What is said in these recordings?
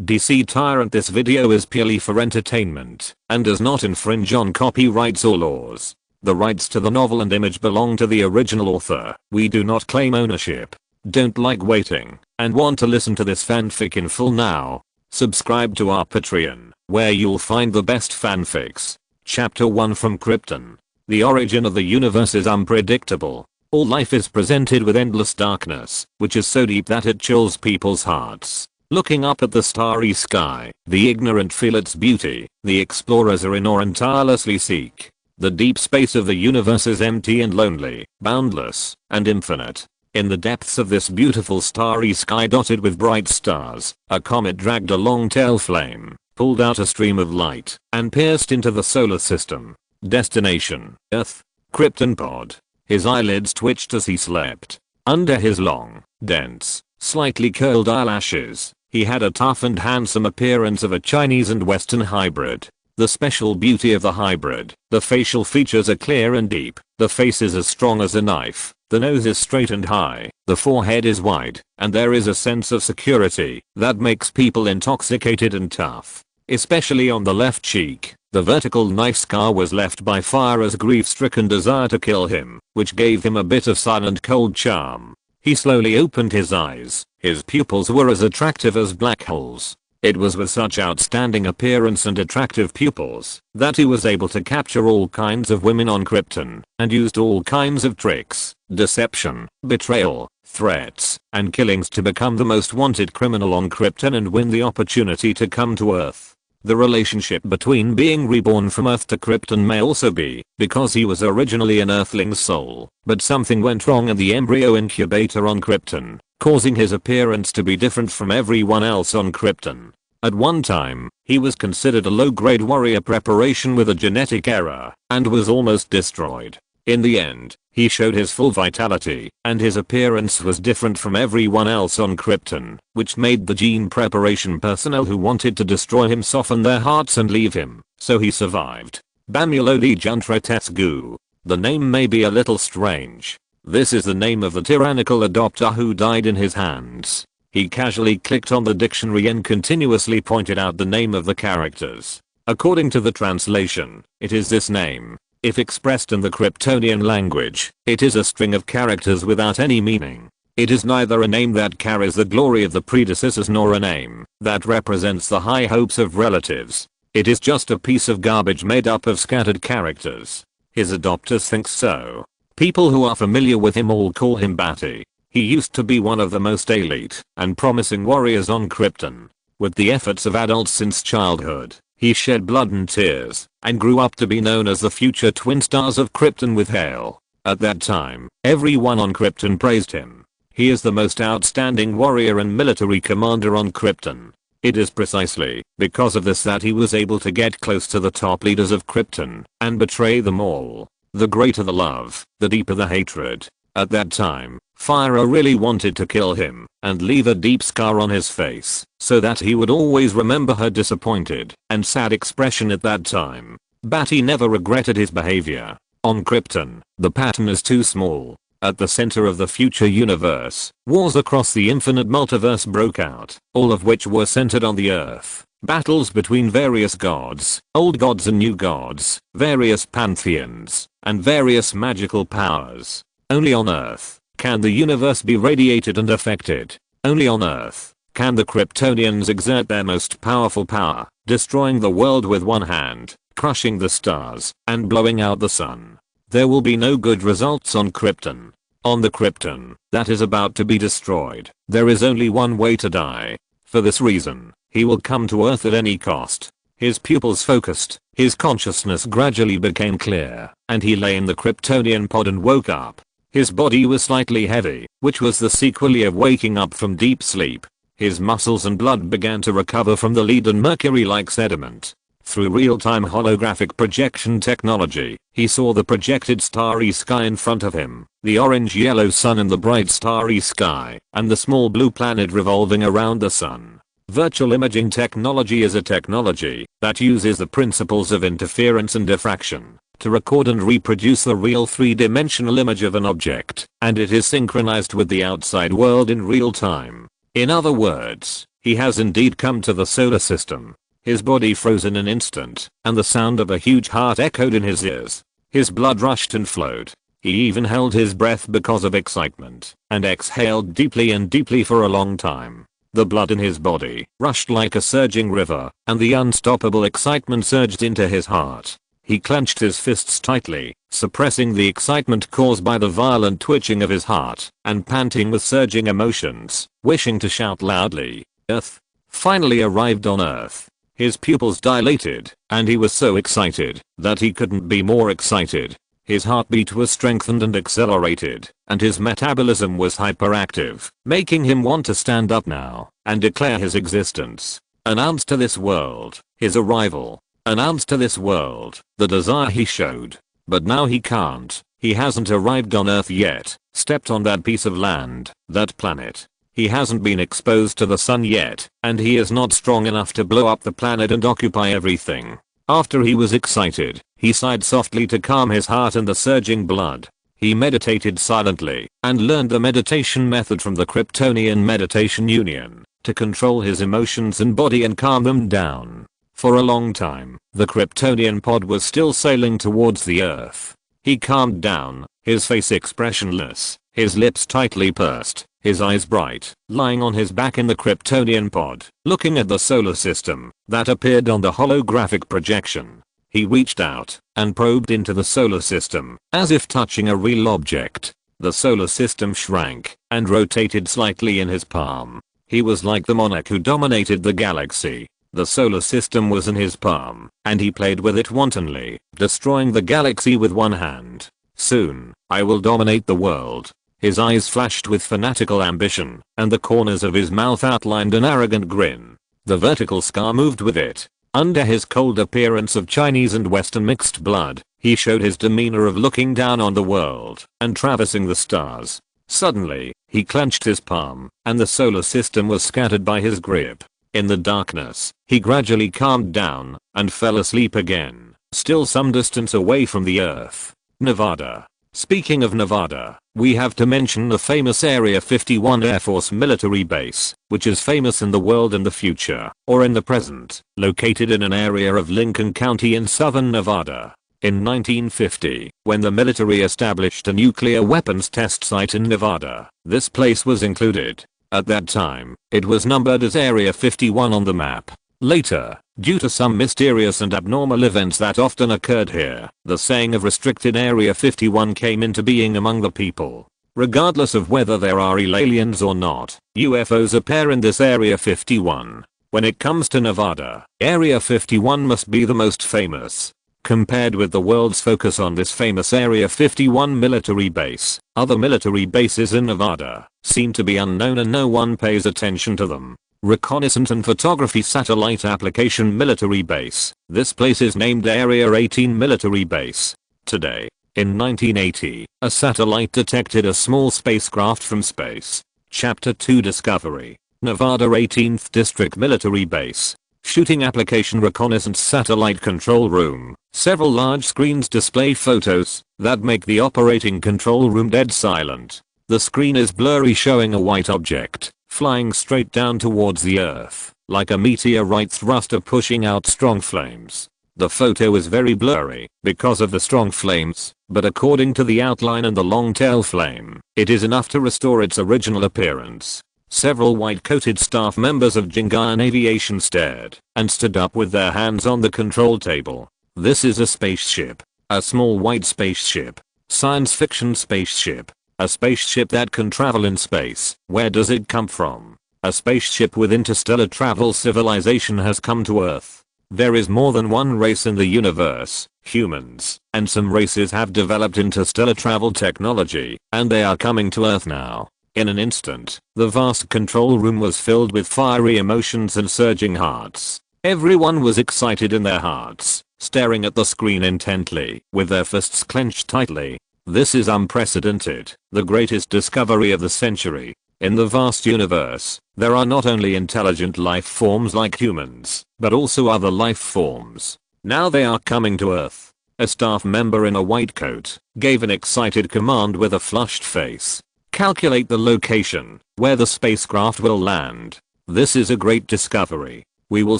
DC Tyrant. This video is purely for entertainment and does not infringe on copyrights or laws. The rights to the novel and image belong to the original author. We do not claim ownership. Don't like waiting and want to listen to this fanfic in full now? Subscribe to our Patreon, where you'll find the best fanfics. Chapter 1 from Krypton. The origin of the universe is unpredictable. All life is presented with endless darkness, which is so deep that it chills people's hearts. Looking up at the starry sky, the ignorant feel its beauty, the explorers are in awe and tirelessly seek. The deep space of the universe is empty and lonely, boundless, and infinite. In the depths of this beautiful starry sky dotted with bright stars, a comet dragged a long tail flame, pulled out a stream of light, and pierced into the solar system. Destination: Earth. Krypton pod. His eyelids twitched as he slept. Under his long, dense, slightly curled eyelashes, he had a tough and handsome appearance of a Chinese and Western hybrid. The special beauty of the hybrid: the facial features are clear and deep, the face is as strong as a knife, the nose is straight and high, the forehead is wide, and there is a sense of security that makes people intoxicated and tough. Especially on the left cheek, the vertical knife scar was left by fire as grief-stricken desire to kill him, which gave him a bit of silent cold charm. He slowly opened his eyes. His pupils were as attractive as black holes. It was with such outstanding appearance and attractive pupils that he was able to capture all kinds of women on Krypton, and used all kinds of tricks, deception, betrayal, threats, and killings to become the most wanted criminal on Krypton and win the opportunity to come to Earth. The relationship between being reborn from Earth to Krypton may also be because he was originally an Earthling soul, but something went wrong in the embryo incubator on Krypton, causing his appearance to be different from everyone else on Krypton. At one time, he was considered a low-grade warrior preparation with a genetic error, and was almost destroyed. In the end, he showed his full vitality, and his appearance was different from everyone else on Krypton, which made the gene preparation personnel who wanted to destroy him soften their hearts and leave him, so he survived. Bamulodi Juntratesgu. The name may be a little strange. This is the name of the tyrannical adopter who died in his hands. He casually clicked on the dictionary and continuously pointed out the name of the characters. According to the translation, it is this name. If expressed in the Kryptonian language, it is a string of characters without any meaning. It is neither a name that carries the glory of the predecessors nor a name that represents the high hopes of relatives. It is just a piece of garbage made up of scattered characters. His adopters think so. People who are familiar with him all call him Badi. He used to be one of the most elite and promising warriors on Krypton. With the efforts of adults since childhood, he shed blood and tears, and grew up to be known as the future twin stars of Krypton with hail. At that time, everyone on Krypton praised him. He is the most outstanding warrior and military commander on Krypton. It is precisely because of this that he was able to get close to the top leaders of Krypton and betray them all. The greater the love, the deeper the hatred. At that time, Fyra really wanted to kill him and leave a deep scar on his face so that he would always remember her disappointed and sad expression at that time. Badi never regretted his behavior. On Krypton, the pattern is too small. At the center of the future universe, wars across the infinite multiverse broke out, all of which were centered on the Earth. Battles between various gods, old gods and new gods, various pantheons, and various magical powers. Only on Earth can the universe be radiated and affected. Only on Earth can the Kryptonians exert their most powerful power, destroying the world with one hand, crushing the stars, and blowing out the sun. There will be no good results on Krypton. On the Krypton that is about to be destroyed, there is only one way to die. For this reason, he will come to Earth at any cost. His pupils focused, his consciousness gradually became clear, and he lay in the Kryptonian pod and woke up. His body was slightly heavy, which was the sequel of waking up from deep sleep. His muscles and blood began to recover from the lead and mercury-like sediment. Through real-time holographic projection technology, he saw the projected starry sky in front of him, the orange-yellow sun in the bright starry sky, and the small blue planet revolving around the sun. Virtual imaging technology is a technology that uses the principles of interference and diffraction to record and reproduce the real three-dimensional image of an object, and it is synchronized with the outside world in real time. In other words, He has indeed come to the solar system. His body froze in an instant, and the sound of a huge heart echoed in his ears. His blood rushed and flowed. He even held his breath because of excitement, and exhaled deeply and deeply for a long time. The blood in his body rushed like a surging river, and the unstoppable excitement surged into his heart. He clenched his fists tightly, suppressing the excitement caused by the violent twitching of his heart, and panting with surging emotions, wishing to shout loudly. Earth finally arrived on Earth. His pupils dilated, and he was so excited that he couldn't be more excited. His heartbeat was strengthened and accelerated, and his metabolism was hyperactive, making him want to stand up now and declare his existence. Announce to this world his arrival. Announce to this world the desire he showed. But now he can't. He hasn't arrived on Earth yet, stepped on that piece of land, that planet. He hasn't been exposed to the sun yet, and he is not strong enough to blow up the planet and occupy everything. After he was excited, he sighed softly to calm his heart and the surging blood. He meditated silently, and learned the meditation method from the Kryptonian Meditation Union, to control his emotions and body and calm them down. For a long time, the Kryptonian pod was still sailing towards the Earth. He calmed down, his face expressionless, his lips tightly pursed, his eyes bright, lying on his back in the Kryptonian pod, looking at the solar system that appeared on the holographic projection. He reached out and probed into the solar system, as if touching a real object. The solar system shrank and rotated slightly in his palm. He was like the monarch who dominated the galaxy. The solar system was in his palm, and he played with it wantonly, destroying the galaxy with one hand. Soon, I will dominate the world. His eyes flashed with fanatical ambition, and the corners of his mouth outlined an arrogant grin. The vertical scar moved with it. Under his cold appearance of Chinese and Western mixed blood, he showed his demeanor of looking down on the world and traversing the stars. Suddenly, he clenched his palm, and the solar system was scattered by his grip. In the darkness, he gradually calmed down and fell asleep again, still some distance away from the Earth. Nevada. Speaking of Nevada, we have to mention the famous Area 51 Air Force military base, which is famous in the world in the future, or in the present, located in an area of Lincoln County in southern Nevada. In 1950, when the military established a nuclear weapons test site in Nevada, this place was included. At that time, it was numbered as Area 51 on the map. Later, due to some mysterious and abnormal events that often occurred here, the saying of restricted Area 51 came into being among the people. Regardless of whether there are aliens or not, UFOs appear in this Area 51. When it comes to Nevada, Area 51 must be the most famous. Compared with the world's focus on this famous Area 51 military base, other military bases in Nevada seem to be unknown and no one pays attention to them. Reconnaissance and Photography Satellite Application Military Base. This place is named Area 18 Military Base. Today, in 1980, a satellite detected a small spacecraft from space. Chapter 2 Discovery. Nevada 18th District Military Base. Shooting Application Reconnaissance Satellite Control Room. Several large screens display photos that make the operating control room dead silent. The screen is blurry, showing a white object flying straight down towards the Earth, like a meteorite thruster pushing out strong flames. The photo is very blurry because of the strong flames, but according to the outline and the long tail flame, it is enough to restore its original appearance. Several white-coated staff members of Jingayan Aviation stared and stood up with their hands on the control table. This is a spaceship. A small white spaceship. Science fiction spaceship. A spaceship that can travel in space. Where does it come from? A spaceship with interstellar travel. Civilization has come to Earth. There is more than one race in the universe, humans, and some races have developed interstellar travel technology, and they are coming to Earth now. In an instant, the vast control room was filled with fiery emotions and surging hearts. Everyone was excited in their hearts, staring at the screen intently, with their fists clenched tightly. This is unprecedented, the greatest discovery of the century. In the vast universe, there are not only intelligent life forms like humans, but also other life forms. Now they are coming to Earth. A staff member in a white coat gave an excited command with a flushed face. Calculate the location where the spacecraft will land. This is a great discovery. We will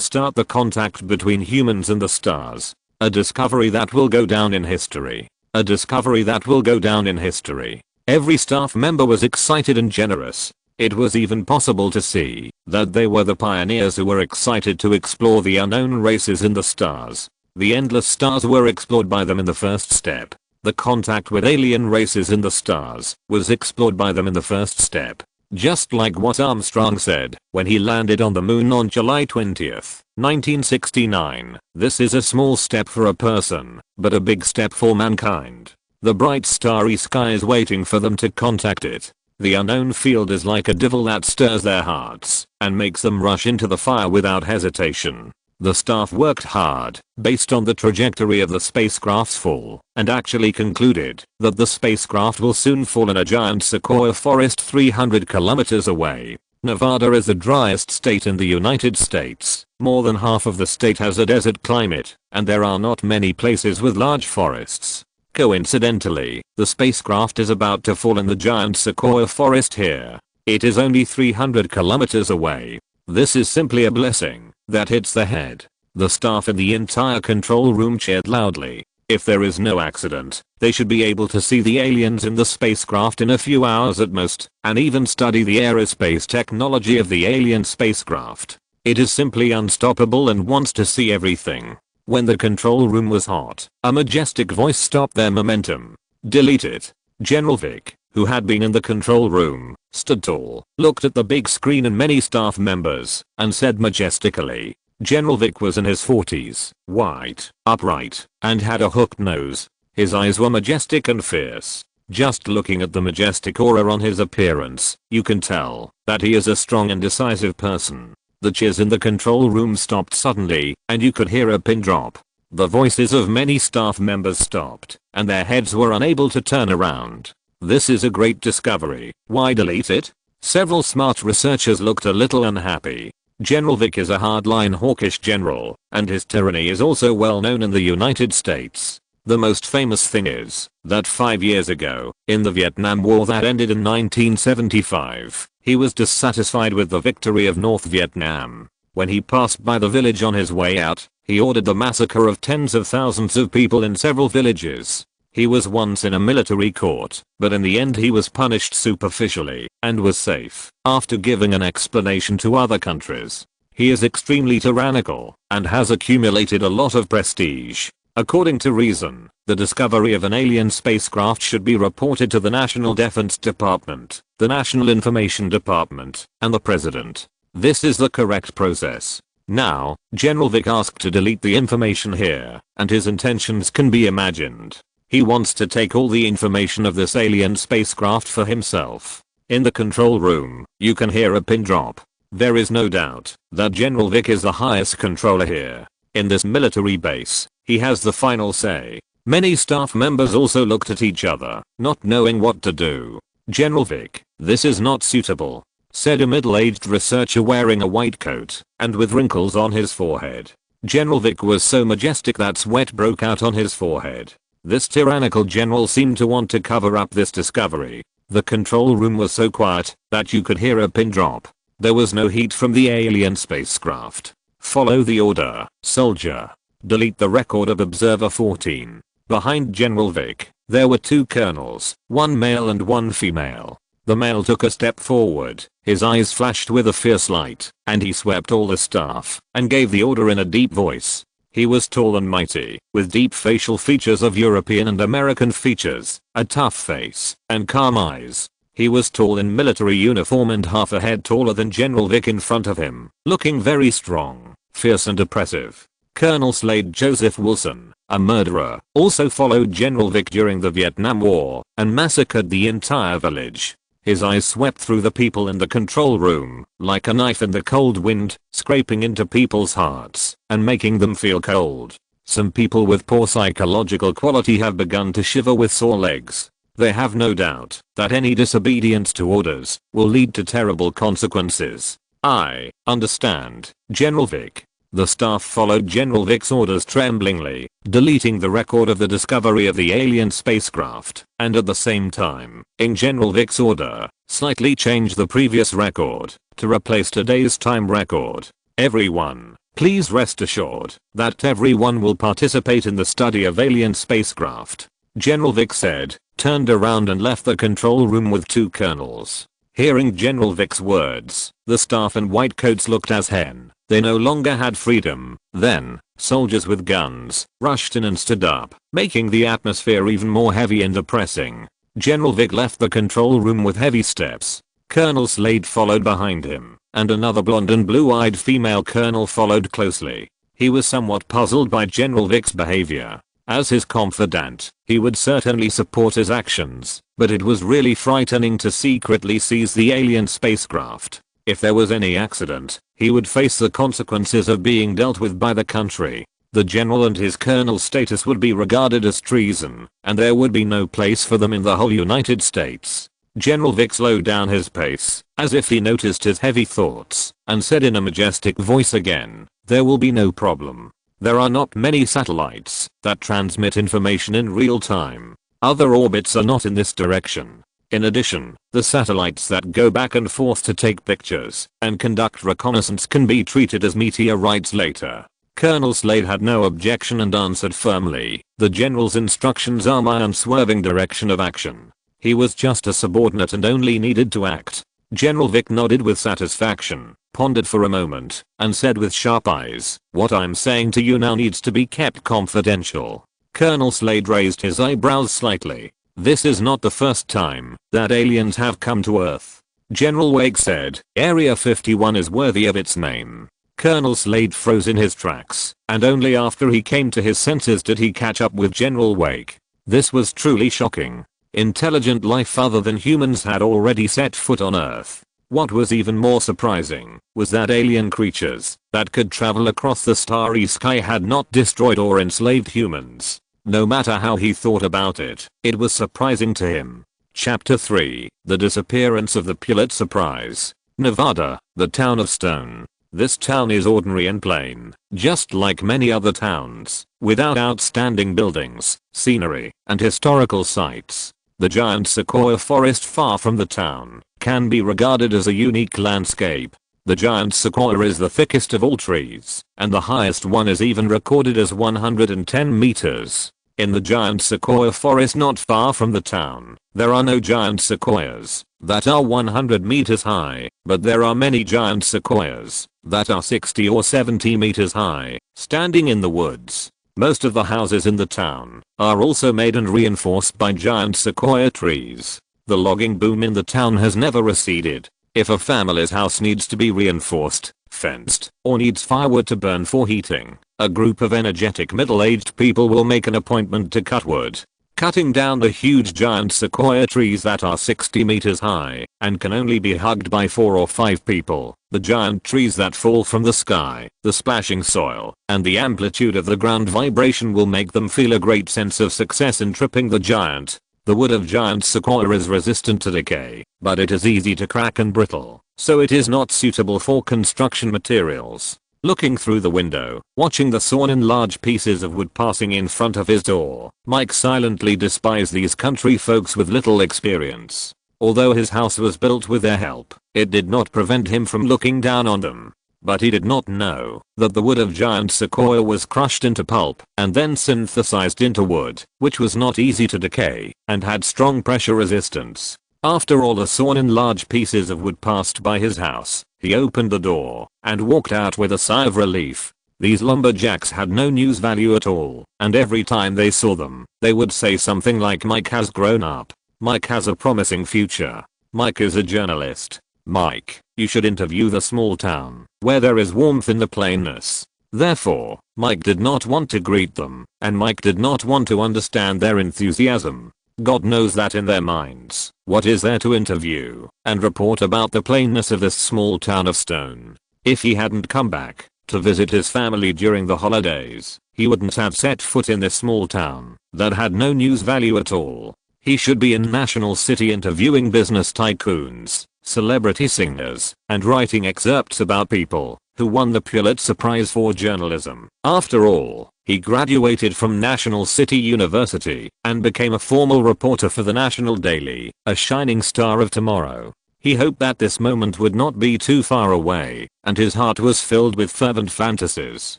start the contact between humans and the stars. A discovery that will go down in history. A discovery that will go down in history. Every staff member was excited and generous. It was even possible to see that they were the pioneers who were excited to explore the unknown races in the stars. The endless stars were explored by them in the first step. The contact with alien races in the stars was explored by them in the first step. Just like what Armstrong said when he landed on the moon on July 20th, 1969. This is a small step for a person, but a big step for mankind. The bright starry sky is waiting for them to contact it. The unknown field is like a devil that stirs their hearts and makes them rush into the fire without hesitation. The staff worked hard, based on the trajectory of the spacecraft's fall, and actually concluded that the spacecraft will soon fall in a giant sequoia forest 300 kilometers away. Nevada is the driest state in the United States. More than half of the state has a desert climate, and there are not many places with large forests. Coincidentally, the spacecraft is about to fall in the giant sequoia forest here. It is only 300 kilometers away. This is simply a blessing that hits the head. The staff in the entire control room cheered loudly. If there is no accident, they should be able to see the aliens in the spacecraft in a few hours at most, and even study the aerospace technology of the alien spacecraft. It is simply unstoppable and wants to see everything. When the control room was hot, a majestic voice stopped their momentum. Delete it. General Vic, who had been in the control room, stood tall, looked at the big screen and many staff members, and said majestically. General Vic was in his 40s, white, upright, and had a hooked nose. His eyes were majestic and fierce. Just looking at the majestic aura on his appearance, you can tell that he is a strong and decisive person. The cheers in the control room stopped suddenly, and you could hear a pin drop. The voices of many staff members stopped, and their heads were unable to turn around. This is a great discovery. Why delete it? Several smart researchers looked a little unhappy. General Vic is a hardline hawkish general, and his tyranny is also well known in the United States. The most famous thing is that 5 years ago, in the Vietnam War that ended in 1975, he was dissatisfied with the victory of North Vietnam. When he passed by the village on his way out, he ordered the massacre of tens of thousands of people in several villages. He was once in a military court, but in the end he was punished superficially and was safe after giving an explanation to other countries. He is extremely tyrannical and has accumulated a lot of prestige. According to Reason, the discovery of an alien spacecraft should be reported to the National Defense Department, the National Information Department, and the President. This is the correct process. Now, General Vic asked to delete the information here, and his intentions can be imagined. He wants to take all the information of this alien spacecraft for himself. In the control room, you can hear a pin drop. There is no doubt that General Vic is the highest controller here. In this military base, he has the final say. Many staff members also looked at each other, not knowing what to do. General Vic, this is not suitable, said a middle-aged researcher wearing a white coat and with wrinkles on his forehead. General Vic was so majestic that sweat broke out on his forehead. This tyrannical general seemed to want to cover up this discovery. The control room was so quiet that you could hear a pin drop. There was no heat from the alien spacecraft. Follow the order, soldier. Delete the record of Observer 14. Behind General Vic, there were two colonels, one male and one female. The male took a step forward, his eyes flashed with a fierce light, and he swept all the staff and gave the order in a deep voice. He was tall and mighty, with deep facial features of European and American features, a tough face, and calm eyes. He was tall in military uniform and half a head taller than General Vic in front of him, looking very strong, fierce and oppressive. Colonel Slade Joseph Wilson, a murderer, also followed General Vic during the Vietnam War and massacred the entire village. His eyes swept through the people in the control room, like a knife in the cold wind, scraping into people's hearts and making them feel cold. Some people with poor psychological quality have begun to shiver with sore legs. They have no doubt that any disobedience to orders will lead to terrible consequences. I understand, General Vic. The staff followed General Vic's orders tremblingly, deleting the record of the discovery of the alien spacecraft, and at the same time, in General Vic's order, slightly change the previous record to replace today's time record. Everyone, please rest assured that everyone will participate in the study of alien spacecraft. General Vic said, turned around and left the control room with 2 colonels. Hearing General Vic's words, the staff in white coats looked as hen. They no longer had freedom. Then, soldiers with guns rushed in and stood up, making the atmosphere even more heavy and depressing. General Vic left the control room with heavy steps. Colonel Slade followed behind him, and another blonde and blue-eyed female colonel followed closely. He was somewhat puzzled by General Vic's behavior. As his confidant, he would certainly support his actions, but it was really frightening to secretly seize the alien spacecraft. If there was any accident, he would face the consequences of being dealt with by the country. The general and his colonel's status would be regarded as treason, and there would be no place for them in the whole United States. General Vic slowed down his pace, as if he noticed his heavy thoughts, and said in a majestic voice again, "There will be no problem. There are not many satellites that transmit information in real time. Other orbits are not in this direction. In addition, the satellites that go back and forth to take pictures and conduct reconnaissance can be treated as meteorites later." Colonel Slade had no objection and answered firmly, "The general's instructions are my unswerving direction of action." He was just a subordinate and only needed to act. General Vic nodded with satisfaction, pondered for a moment, and said with sharp eyes, "What I'm saying to you now needs to be kept confidential." Colonel Slade raised his eyebrows slightly. "This is not the first time that aliens have come to Earth." General Wake said, "Area 51 is worthy of its name." Colonel Slade froze in his tracks, and only after he came to his senses did he catch up with General Wake. This was truly shocking. Intelligent life other than humans had already set foot on Earth. What was even more surprising was that alien creatures that could travel across the starry sky had not destroyed or enslaved humans. No matter how he thought about it, it was surprising to him. Chapter 3: The Disappearance of the Pulitzer Prize. Nevada, the town of Stone. This town is ordinary and plain, just like many other towns, without outstanding buildings, scenery, and historical sites. The giant sequoia forest far from the town can be regarded as a unique landscape. The giant sequoia is the thickest of all trees, and the highest one is even recorded as 110 meters. In the giant sequoia forest not far from the town, there are no giant sequoias that are 100 meters high, but there are many giant sequoias that are 60 or 70 meters high, standing in the woods. Most of the houses in the town are also made and reinforced by giant sequoia trees. The logging boom in the town has never receded. If a family's house needs to be reinforced, fenced, or needs firewood to burn for heating, a group of energetic middle-aged people will make an appointment to cut wood. Cutting down the huge giant sequoia trees that are 60 meters high and can only be hugged by 4 or 5 people. The giant trees that fall from the sky, the splashing soil, and the amplitude of the ground vibration will make them feel a great sense of success in tripping the giant. The wood of giant sequoia is resistant to decay, but it is easy to crack and brittle, so it is not suitable for construction materials. Looking through the window, watching the sawn in large pieces of wood passing in front of his door, Mike silently despised these country folks with little experience. Although his house was built with their help, it did not prevent him from looking down on them. But he did not know that the wood of giant sequoia was crushed into pulp and then synthesized into wood, which was not easy to decay and had strong pressure resistance. After all the sawn in large pieces of wood passed by his house, he opened the door and walked out with a sigh of relief. These lumberjacks had no news value at all, and every time they saw them, they would say something like, "Mike has grown up. Mike has a promising future. Mike is a journalist. Mike, you should interview the small town, where there is warmth in the plainness." Therefore, Mike did not want to greet them, and Mike did not want to understand their enthusiasm. God knows that in their minds, what is there to interview and report about the plainness of this small town of Stone? If he hadn't come back to visit his family during the holidays, he wouldn't have set foot in this small town that had no news value at all. He should be in National City interviewing business tycoons, celebrity singers, and writing excerpts about people who won the Pulitzer Prize for journalism. After all, he graduated from National City University and became a formal reporter for the National Daily, a shining star of tomorrow. He hoped that this moment would not be too far away, and his heart was filled with fervent fantasies.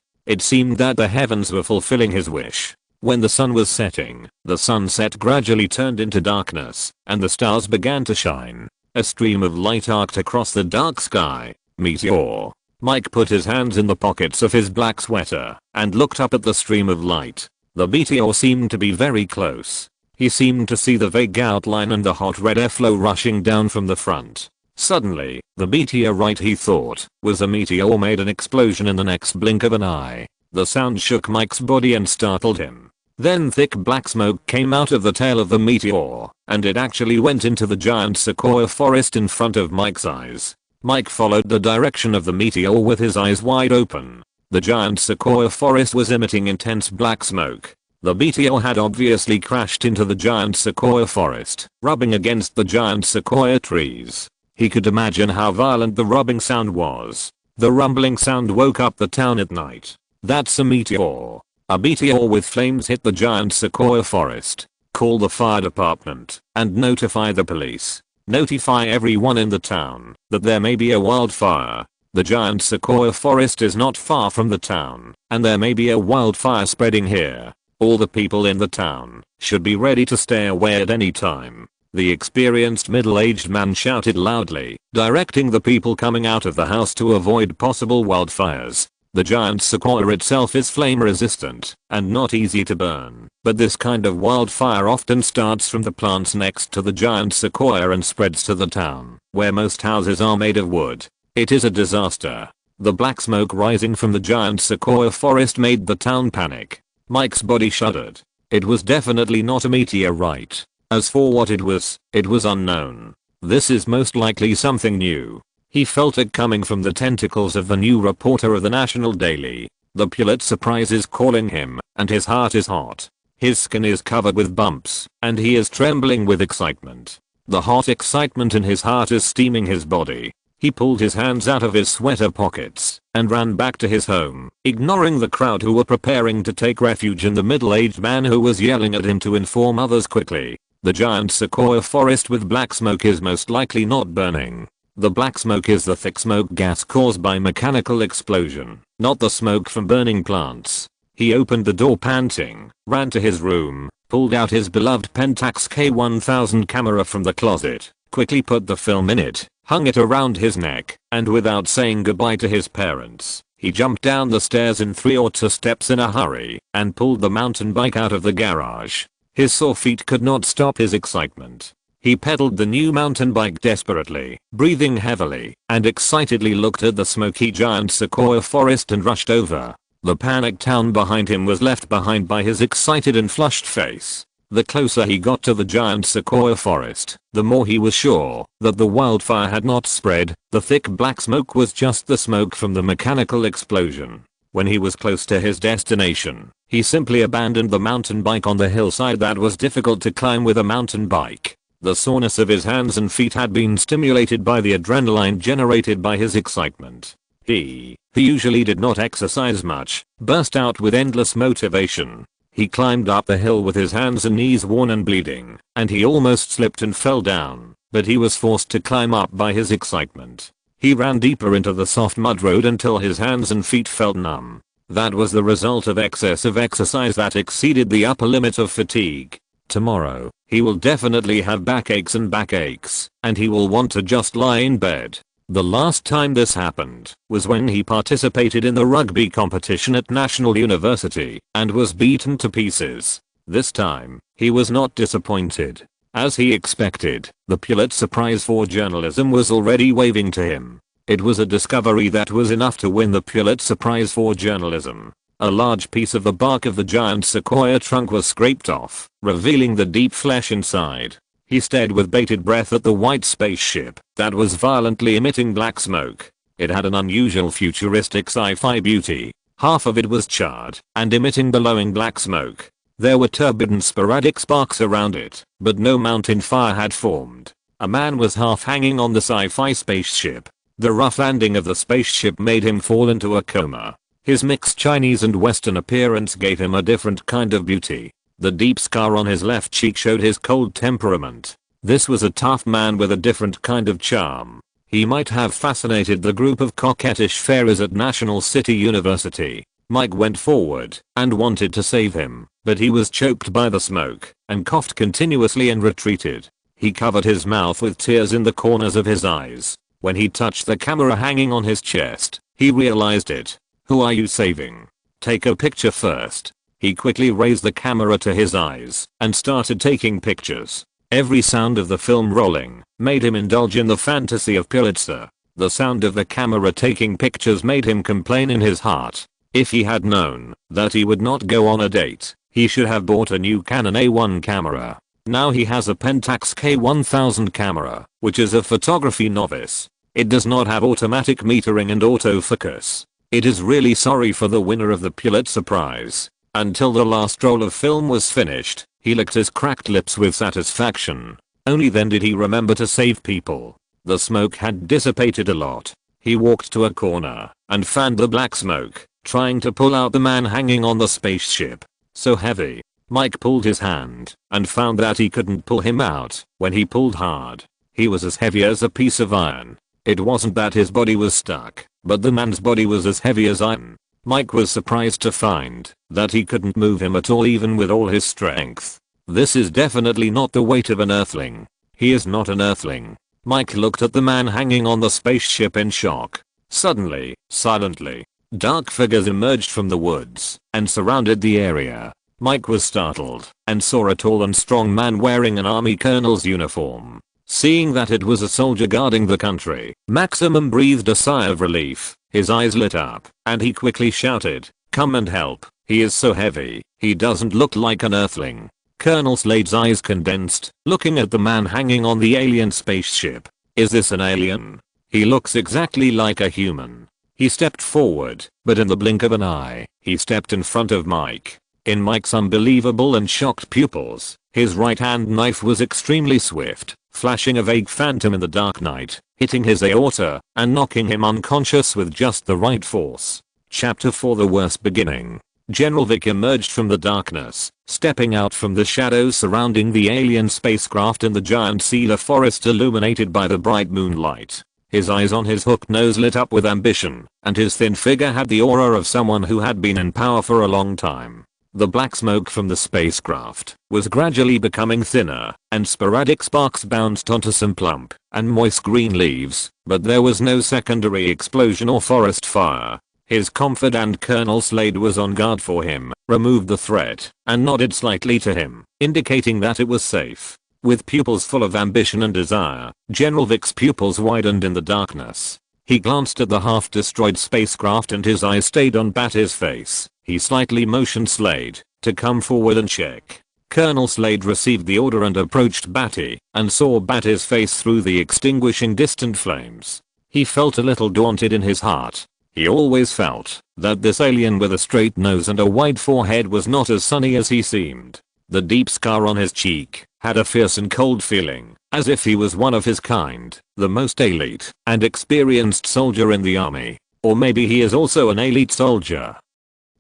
It seemed that the heavens were fulfilling his wish. When the sun was setting, the sunset gradually turned into darkness, and the stars began to shine. A stream of light arced across the dark sky. Meteor. Mike put his hands in the pockets of his black sweater and looked up at the stream of light. The meteor seemed to be very close. He seemed to see the vague outline and the hot red airflow rushing down from the front. Suddenly, the meteorite he thought was a meteor made an explosion in the next blink of an eye. The sound shook Mike's body and startled him. Then thick black smoke came out of the tail of the meteor, and it actually went into the giant sequoia forest in front of Mike's eyes. Mike followed the direction of the meteor with his eyes wide open. The giant sequoia forest was emitting intense black smoke. The meteor had obviously crashed into the giant sequoia forest, rubbing against the giant sequoia trees. He could imagine how violent the rubbing sound was. The rumbling sound woke up the town at night. That's a meteor. A meteor with flames hit the giant sequoia forest. Call the fire department and notify the police. Notify everyone in the town that there may be a wildfire. The giant sequoia forest is not far from the town, and there may be a wildfire spreading here. All the people in the town should be ready to stay away at any time. The experienced middle-aged man shouted loudly, directing the people coming out of the house to avoid possible wildfires. The giant sequoia itself is flame resistant and not easy to burn, but this kind of wildfire often starts from the plants next to the giant sequoia and spreads to the town, where most houses are made of wood. It is a disaster. The black smoke rising from the giant sequoia forest made the town panic. Mike's body shuddered. It was definitely not a meteorite. As for what it was unknown. This is most likely something new. He felt it coming from the tentacles of the new reporter of the National Daily. The Pulitzer Prize is calling him, and his heart is hot. His skin is covered with bumps, and he is trembling with excitement. The hot excitement in his heart is steaming his body. He pulled his hands out of his sweater pockets and ran back to his home, ignoring the crowd who were preparing to take refuge in the middle-aged man who was yelling at him to inform others quickly. The giant sequoia forest with black smoke is most likely not burning. The black smoke is the thick smoke gas caused by mechanical explosion, not the smoke from burning plants. He opened the door panting, ran to his room, pulled out his beloved Pentax K1000 camera from the closet, quickly put the film in it, hung it around his neck, and without saying goodbye to his parents, he jumped down the stairs in 3 or 2 steps in a hurry and pulled the mountain bike out of the garage. His sore feet could not stop his excitement. He pedaled the new mountain bike desperately, breathing heavily, and excitedly looked at the smoky giant sequoia forest and rushed over. The panicked town behind him was left behind by his excited and flushed face. The closer he got to the giant sequoia forest, the more he was sure that the wildfire had not spread. The thick black smoke was just the smoke from the mechanical explosion. When he was close to his destination, he simply abandoned the mountain bike on the hillside that was difficult to climb with a mountain bike. The soreness of his hands and feet had been stimulated by the adrenaline generated by his excitement. He, who usually did not exercise much, burst out with endless motivation. He climbed up the hill with his hands and knees worn and bleeding, and he almost slipped and fell down, but he was forced to climb up by his excitement. He ran deeper into the soft mud road until his hands and feet felt numb. That was the result of excessive exercise that exceeded the upper limit of fatigue. Tomorrow, he will definitely have backaches, and he will want to just lie in bed. The last time this happened was when he participated in the rugby competition at National University and was beaten to pieces. This time, he was not disappointed. As he expected, the Pulitzer Prize for journalism was already waving to him. It was a discovery that was enough to win the Pulitzer Prize for journalism. A large piece of the bark of the giant sequoia trunk was scraped off, revealing the deep flesh inside. He stared with bated breath at the white spaceship that was violently emitting black smoke. It had an unusual futuristic sci-fi beauty. Half of it was charred and emitting billowing black smoke. There were turbid and sporadic sparks around it, but no mountain fire had formed. A man was half hanging on the sci-fi spaceship. The rough landing of the spaceship made him fall into a coma. His mixed Chinese and Western appearance gave him a different kind of beauty. The deep scar on his left cheek showed his cold temperament. This was a tough man with a different kind of charm. He might have fascinated the group of coquettish fairies at National City University. Mike went forward and wanted to save him, but he was choked by the smoke and coughed continuously and retreated. He covered his mouth with tears in the corners of his eyes. When he touched the camera hanging on his chest, he realized it. Who are you saving? Take a picture first. He quickly raised the camera to his eyes and started taking pictures. Every sound of the film rolling made him indulge in the fantasy of Pulitzer. The sound of the camera taking pictures made him complain in his heart. If he had known that he would not go on a date, he should have bought a new Canon A1 camera. Now he has a Pentax K1000 camera, which is a photography novice. It does not have automatic metering and autofocus. It is really sorry for the winner of the Pulitzer Prize. Until the last roll of film was finished, he licked his cracked lips with satisfaction. Only then did he remember to save people. The smoke had dissipated a lot. He walked to a corner and fanned the black smoke, trying to pull out the man hanging on the spaceship. So heavy. Mike pulled his hand and found that he couldn't pull him out. When he pulled hard, he was as heavy as a piece of iron. It wasn't that his body was stuck, but the man's body was as heavy as iron. Mike was surprised to find that he couldn't move him at all even with all his strength. This is definitely not the weight of an earthling. He is not an earthling. Mike looked at the man hanging on the spaceship in shock. Suddenly, silently, dark figures emerged from the woods and surrounded the area. Mike was startled and saw a tall and strong man wearing an army colonel's uniform. Seeing that it was a soldier guarding the country, Maximum breathed a sigh of relief. His eyes lit up, and he quickly shouted, "Come and help. He is so heavy, he doesn't look like an earthling." Colonel Slade's eyes condensed, looking at the man hanging on the alien spaceship. Is this an alien? He looks exactly like a human. He stepped forward, but in the blink of an eye, he stepped in front of Mike. In Mike's unbelievable and shocked pupils, his right hand knife was extremely swift, flashing a vague phantom in the dark night, hitting his aorta and knocking him unconscious with just the right force. Chapter 4: The Worst Beginning. General Vic emerged from the darkness, stepping out from the shadows surrounding the alien spacecraft in the giant cedar forest illuminated by the bright moonlight. His eyes on his hooked nose lit up with ambition, and his thin figure had the aura of someone who had been in power for a long time. The black smoke from the spacecraft was gradually becoming thinner, and sporadic sparks bounced onto some plump and moist green leaves, but there was no secondary explosion or forest fire. His confidant Colonel Slade was on guard for him, removed the threat, and nodded slightly to him, indicating that it was safe. With pupils full of ambition and desire, General Vic's pupils widened in the darkness. He glanced at the half-destroyed spacecraft and his eyes stayed on Badi's face. He slightly motioned Slade to come forward and check. Colonel Slade received the order and approached Badi and saw Badi's face through the extinguishing distant flames. He felt a little daunted in his heart. He always felt that this alien with a straight nose and a wide forehead was not as sunny as he seemed. The deep scar on his cheek had a fierce and cold feeling, as if he was one of his kind, the most elite and experienced soldier in the army. Or maybe he is also an elite soldier.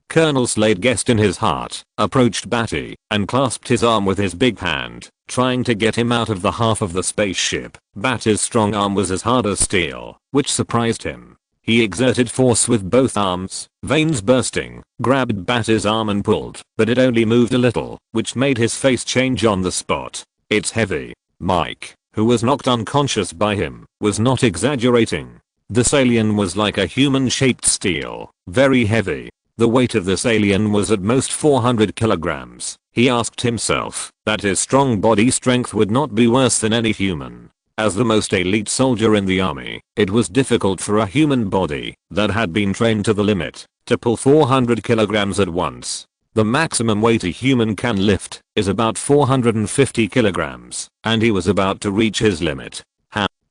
Colonel Slade guessed in his heart, approached Badi, and clasped his arm with his big hand, trying to get him out of the half of the spaceship. Badi's strong arm was as hard as steel, which surprised him. He exerted force with both arms, veins bursting, grabbed Badi's arm and pulled, but it only moved a little, which made his face change on the spot. It's heavy. Mike, who was knocked unconscious by him, was not exaggerating. This alien was like a human-shaped steel, very heavy. The weight of this alien was at most 400 kilograms. He asked himself that his strong body strength would not be worse than any human. As the most elite soldier in the army, it was difficult for a human body that had been trained to the limit to pull 400 kilograms at once. The maximum weight a human can lift is about 450 kilograms, and he was about to reach his limit.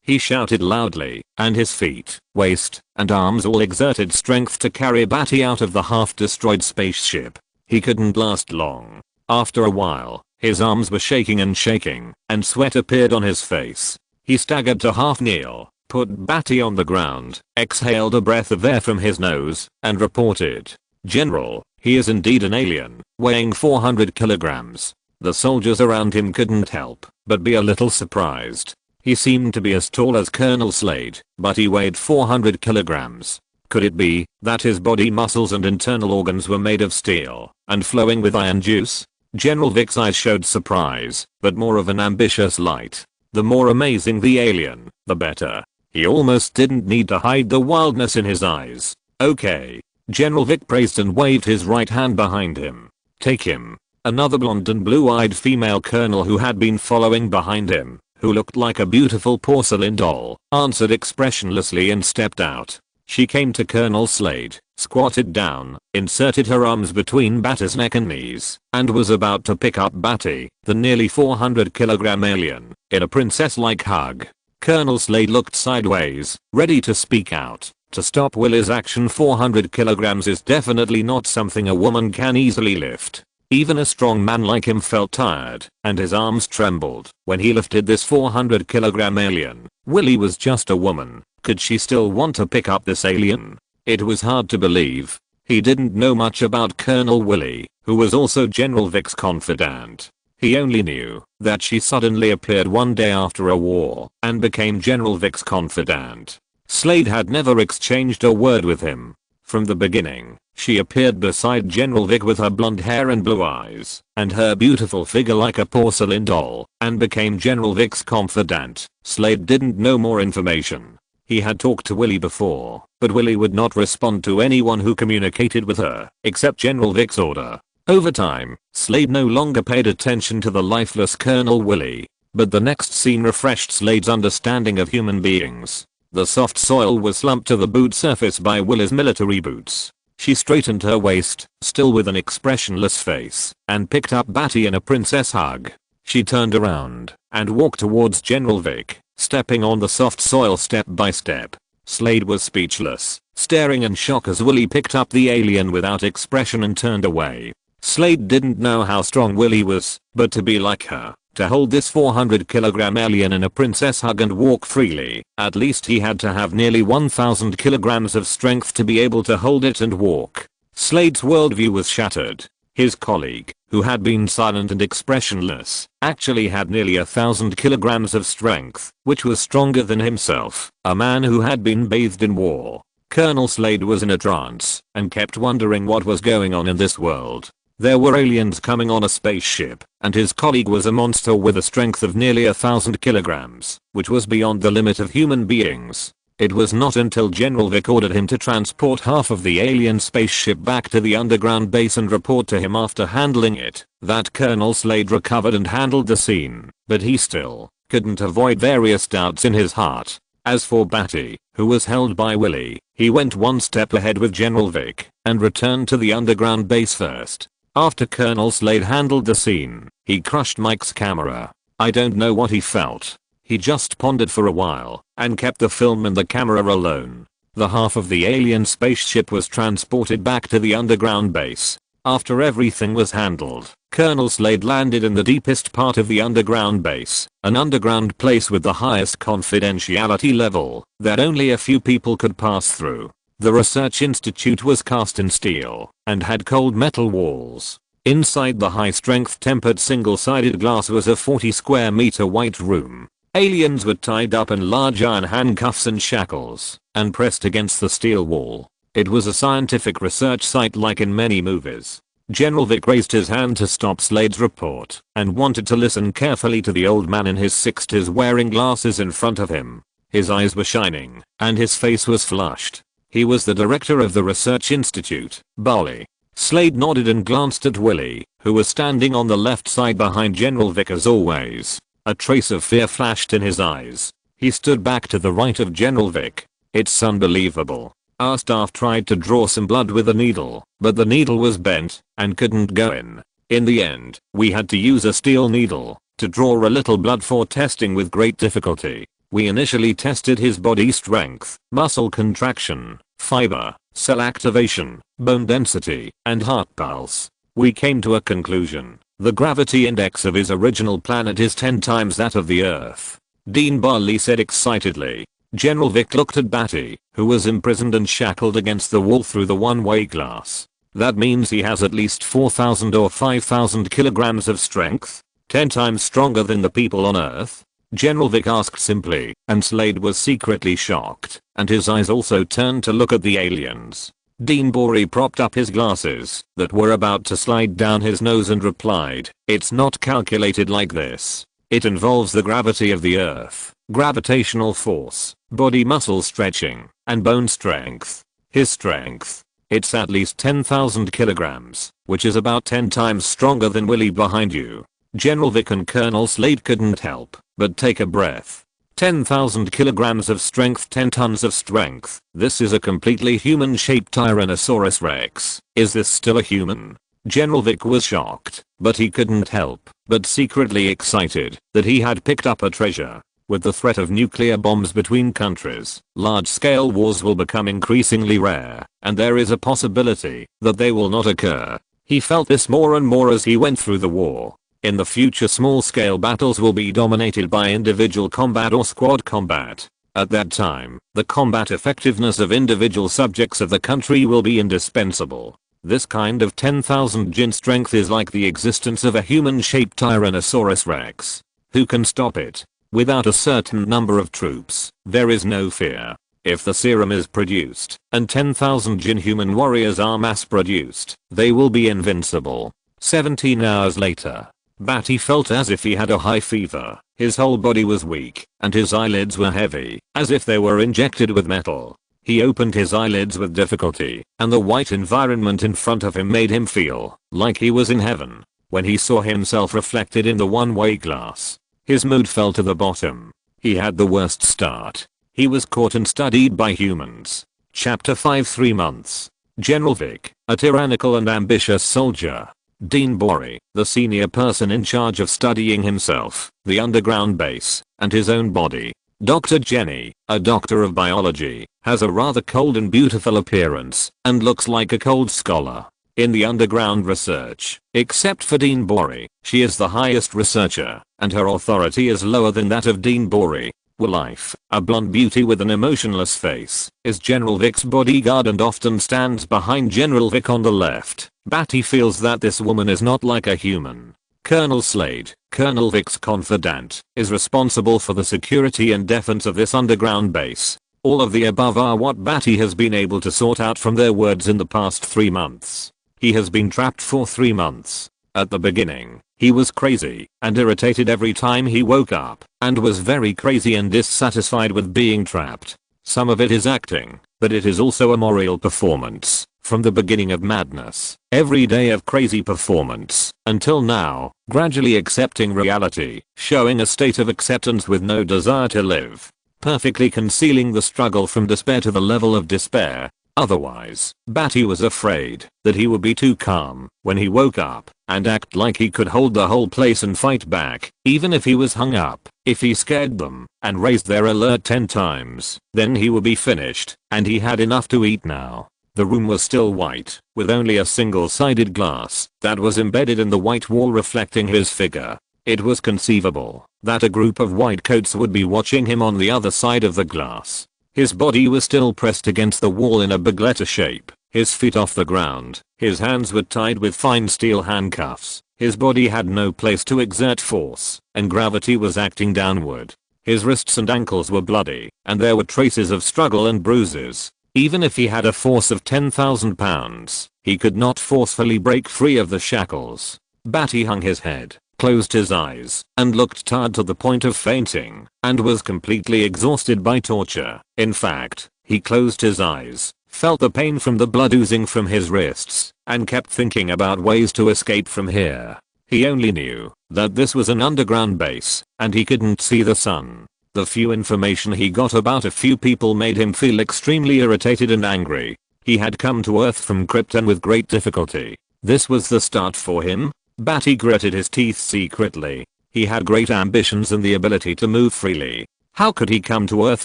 He shouted loudly, and his feet, waist, and arms all exerted strength to carry Badi out of the half-destroyed spaceship. He couldn't last long. After a while, his arms were shaking, and sweat appeared on his face. He staggered to half kneel, put Badi on the ground, exhaled a breath of air from his nose, and reported, "General, he is indeed an alien, weighing 400 kilograms. The soldiers around him couldn't help but be a little surprised. He seemed to be as tall as Colonel Slade, but he weighed 400 kilograms. Could it be that his body muscles and internal organs were made of steel and flowing with iron juice? General Vic's eyes showed surprise, but more of an ambitious light. The more amazing the alien, the better. He almost didn't need to hide the wildness in his eyes. Okay. General Vic praised and waved his right hand behind him. Take him. Another blonde and blue-eyed female colonel who had been following behind him, who looked like a beautiful porcelain doll, answered expressionlessly and stepped out. She came to Colonel Slade, squatted down, inserted her arms between Bati's neck and knees, and was about to pick up Badi, the nearly 400 kilogram alien, in a princess-like hug. Colonel Slade looked sideways, ready to speak out. To stop Willie's action, 400 kilograms is definitely not something a woman can easily lift. Even a strong man like him felt tired, and his arms trembled when he lifted this 400 kilogram alien. Willie was just a woman. Could she still want to pick up this alien? It was hard to believe. He didn't know much about Colonel Willie, who was also General Vic's confidant. He only knew that she suddenly appeared one day after a war and became General Vic's confidant. Slade had never exchanged a word with him. From the beginning, she appeared beside General Vic with her blonde hair and blue eyes, and her beautiful figure like a porcelain doll, and became General Vic's confidant. Slade didn't know more information. He had talked to Willie before, but Willie would not respond to anyone who communicated with her, except General Vic's order. Over time, Slade no longer paid attention to the lifeless Colonel Willie, but the next scene refreshed Slade's understanding of human beings. The soft soil was slumped to the boot surface by Willie's military boots. She straightened her waist, still with an expressionless face, and picked up Badi in a princess hug. She turned around and walked towards General Vic, stepping on the soft soil step by step. Slade was speechless, staring in shock as Willie picked up the alien without expression and turned away. Slade didn't know how strong Willie was, but to be like her, to hold this 400 kilogram alien in a princess hug and walk freely, at least he had to have nearly 1000 kilograms of strength to be able to hold it and walk. Slade's worldview was shattered. His colleague, who had been silent and expressionless, actually had nearly 1000 kilograms of strength, which was stronger than himself, a man who had been bathed in war. Colonel Slade was in a trance and kept wondering what was going on in this world. There were aliens coming on a spaceship, and his colleague was a monster with a strength of nearly 1000 kilograms, which was beyond the limit of human beings. It was not until General Vic ordered him to transport half of the alien spaceship back to the underground base and report to him after handling it, that Colonel Slade recovered and handled the scene, but he still couldn't avoid various doubts in his heart. As for Badi, who was held by Willie, he went one step ahead with General Vic and returned to the underground base first. After Colonel Slade handled the scene, he crushed Mike's camera. I don't know what he felt. He just pondered for a while and kept the film and the camera alone. The half of the alien spaceship was transported back to the underground base. After everything was handled, Colonel Slade landed in the deepest part of the underground base, an underground place with the highest confidentiality level that only a few people could pass through. The research institute was cast in steel and had cold metal walls. Inside the high-strength tempered single-sided glass was a 40 square meter white room. Aliens were tied up in large iron handcuffs and shackles and pressed against the steel wall. It was a scientific research site like in many movies. General Vic raised his hand to stop Slade's report and wanted to listen carefully to the old man in his 60s wearing glasses in front of him. His eyes were shining and his face was flushed. He was the director of the research institute, Badi. Slade nodded and glanced at Willie, who was standing on the left side behind General Vic as always. A trace of fear flashed in his eyes. He stood back to the right of General Vic. It's unbelievable. Our staff tried to draw some blood with a needle, but the needle was bent and couldn't go in. In the end, we had to use a steel needle to draw a little blood for testing with great difficulty. We initially tested his body strength, muscle contraction, fiber, cell activation, bone density, and heart pulse. We came to a conclusion. The gravity index of his original planet is 10 times that of the Earth. Dean Barley said excitedly. General Vic looked at Badi, who was imprisoned and shackled against the wall through the one-way glass. That means he has at least 4000 or 5000 kilograms of strength. 10 times stronger than the people on Earth? General Vic asked simply, and Slade was secretly shocked, and his eyes also turned to look at the aliens. Dean Borey propped up his glasses that were about to slide down his nose and replied, "It's not calculated like this. It involves the gravity of the Earth, gravitational force, body muscle stretching, and bone strength. His strength. It's at least 10,000 kilograms, which is about 10 times stronger than Willie behind you." General Vic and Colonel Slade couldn't help but take a breath. 10,000 kilograms of strength, 10 tons of strength. This is a completely human-shaped Tyrannosaurus Rex. Is this still a human? General Vic was shocked, but he couldn't help but secretly excited that he had picked up a treasure. With the threat of nuclear bombs between countries, large-scale wars will become increasingly rare, and there is a possibility that they will not occur. He felt this more and more as he went through the war. In the future, small-scale battles will be dominated by individual combat or squad combat. At that time, the combat effectiveness of individual subjects of the country will be indispensable. This kind of 10,000 gin strength is like the existence of a human-shaped Tyrannosaurus Rex. Who can stop it? Without a certain number of troops, there is no fear. If the serum is produced, and 10,000 gin human warriors are mass-produced, they will be invincible. 17 hours later, Badi felt as if he had a high fever. His whole body was weak, and his eyelids were heavy, as if they were injected with metal. He opened his eyelids with difficulty, and the white environment in front of him made him feel like he was in heaven. When he saw himself reflected in the one-way glass, his mood fell to the bottom. He had the worst start. He was caught and studied by humans. Chapter 5. 3 months. General Vic, a tyrannical and ambitious soldier. Dean Borey, the senior person in charge of studying himself, the underground base, and his own body. Dr. Jenny, a doctor of biology, has a rather cold and beautiful appearance, and looks like a cold scholar. In the underground research, except for Dean Borey, she is the highest researcher, and her authority is lower than that of Dean Borey. Life, a blonde beauty with an emotionless face, is General Vic's bodyguard and often stands behind General Vic on the left. Badi feels that this woman is not like a human. Colonel Slade, Colonel Vic's confidant, is responsible for the security and defense of this underground base. All of the above are what Badi has been able to sort out from their words in the past 3 months. He has been trapped for 3 months. At the beginning, he was crazy and irritated every time he woke up, and was very crazy and dissatisfied with being trapped. Some of it is acting, but it is also a moral performance. From the beginning of madness, every day of crazy performance, until now, gradually accepting reality, showing a state of acceptance with no desire to live, perfectly concealing the struggle from despair to the level of despair. Otherwise, Badi was afraid that he would be too calm when he woke up and act like he could hold the whole place and fight back, even if he was hung up. If he scared them and raised their alert 10 times, then he would be finished, and he had enough to eat now. The room was still white, with only a single-sided glass that was embedded in the white wall reflecting his figure. It was conceivable that a group of white coats would be watching him on the other side of the glass. His body was still pressed against the wall in a big letter shape, his feet off the ground, his hands were tied with fine steel handcuffs, his body had no place to exert force, and gravity was acting downward. His wrists and ankles were bloody, and there were traces of struggle and bruises. Even if he had a force of 10,000 pounds, he could not forcefully break free of the shackles. Badi hung his head, closed his eyes, and looked tired to the point of fainting, and was completely exhausted by torture. In fact, he closed his eyes, felt the pain from the blood oozing from his wrists, and kept thinking about ways to escape from here. He only knew that this was an underground base, and he couldn't see the sun. The few information he got about a few people made him feel extremely irritated and angry. He had come to Earth from Krypton with great difficulty. This was the start for him. Badi gritted his teeth secretly. He had great ambitions and the ability to move freely. How could he come to Earth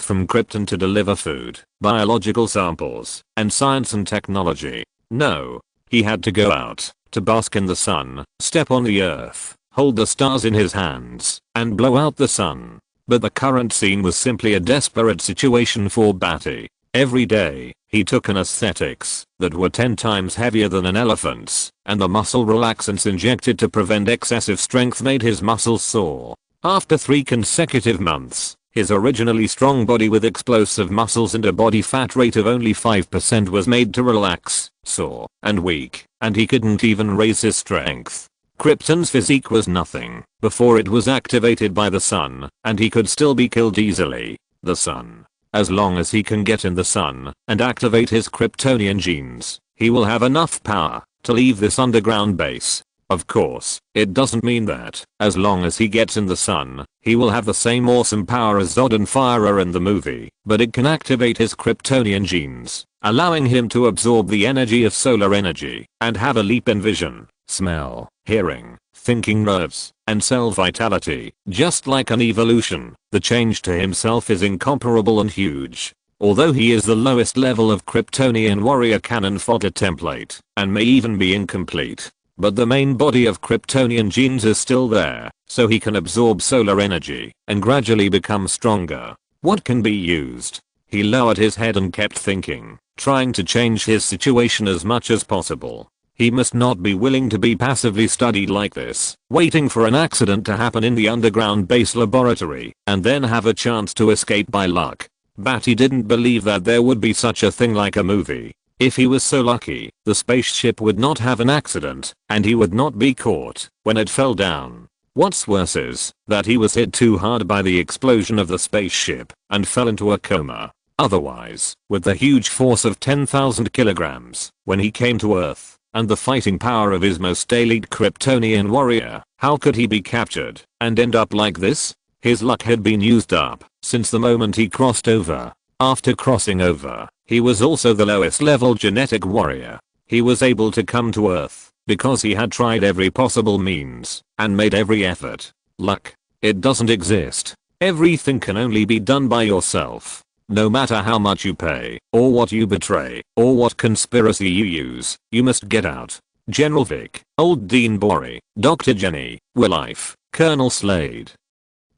from Krypton to deliver food, biological samples, and science and technology? No. He had to go out, to bask in the sun, step on the Earth, hold the stars in his hands, and blow out the sun. But the current scene was simply a desperate situation for Badi. Every day, he took an aesthetics that were 10 times heavier than an elephant's, and the muscle relaxants injected to prevent excessive strength made his muscles sore. After 3 consecutive months, his originally strong body with explosive muscles and a body fat rate of only 5% was made to relax, sore, and weak, and he couldn't even raise his strength. Krypton's physique was nothing before it was activated by the sun, and he could still be killed easily. The sun. As long as he can get in the sun and activate his Kryptonian genes, he will have enough power to leave this underground base. Of course, it doesn't mean that, as long as he gets in the sun, he will have the same awesome power as Zod and Fyra in the movie, but it can activate his Kryptonian genes, allowing him to absorb the energy of solar energy, and have a leap in vision, smell, hearing, thinking nerves, and cell vitality. Just like an evolution, the change to himself is incomparable and huge. Although he is the lowest level of Kryptonian warrior cannon fodder template, and may even be incomplete, but the main body of Kryptonian genes is still there, so he can absorb solar energy and gradually become stronger. What can be used? He lowered his head and kept thinking, trying to change his situation as much as possible. He must not be willing to be passively studied like this, waiting for an accident to happen in the underground base laboratory, and then have a chance to escape by luck. Badi didn't believe that there would be such a thing like a movie. If he was so lucky, the spaceship would not have an accident, and he would not be caught when it fell down. What's worse is that he was hit too hard by the explosion of the spaceship and fell into a coma. Otherwise, with the huge force of 10,000 kilograms, when he came to Earth, and the fighting power of his most elite Kryptonian warrior, how could he be captured and end up like this? His luck had been used up since the moment he crossed over. After crossing over, he was also the lowest level genetic warrior. He was able to come to Earth because he had tried every possible means and made every effort. Luck. It doesn't exist. Everything can only be done by yourself. No matter how much you pay, or what you betray, or what conspiracy you use, you must get out. General Vic, Old Dean Bori, Dr. Jenny, Will-Life, Colonel Slade.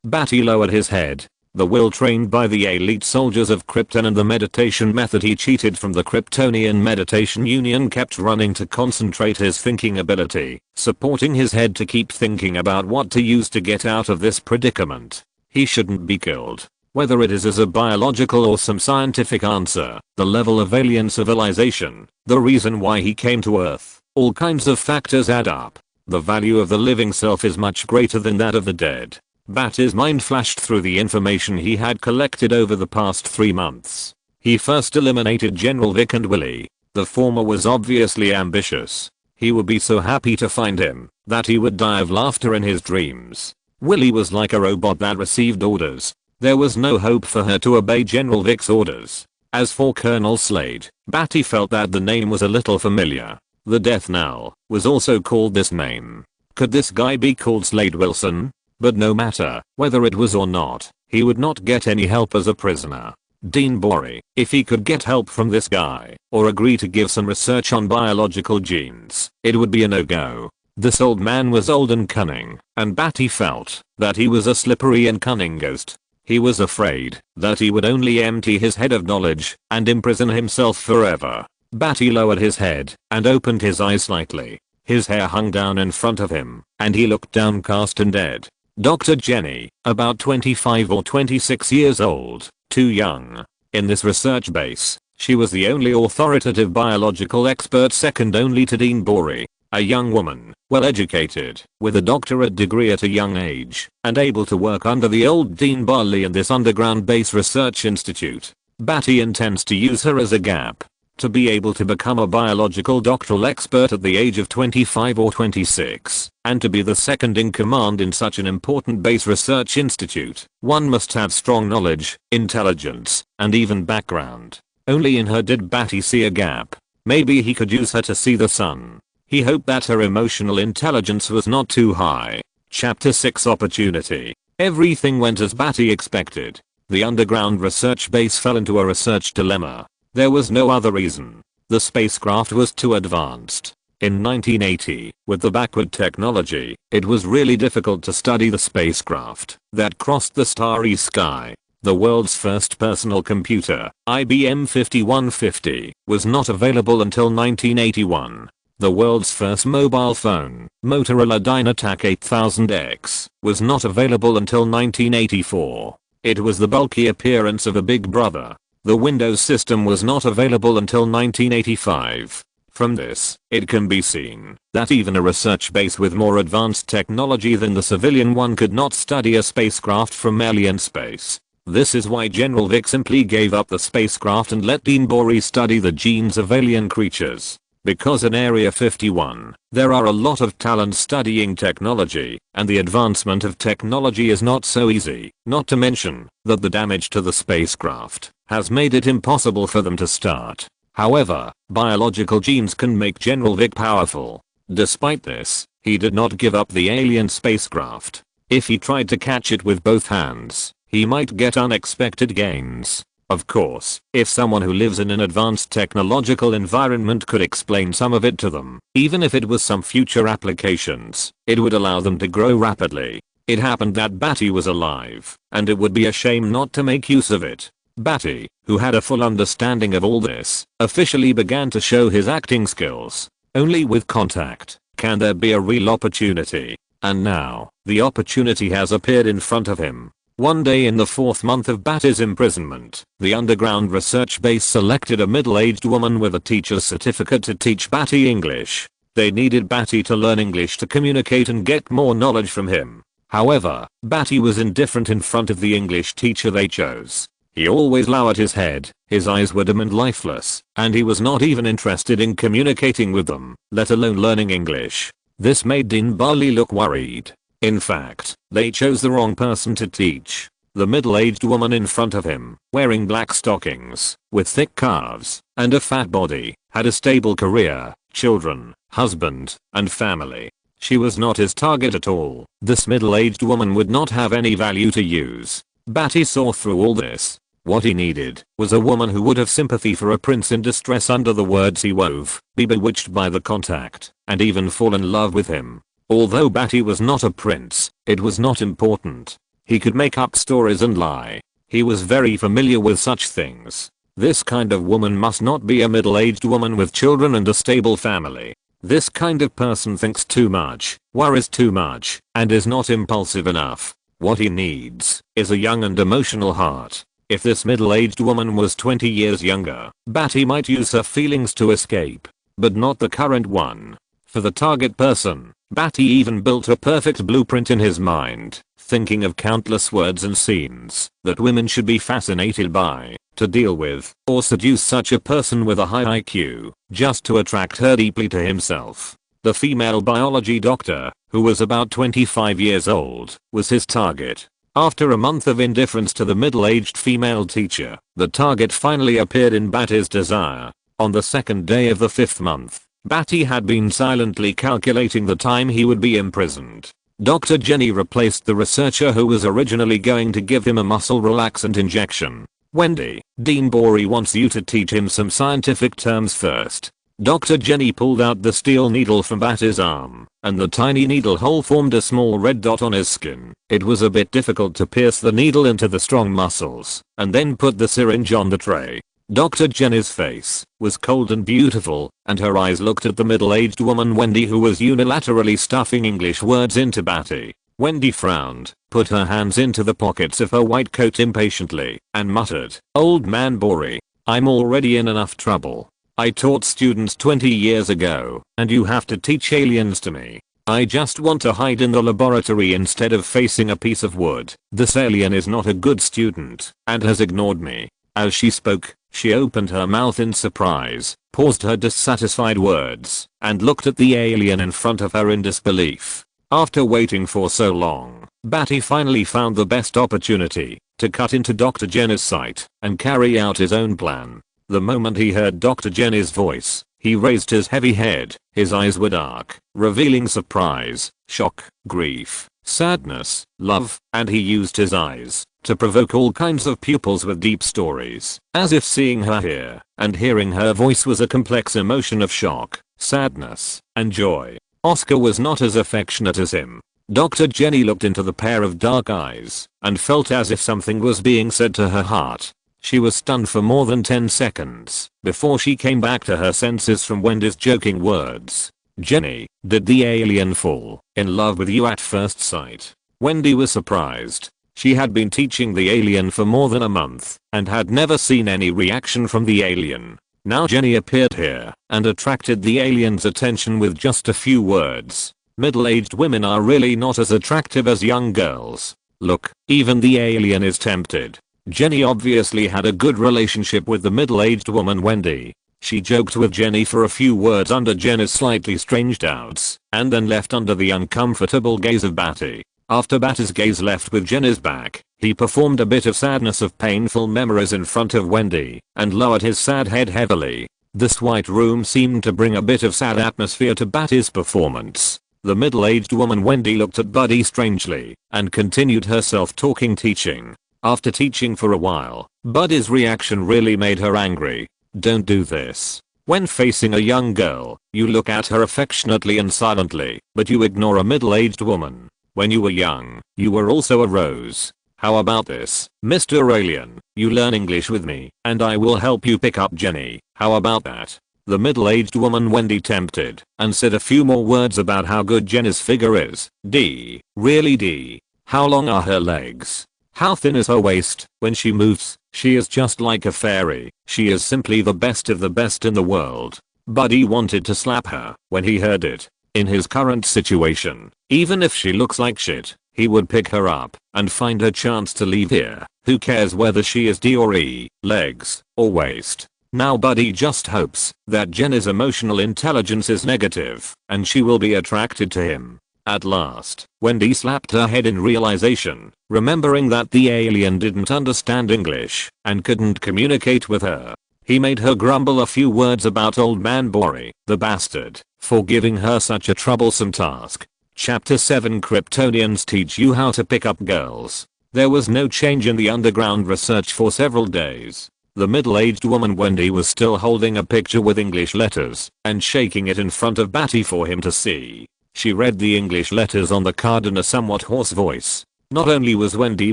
Badi lowered his head. The will trained by the elite soldiers of Krypton and the meditation method he cheated from the Kryptonian Meditation Union kept running to concentrate his thinking ability, supporting his head to keep thinking about what to use to get out of this predicament. He shouldn't be killed. Whether it is as a biological or some scientific answer, the level of alien civilization, the reason why he came to Earth, all kinds of factors add up. The value of the living self is much greater than that of the dead. Badi's mind flashed through the information he had collected over the past 3 months. He first eliminated General Vic and Willie. The former was obviously ambitious. He would be so happy to find him that he would die of laughter in his dreams. Willie was like a robot that received orders. There was no hope for her to obey General Vic's orders. As for Colonel Slade, Badi felt that the name was a little familiar. The Death Knell was also called this name. Could this guy be called Slade Wilson? But no matter whether it was or not, he would not get any help as a prisoner. Dean Bori, if he could get help from this guy, or agree to give some research on biological genes, it would be a no-go. This old man was old and cunning, and Badi felt that he was a slippery and cunning ghost. He was afraid that he would only empty his head of knowledge and imprison himself forever. Badi lowered his head and opened his eyes slightly. His hair hung down in front of him, and he looked downcast and dead. Dr. Jenny, about 25 or 26 years old, too young. In this research base, she was the only authoritative biological expert second only to Dean Bori. A young woman, well educated, with a doctorate degree at a young age, and able to work under the old Dean Barley in this underground base research institute. Badi intends to use her as a gap. To be able to become a biological doctoral expert at the age of 25 or 26, and to be the second in command in such an important base research institute, one must have strong knowledge, intelligence, and even background. Only in her did Badi see a gap. Maybe he could use her to see the sun. He hoped that her emotional intelligence was not too high. Chapter 6 Opportunity. Everything went as Badi expected. The underground research base fell into a research dilemma. There was no other reason. The spacecraft was too advanced. In 1980, with the backward technology, it was really difficult to study the spacecraft that crossed the starry sky. The world's first personal computer, IBM 5150, was not available until 1981. The world's first mobile phone, Motorola Dynatac 8000X, was not available until 1984. It was the bulky appearance of a big brother. The Windows system was not available until 1985. From this, it can be seen that even a research base with more advanced technology than the civilian one could not study a spacecraft from alien space. This is why General Vic simply gave up the spacecraft and let Dean Borey study the genes of alien creatures. Because in Area 51, there are a lot of talent studying technology, and the advancement of technology is not so easy, not to mention that the damage to the spacecraft has made it impossible for them to start. However, biological genes can make General Vic powerful. Despite this, he did not give up the alien spacecraft. If he tried to catch it with both hands, he might get unexpected gains. Of course, if someone who lives in an advanced technological environment could explain some of it to them, even if it was some future applications, it would allow them to grow rapidly. It happened that Badi was alive, and it would be a shame not to make use of it. Badi, who had a full understanding of all this, officially began to show his acting skills. Only with contact can there be a real opportunity. And now, the opportunity has appeared in front of him. One day in the 4th month of Badi's imprisonment, the underground research base selected a middle-aged woman with a teacher's certificate to teach Badi English. They needed Badi to learn English to communicate and get more knowledge from him. However, Badi was indifferent in front of the English teacher they chose. He always lowered his head, his eyes were dim and lifeless, and he was not even interested in communicating with them, let alone learning English. This made Dean Borey look worried. In fact, they chose the wrong person to teach. The middle-aged woman in front of him, wearing black stockings, with thick calves, and a fat body, had a stable career, children, husband, and family. She was not his target at all. This middle-aged woman would not have any value to use. Badi saw through all this. What he needed was a woman who would have sympathy for a prince in distress under the words he wove, be bewitched by the contact, and even fall in love with him. Although Badi was not a prince, it was not important. He could make up stories and lie. He was very familiar with such things. This kind of woman must not be a middle-aged woman with children and a stable family. This kind of person thinks too much, worries too much, and is not impulsive enough. What he needs is a young and emotional heart. If this middle-aged woman was 20 years younger, Badi might use her feelings to escape. But not the current one. For the target person, Badi even built a perfect blueprint in his mind, thinking of countless words and scenes that women should be fascinated by, to deal with, or seduce such a person with a high IQ, just to attract her deeply to himself. The female biology doctor, who was about 25 years old, was his target. After a month of indifference to the middle-aged female teacher, the target finally appeared in Badi's desire. On the 2nd day of the 5th month, Badi had been silently calculating the time he would be imprisoned. Dr. Jenny replaced the researcher who was originally going to give him a muscle relaxant injection. Wendy, Dean Borey wants you to teach him some scientific terms first. Dr. Jenny pulled out the steel needle from Badi's arm, and the tiny needle hole formed a small red dot on his skin. It was a bit difficult to pierce the needle into the strong muscles, and then put the syringe on the tray. Dr. Jenny's face was cold and beautiful, and her eyes looked at the middle-aged woman Wendy who was unilaterally stuffing English words into Badi. Wendy frowned, put her hands into the pockets of her white coat impatiently, and muttered, "Old man Borey, I'm already in enough trouble. I taught students 20 years ago, and you have to teach aliens to me. I just want to hide in the laboratory instead of facing a piece of wood. This alien is not a good student, and has ignored me." As she spoke, she opened her mouth in surprise, paused her dissatisfied words, and looked at the alien in front of her in disbelief. After waiting for so long, Badi finally found the best opportunity to cut into Dr. Jenny's sight and carry out his own plan. The moment he heard Dr. Jenny's voice, he raised his heavy head, his eyes were dark, revealing surprise, shock, grief, sadness, love, and he used his eyes to provoke all kinds of pupils with deep stories, as if seeing her here and hearing her voice was a complex emotion of shock, sadness, and joy. Oscar was not as affectionate as him. Dr. Jenny looked into the pair of dark eyes and felt as if something was being said to her heart. She was stunned for more than 10 seconds before she came back to her senses from Wendy's joking words. "Jenny, did the alien fall in love with you at first sight?" Wendy was surprised. She had been teaching the alien for more than a month and had never seen any reaction from the alien. Now Jenny appeared here and attracted the alien's attention with just a few words. Middle-aged women are really not as attractive as young girls. Look, even the alien is tempted. Jenny obviously had a good relationship with the middle-aged woman Wendy. She joked with Jenny for a few words under Jenny's slightly strange doubts and then left under the uncomfortable gaze of Badi. After Badi's gaze left with Jenny's back, he performed a bit of sadness of painful memories in front of Wendy and lowered his sad head heavily. This white room seemed to bring a bit of sad atmosphere to Badi's performance. The middle-aged woman Wendy looked at Badi strangely and continued her self-talking teaching. After teaching for a while, Badi's reaction really made her angry. Don't do this. When facing a young girl, you look at her affectionately and silently, but you ignore a middle-aged woman. When you were young, you were also a rose. How about this, Mr. Alien? You learn English with me, and I will help you pick up Jenny. How about that? The middle-aged woman Wendy tempted and said a few more words about how good Jenny's figure is. D. Really D. How long are her legs? How thin is her waist? When she moves, she is just like a fairy. She is simply the best of the best in the world. Badi wanted to slap her when he heard it. In his current situation, even if she looks like shit, he would pick her up and find a chance to leave here. Who cares whether she is D or E, legs, or waist? Now Badi just hopes that Jenny's emotional intelligence is negative and she will be attracted to him. At last, Wendy slapped her head in realization, remembering that the alien didn't understand English and couldn't communicate with her. He made her grumble a few words about old man Bori, the bastard, for giving her such a troublesome task. Chapter 7 Kryptonians teach you how to pick up girls. There was no change in the underground research for several days. The middle-aged woman Wendy was still holding a picture with English letters and shaking it in front of Badi for him to see. She read the English letters on the card in a somewhat hoarse voice. Not only was Wendy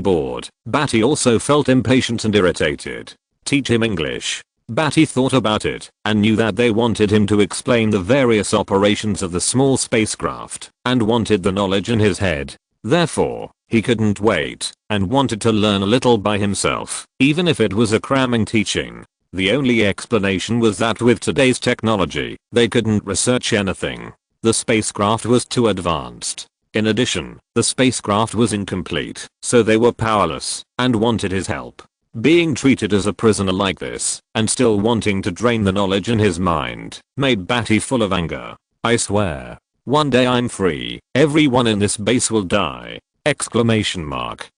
bored, Badi also felt impatient and irritated. Teach him English. Badi thought about it and knew that they wanted him to explain the various operations of the small spacecraft and wanted the knowledge in his head. Therefore, he couldn't wait and wanted to learn a little by himself, even if it was a cramming teaching. The only explanation was that with today's technology, they couldn't research anything. The spacecraft was too advanced. In addition, the spacecraft was incomplete, so they were powerless and wanted his help. Being treated as a prisoner like this and still wanting to drain the knowledge in his mind made Badi full of anger. I swear, one day I'm free, everyone in this base will die! Exclamation mark.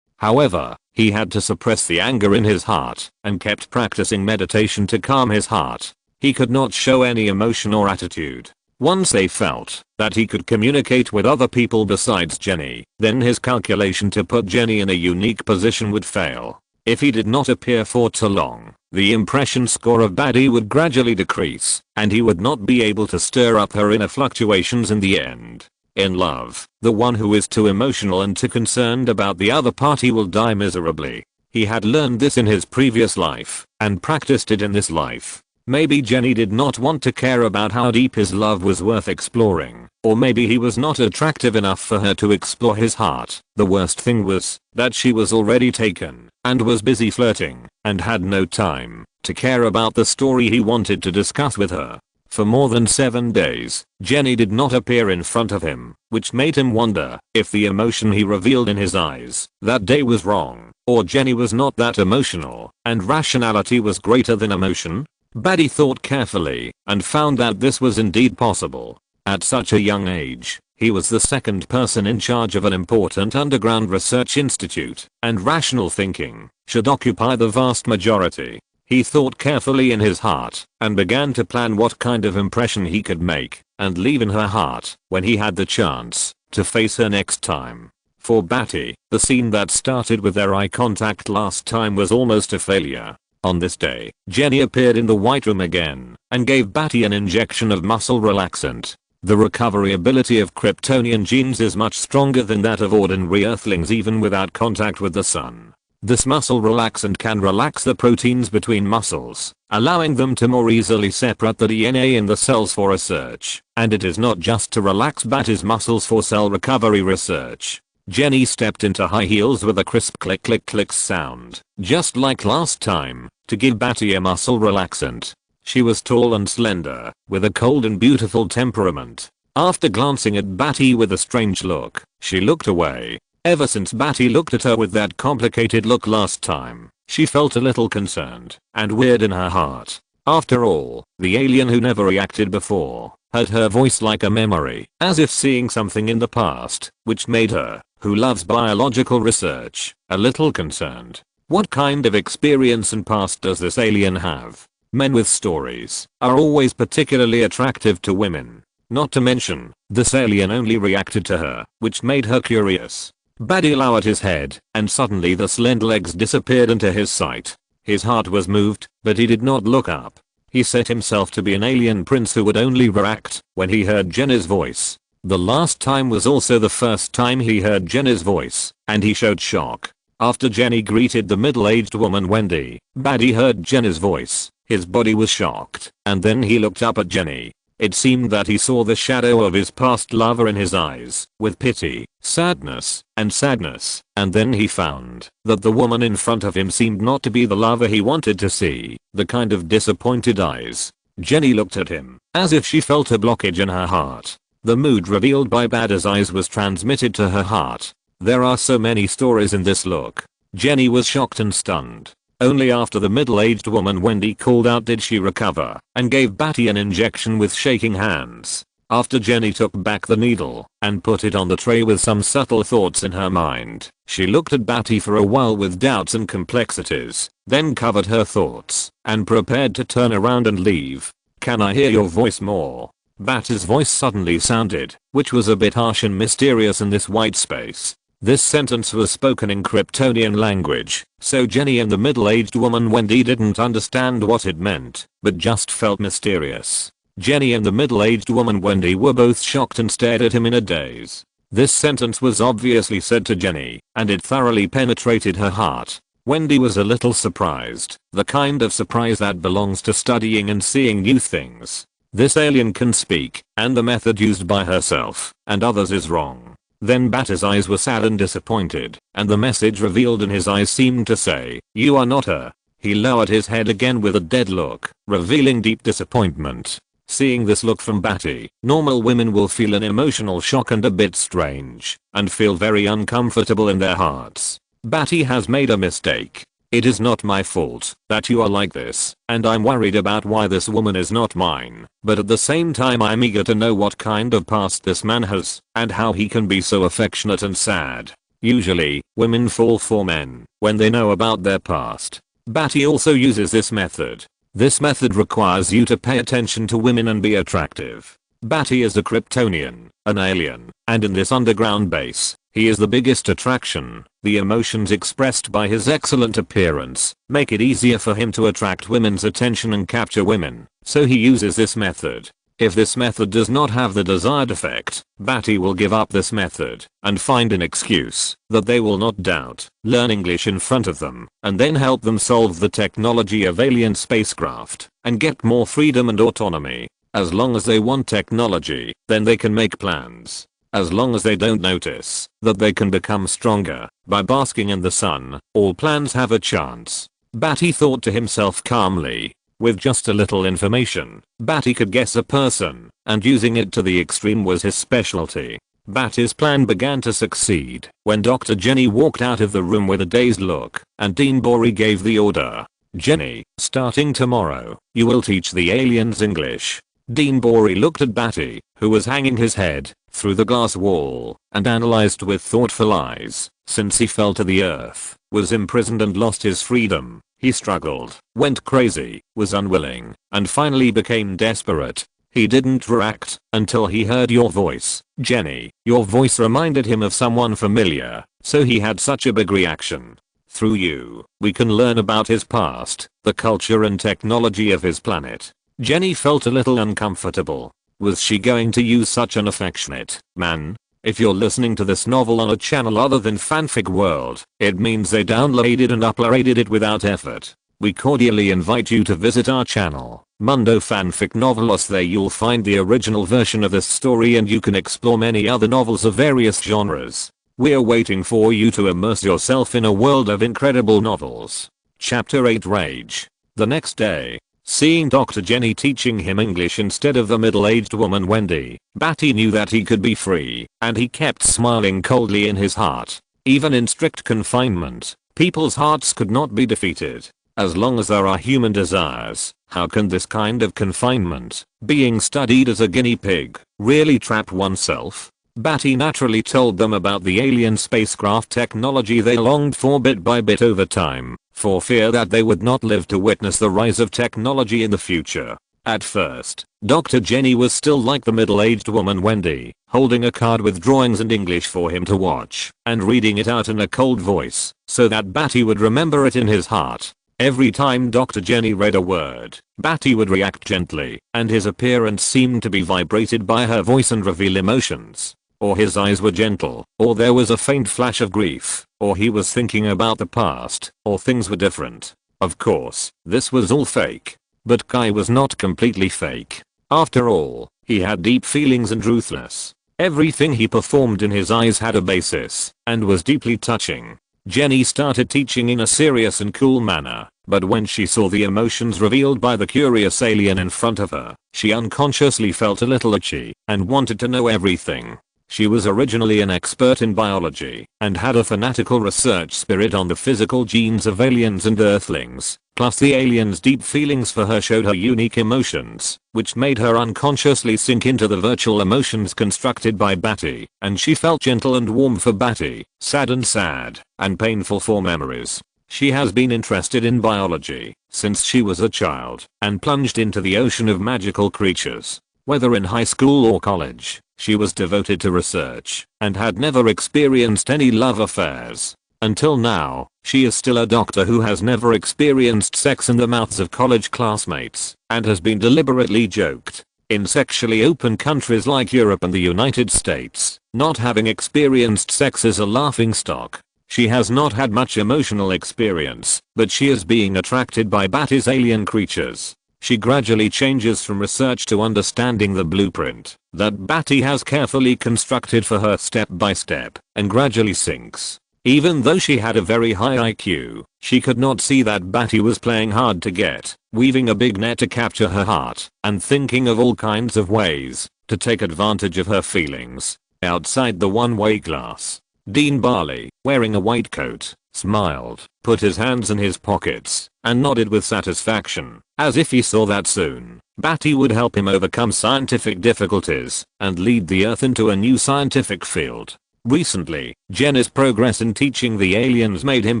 However, he had to suppress the anger in his heart and kept practicing meditation to calm his heart. He could not show any emotion or attitude. Once they felt that he could communicate with other people besides Jenny, then his calculation to put Jenny in a unique position would fail. If he did not appear for too long, the impression score of Badi would gradually decrease, and he would not be able to stir up her inner fluctuations in the end. In love, the one who is too emotional and too concerned about the other party will die miserably. He had learned this in his previous life, and practiced it in this life. Maybe Jenny did not want to care about how deep his love was worth exploring, or maybe he was not attractive enough for her to explore his heart. The worst thing was that she was already taken and was busy flirting and had no time to care about the story he wanted to discuss with her. For more than 7 days, Jenny did not appear in front of him, which made him wonder if the emotion he revealed in his eyes that day was wrong, or Jenny was not that emotional and rationality was greater than emotion. Badi thought carefully and found that this was indeed possible. At such a young age, he was the second person in charge of an important underground research institute, and rational thinking should occupy the vast majority. He thought carefully in his heart and began to plan what kind of impression he could make and leave in her heart when he had the chance to face her next time. For Badi, the scene that started with their eye contact last time was almost a failure. On this day, Jenny appeared in the white room again and gave Badi an injection of muscle relaxant. The recovery ability of Kryptonian genes is much stronger than that of ordinary Earthlings even without contact with the sun. This muscle relaxant can relax the proteins between muscles, allowing them to more easily separate the DNA in the cells for research. And it is not just to relax Badi's muscles for cell recovery research. Jenny stepped into high heels with a crisp click click click sound, just like last time, to give Badi a muscle relaxant. She was tall and slender, with a cold and beautiful temperament. After glancing at Badi with a strange look, she looked away. Ever since Badi looked at her with that complicated look last time, she felt a little concerned and weird in her heart. After all, the alien who never reacted before, heard her voice like a memory, as if seeing something in the past, which made her, who loves biological research, a little concerned. What kind of experience and past does this alien have? Men with stories are always particularly attractive to women. Not to mention, this alien only reacted to her, which made her curious. Badi lowered his head, and suddenly the slender legs disappeared into his sight. His heart was moved, but he did not look up. He set himself to be an alien prince who would only react when he heard Jenny's voice. The last time was also the first time he heard Jenny's voice, and he showed shock. After Jenny greeted the middle-aged woman Wendy, Badi heard Jenny's voice. His body was shocked, and then he looked up at Jenny. It seemed that he saw the shadow of his past lover in his eyes, with pity, sadness, and sadness, and then he found that the woman in front of him seemed not to be the lover he wanted to see, the kind of disappointed eyes. Jenny looked at him, as if she felt a blockage in her heart. The mood revealed by Badi's eyes was transmitted to her heart. There are so many stories in this look. Jenny was shocked and stunned. Only after the middle-aged woman Wendy called out did she recover, and gave Badi an injection with shaking hands. After Jenny took back the needle, and put it on the tray with some subtle thoughts in her mind, she looked at Badi for a while with doubts and complexities, then covered her thoughts, and prepared to turn around and leave. "Can I hear your voice more?" Badi's voice suddenly sounded, which was a bit harsh and mysterious in this white space. This sentence was spoken in Kryptonian language, so Jenny and the middle-aged woman Wendy didn't understand what it meant, but just felt mysterious. Jenny and the middle-aged woman Wendy were both shocked and stared at him in a daze. This sentence was obviously said to Jenny, and it thoroughly penetrated her heart. Wendy was a little surprised, the kind of surprise that belongs to studying and seeing new things. This alien can speak, and the method used by herself and others is wrong. Then Badi's eyes were sad and disappointed, and the message revealed in his eyes seemed to say, "You are not her." He lowered his head again with a dead look, revealing deep disappointment. Seeing this look from Badi, normal women will feel an emotional shock and a bit strange, and feel very uncomfortable in their hearts. Badi has made a mistake. It is not my fault that you are like this, and I'm worried about why this woman is not mine, but at the same time I'm eager to know what kind of past this man has, and how he can be so affectionate and sad. Usually, women fall for men when they know about their past. Badi also uses this method. This method requires you to pay attention to women and be attractive. Badi is a Kryptonian, an alien, and in this underground base, he is the biggest attraction. The emotions expressed by his excellent appearance make it easier for him to attract women's attention and capture women, so he uses this method. If this method does not have the desired effect, Badi will give up this method and find an excuse that they will not doubt, learn English in front of them, and then help them solve the technology of alien spacecraft and get more freedom and autonomy. As long as they want technology, then they can make plans. As long as they don't notice that they can become stronger by basking in the sun, all plans have a chance. Badi thought to himself calmly. With just a little information, Badi could guess a person, and using it to the extreme was his specialty. Badi's plan began to succeed when Dr. Jenny walked out of the room with a dazed look, and Dean Bori gave the order. "Jenny, starting tomorrow, you will teach the aliens English." Dean Bori looked at Badi, who was hanging his head through the glass wall, and analyzed with thoughtful eyes. Since he fell to the earth, was imprisoned and lost his freedom, he struggled, went crazy, was unwilling, and finally became desperate. He didn't react until he heard your voice, Jenny. Your voice reminded him of someone familiar, so he had such a big reaction. Through you, we can learn about his past, the culture and technology of his planet. Jenny felt a little uncomfortable. Was she going to use such an affectionate man? If you're listening to this novel on a channel other than Fanfic World, it means they downloaded and uploaded it without effort. We cordially invite you to visit our channel, Mundo Fanfic Novelos. There you'll find the original version of this story and you can explore many other novels of various genres. We're waiting for you to immerse yourself in a world of incredible novels. Chapter 8 Rage. The next day, seeing Dr. Jenny teaching him English instead of the middle-aged woman Wendy, Badi knew that he could be free, and he kept smiling coldly in his heart. Even in strict confinement, people's hearts could not be defeated. As long as there are human desires, how can this kind of confinement, being studied as a guinea pig, really trap oneself? Badi naturally told them about the alien spacecraft technology they longed for bit by bit over time, for fear that they would not live to witness the rise of technology in the future. At first, Dr. Jenny was still like the middle-aged woman Wendy, holding a card with drawings and English for him to watch, and reading it out in a cold voice, so that Badi would remember it in his heart. Every time Dr. Jenny read a word, Badi would react gently, and his appearance seemed to be vibrated by her voice and reveal emotions. Or his eyes were gentle, or there was a faint flash of grief, or he was thinking about the past, or things were different. Of course, this was all fake. But Kai was not completely fake. After all, he had deep feelings and ruthless. Everything he performed in his eyes had a basis, and was deeply touching. Jenny started teaching in a serious and cool manner, but when she saw the emotions revealed by the curious alien in front of her, she unconsciously felt a little itchy, and wanted to know everything. She was originally an expert in biology, and had a fanatical research spirit on the physical genes of aliens and earthlings, plus the aliens' deep feelings for her showed her unique emotions, which made her unconsciously sink into the virtual emotions constructed by Badi, and she felt gentle and warm for Badi, sad, and painful for memories. She has been interested in biology since she was a child, and plunged into the ocean of magical creatures. Whether in high school or college, she was devoted to research, and had never experienced any love affairs. Until now, she is still a doctor who has never experienced sex in the mouths of college classmates, and has been deliberately joked. In sexually open countries like Europe and the United States, not having experienced sex is a laughingstock. She has not had much emotional experience, but she is being attracted by Badi's alien creatures. She gradually changes from research to understanding the blueprint that Badi has carefully constructed for her step by step, and gradually sinks. Even though she had a very high IQ, she could not see that Badi was playing hard to get, weaving a big net to capture her heart, and thinking of all kinds of ways to take advantage of her feelings. Outside the one-way glass, Dean Barley, wearing a white coat, smiled, put his hands in his pockets, and nodded with satisfaction, as if he saw that soon Badi would help him overcome scientific difficulties and lead the Earth into a new scientific field. Recently, Jenny's progress in teaching the aliens made him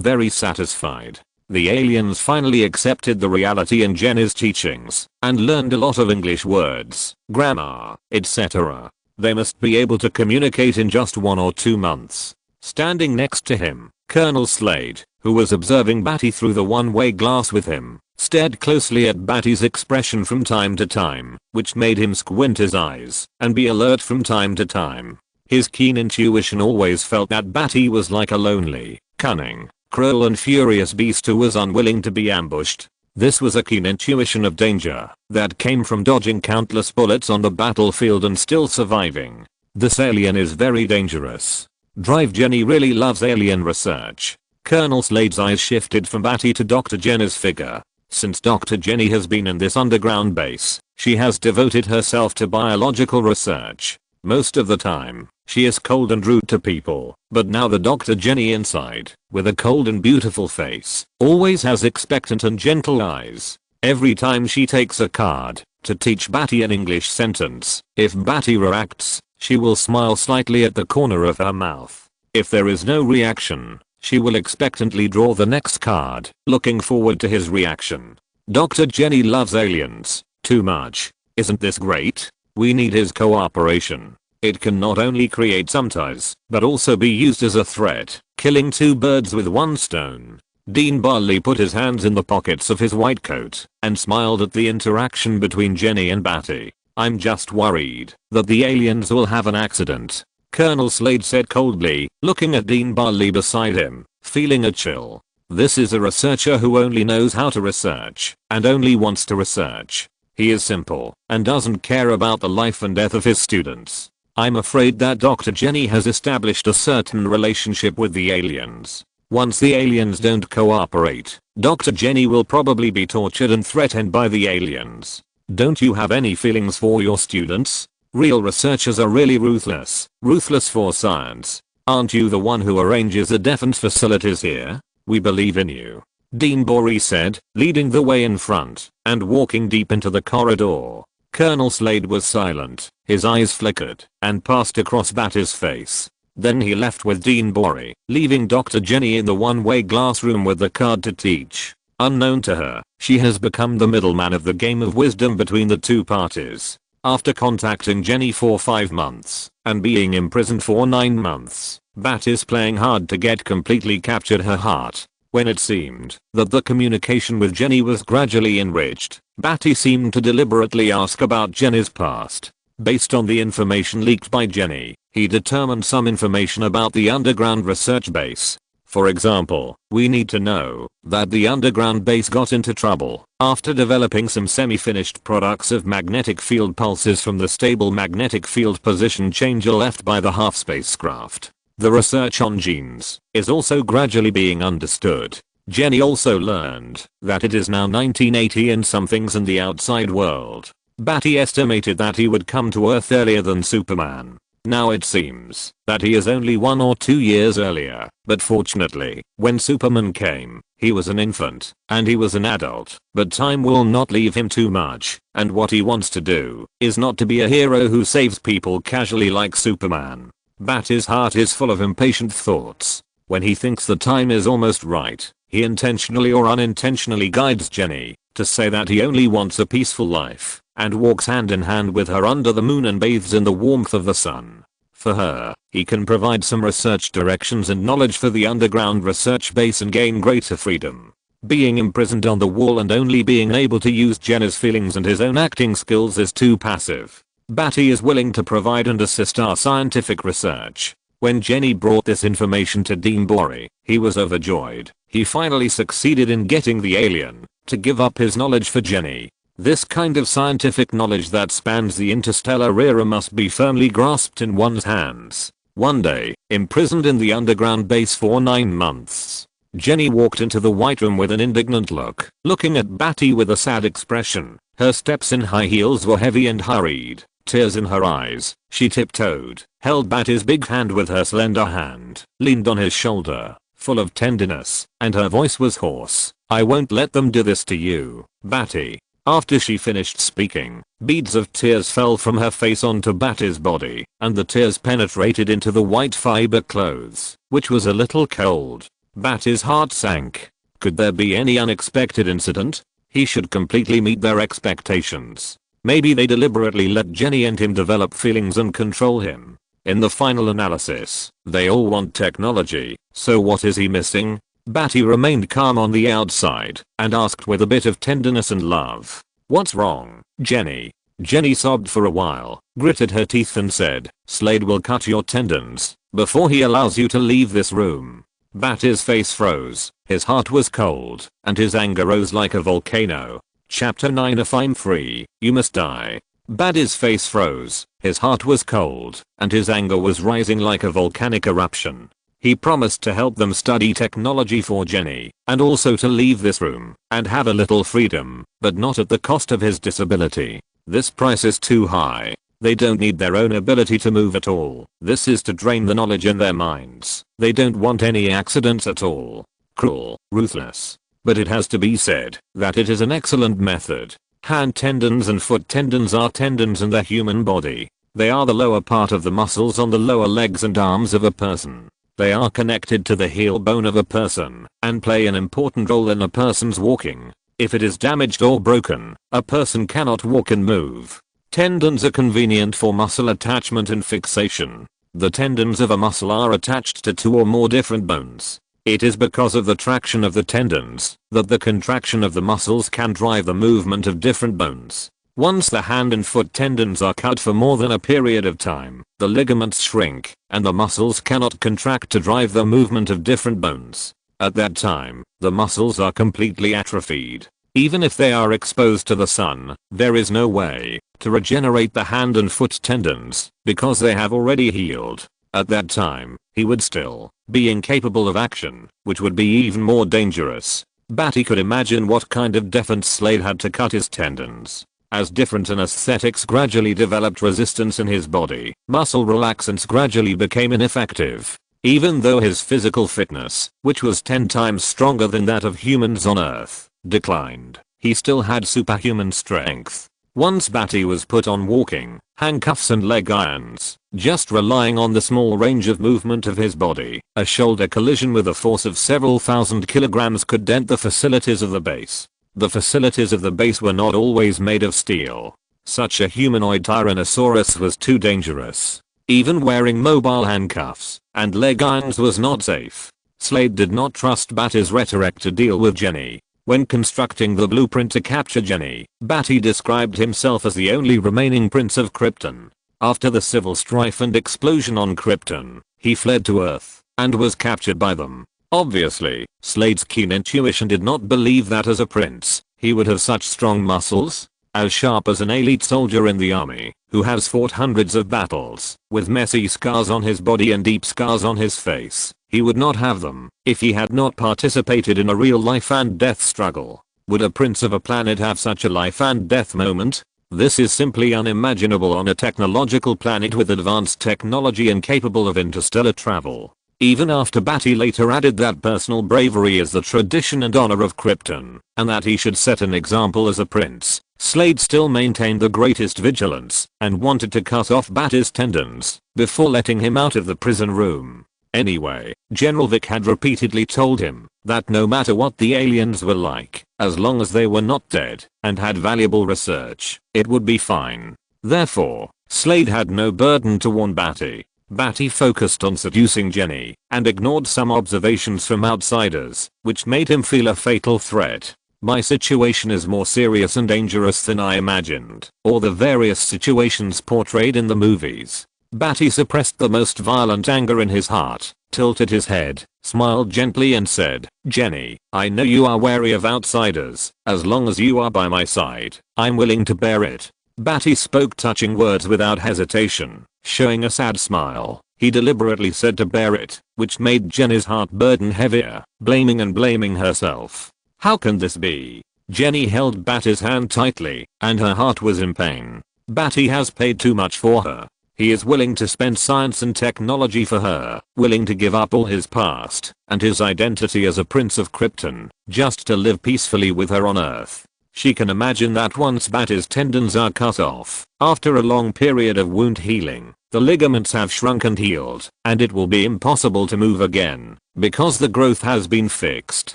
very satisfied. The aliens finally accepted the reality in Jenny's teachings and learned a lot of English words, grammar, etc. They must be able to communicate in just 1 or 2 months. Standing next to him, Colonel Slade, who was observing Badi through the one-way glass with him, stared closely at Badi's expression from time to time, which made him squint his eyes and be alert from time to time. His keen intuition always felt that Badi was like a lonely, cunning, cruel and furious beast who was unwilling to be ambushed. This was a keen intuition of danger that came from dodging countless bullets on the battlefield and still surviving. This alien is very dangerous. Drive Jenny really loves alien research. Colonel Slade's eyes shifted from Badi to Dr. Jenny's figure. Since Dr. Jenny has been in this underground base, she has devoted herself to biological research. Most of the time, she is cold and rude to people, but now the Dr. Jenny inside, with a cold and beautiful face, always has expectant and gentle eyes. Every time she takes a card to teach Badi an English sentence, if Badi reacts, she will smile slightly at the corner of her mouth. If there is no reaction, she will expectantly draw the next card, looking forward to his reaction. Dr. Jenny loves aliens too much. Isn't this great? We need his cooperation. It can not only create some ties, but also be used as a threat, killing 2 birds with 1 stone. Dean Barley put his hands in the pockets of his white coat and smiled at the interaction between Jenny and Badi. I'm just worried that the aliens will have an accident. Colonel Slade said coldly, looking at Dean Bali beside him, feeling a chill. This is a researcher who only knows how to research and only wants to research. He is simple and doesn't care about the life and death of his students. I'm afraid that Dr. Jenny has established a certain relationship with the aliens. Once the aliens don't cooperate, Dr. Jenny will probably be tortured and threatened by the aliens. Don't you have any feelings for your students? Real researchers are really ruthless. Ruthless for science. Aren't you the one who arranges the defense facilities here? We believe in you. Dean Bori said, leading the way in front and walking deep into the corridor. Colonel Slade was silent. His eyes flickered and passed across Badi's face. Then he left with Dean Bori, leaving Dr. Jenny in the one-way glass room with the card to teach. Unknown to her, she has become the middleman of the game of wisdom between the two parties. After contacting Jenny for 5 months and being imprisoned for 9 months, Badi's playing hard to get completely captured her heart. When it seemed that the communication with Jenny was gradually enriched, Badi seemed to deliberately ask about Jenny's past. Based on the information leaked by Jenny, he determined some information about the underground research base. For example, we need to know that the underground base got into trouble after developing some semi-finished products of magnetic field pulses from the stable magnetic field position changer left by the half spacecraft. The research on genes is also gradually being understood. Jenny also learned that it is now 1980 and something's in the outside world. Badi estimated that he would come to Earth earlier than Superman. Now it seems that he is only 1 or 2 years earlier, but fortunately, when Superman came, he was an infant, and he was an adult, but time will not leave him too much, and what he wants to do is not to be a hero who saves people casually like Superman. Badi's heart is full of impatient thoughts. When he thinks the time is almost right, he intentionally or unintentionally guides Jenny to say that he only wants a peaceful life, and walks hand in hand with her under the moon and bathes in the warmth of the sun. For her, he can provide some research directions and knowledge for the underground research base and gain greater freedom. Being imprisoned on the wall and only being able to use Jenny's feelings and his own acting skills is too passive. Badi is willing to provide and assist our scientific research. When Jenny brought this information to Dean Bori, he was overjoyed. He finally succeeded in getting the alien to give up his knowledge for Jenny. This kind of scientific knowledge that spans the interstellar era must be firmly grasped in one's hands. One day, imprisoned in the underground base for 9 months, Jenny walked into the White Room with an indignant look, looking at Badi with a sad expression. Her steps in high heels were heavy and hurried. Tears in her eyes, she tiptoed, held Badi's big hand with her slender hand, leaned on his shoulder, full of tenderness, and her voice was hoarse. I won't let them do this to you, Badi. After she finished speaking, beads of tears fell from her face onto Badi's body, and the tears penetrated into the white fiber clothes, which was a little cold. Badi's heart sank. Could there be any unexpected incident? He should completely meet their expectations. Maybe they deliberately let Jenny and him develop feelings and control him. In the final analysis, they all want technology, so what is he missing? Badi remained calm on the outside and asked with a bit of tenderness and love. What's wrong, Jenny? Jenny sobbed for a while, gritted her teeth and said, Slade will cut your tendons before he allows you to leave this room. Badi's face froze, his heart was cold, and his anger rose like a volcano. Chapter 9 If I'm free, you must die. Badi's face froze, his heart was cold, and his anger was rising like a volcanic eruption. He promised to help them study technology for Jenny, and also to leave this room, and have a little freedom, but not at the cost of his disability. This price is too high. They don't need their own ability to move at all. This is to drain the knowledge in their minds. They don't want any accidents at all. Cruel, ruthless. But it has to be said that it is an excellent method. Hand tendons and foot tendons are tendons in the human body. They are the lower part of the muscles on the lower legs and arms of a person. They are connected to the heel bone of a person and play an important role in a person's walking. If it is damaged or broken, a person cannot walk and move. Tendons are convenient for muscle attachment and fixation. The tendons of a muscle are attached to 2 or more different bones. It is because of the traction of the tendons that the contraction of the muscles can drive the movement of different bones. Once the hand and foot tendons are cut for more than a period of time, the ligaments shrink, and the muscles cannot contract to drive the movement of different bones. At that time, the muscles are completely atrophied. Even if they are exposed to the sun, there is no way to regenerate the hand and foot tendons, because they have already healed. At that time, he would still be incapable of action, which would be even more dangerous. Badi could imagine what kind of defense Slade had to cut his tendons. As different anesthetics gradually developed resistance in his body, muscle relaxants gradually became ineffective. Even though his physical fitness, which was 10 times stronger than that of humans on Earth, declined, he still had superhuman strength. Once Badi was put on walking handcuffs and leg irons, just relying on the small range of movement of his body, a shoulder collision with a force of several thousand kilograms could dent the facilities of the base. The facilities of the base were not always made of steel. Such a humanoid Tyrannosaurus was too dangerous. Even wearing mobile handcuffs and leg irons was not safe. Slade did not trust Badi's rhetoric to deal with Jenny. When constructing the blueprint to capture Jenny, Badi described himself as the only remaining prince of Krypton. After the civil strife and explosion on Krypton, he fled to Earth and was captured by them. Obviously, Slade's keen intuition did not believe that as a prince, he would have such strong muscles. As sharp as an elite soldier in the army, who has fought hundreds of battles, with messy scars on his body and deep scars on his face, he would not have them if he had not participated in a real life and death struggle. Would a prince of a planet have such a life and death moment? This is simply unimaginable on a technological planet with advanced technology and capable of interstellar travel. Even after Badi later added that personal bravery is the tradition and honor of Krypton, and that he should set an example as a prince, Slade still maintained the greatest vigilance and wanted to cut off Badi's tendons before letting him out of the prison room. Anyway, General Vic had repeatedly told him that no matter what the aliens were like, as long as they were not dead and had valuable research, it would be fine. Therefore, Slade had no burden to warn Badi. Badi focused on seducing Jenny and ignored some observations from outsiders, which made him feel a fatal threat. My situation is more serious and dangerous than I imagined, or the various situations portrayed in the movies. Badi suppressed the most violent anger in his heart, tilted his head, smiled gently and said, "Jenny, I know you are wary of outsiders. As long as you are by my side, I'm willing to bear it." Badi spoke touching words without hesitation, showing a sad smile. He deliberately said to bear it, which made Jenny's heart burden heavier, blaming herself. How can this be? Jenny held Badi's hand tightly, and her heart was in pain. Badi has paid too much for her. He is willing to spend science and technology for her, willing to give up all his past and his identity as a prince of Krypton, just to live peacefully with her on Earth. She can imagine that once Badi's tendons are cut off, after a long period of wound healing, the ligaments have shrunk and healed, and it will be impossible to move again, because the growth has been fixed.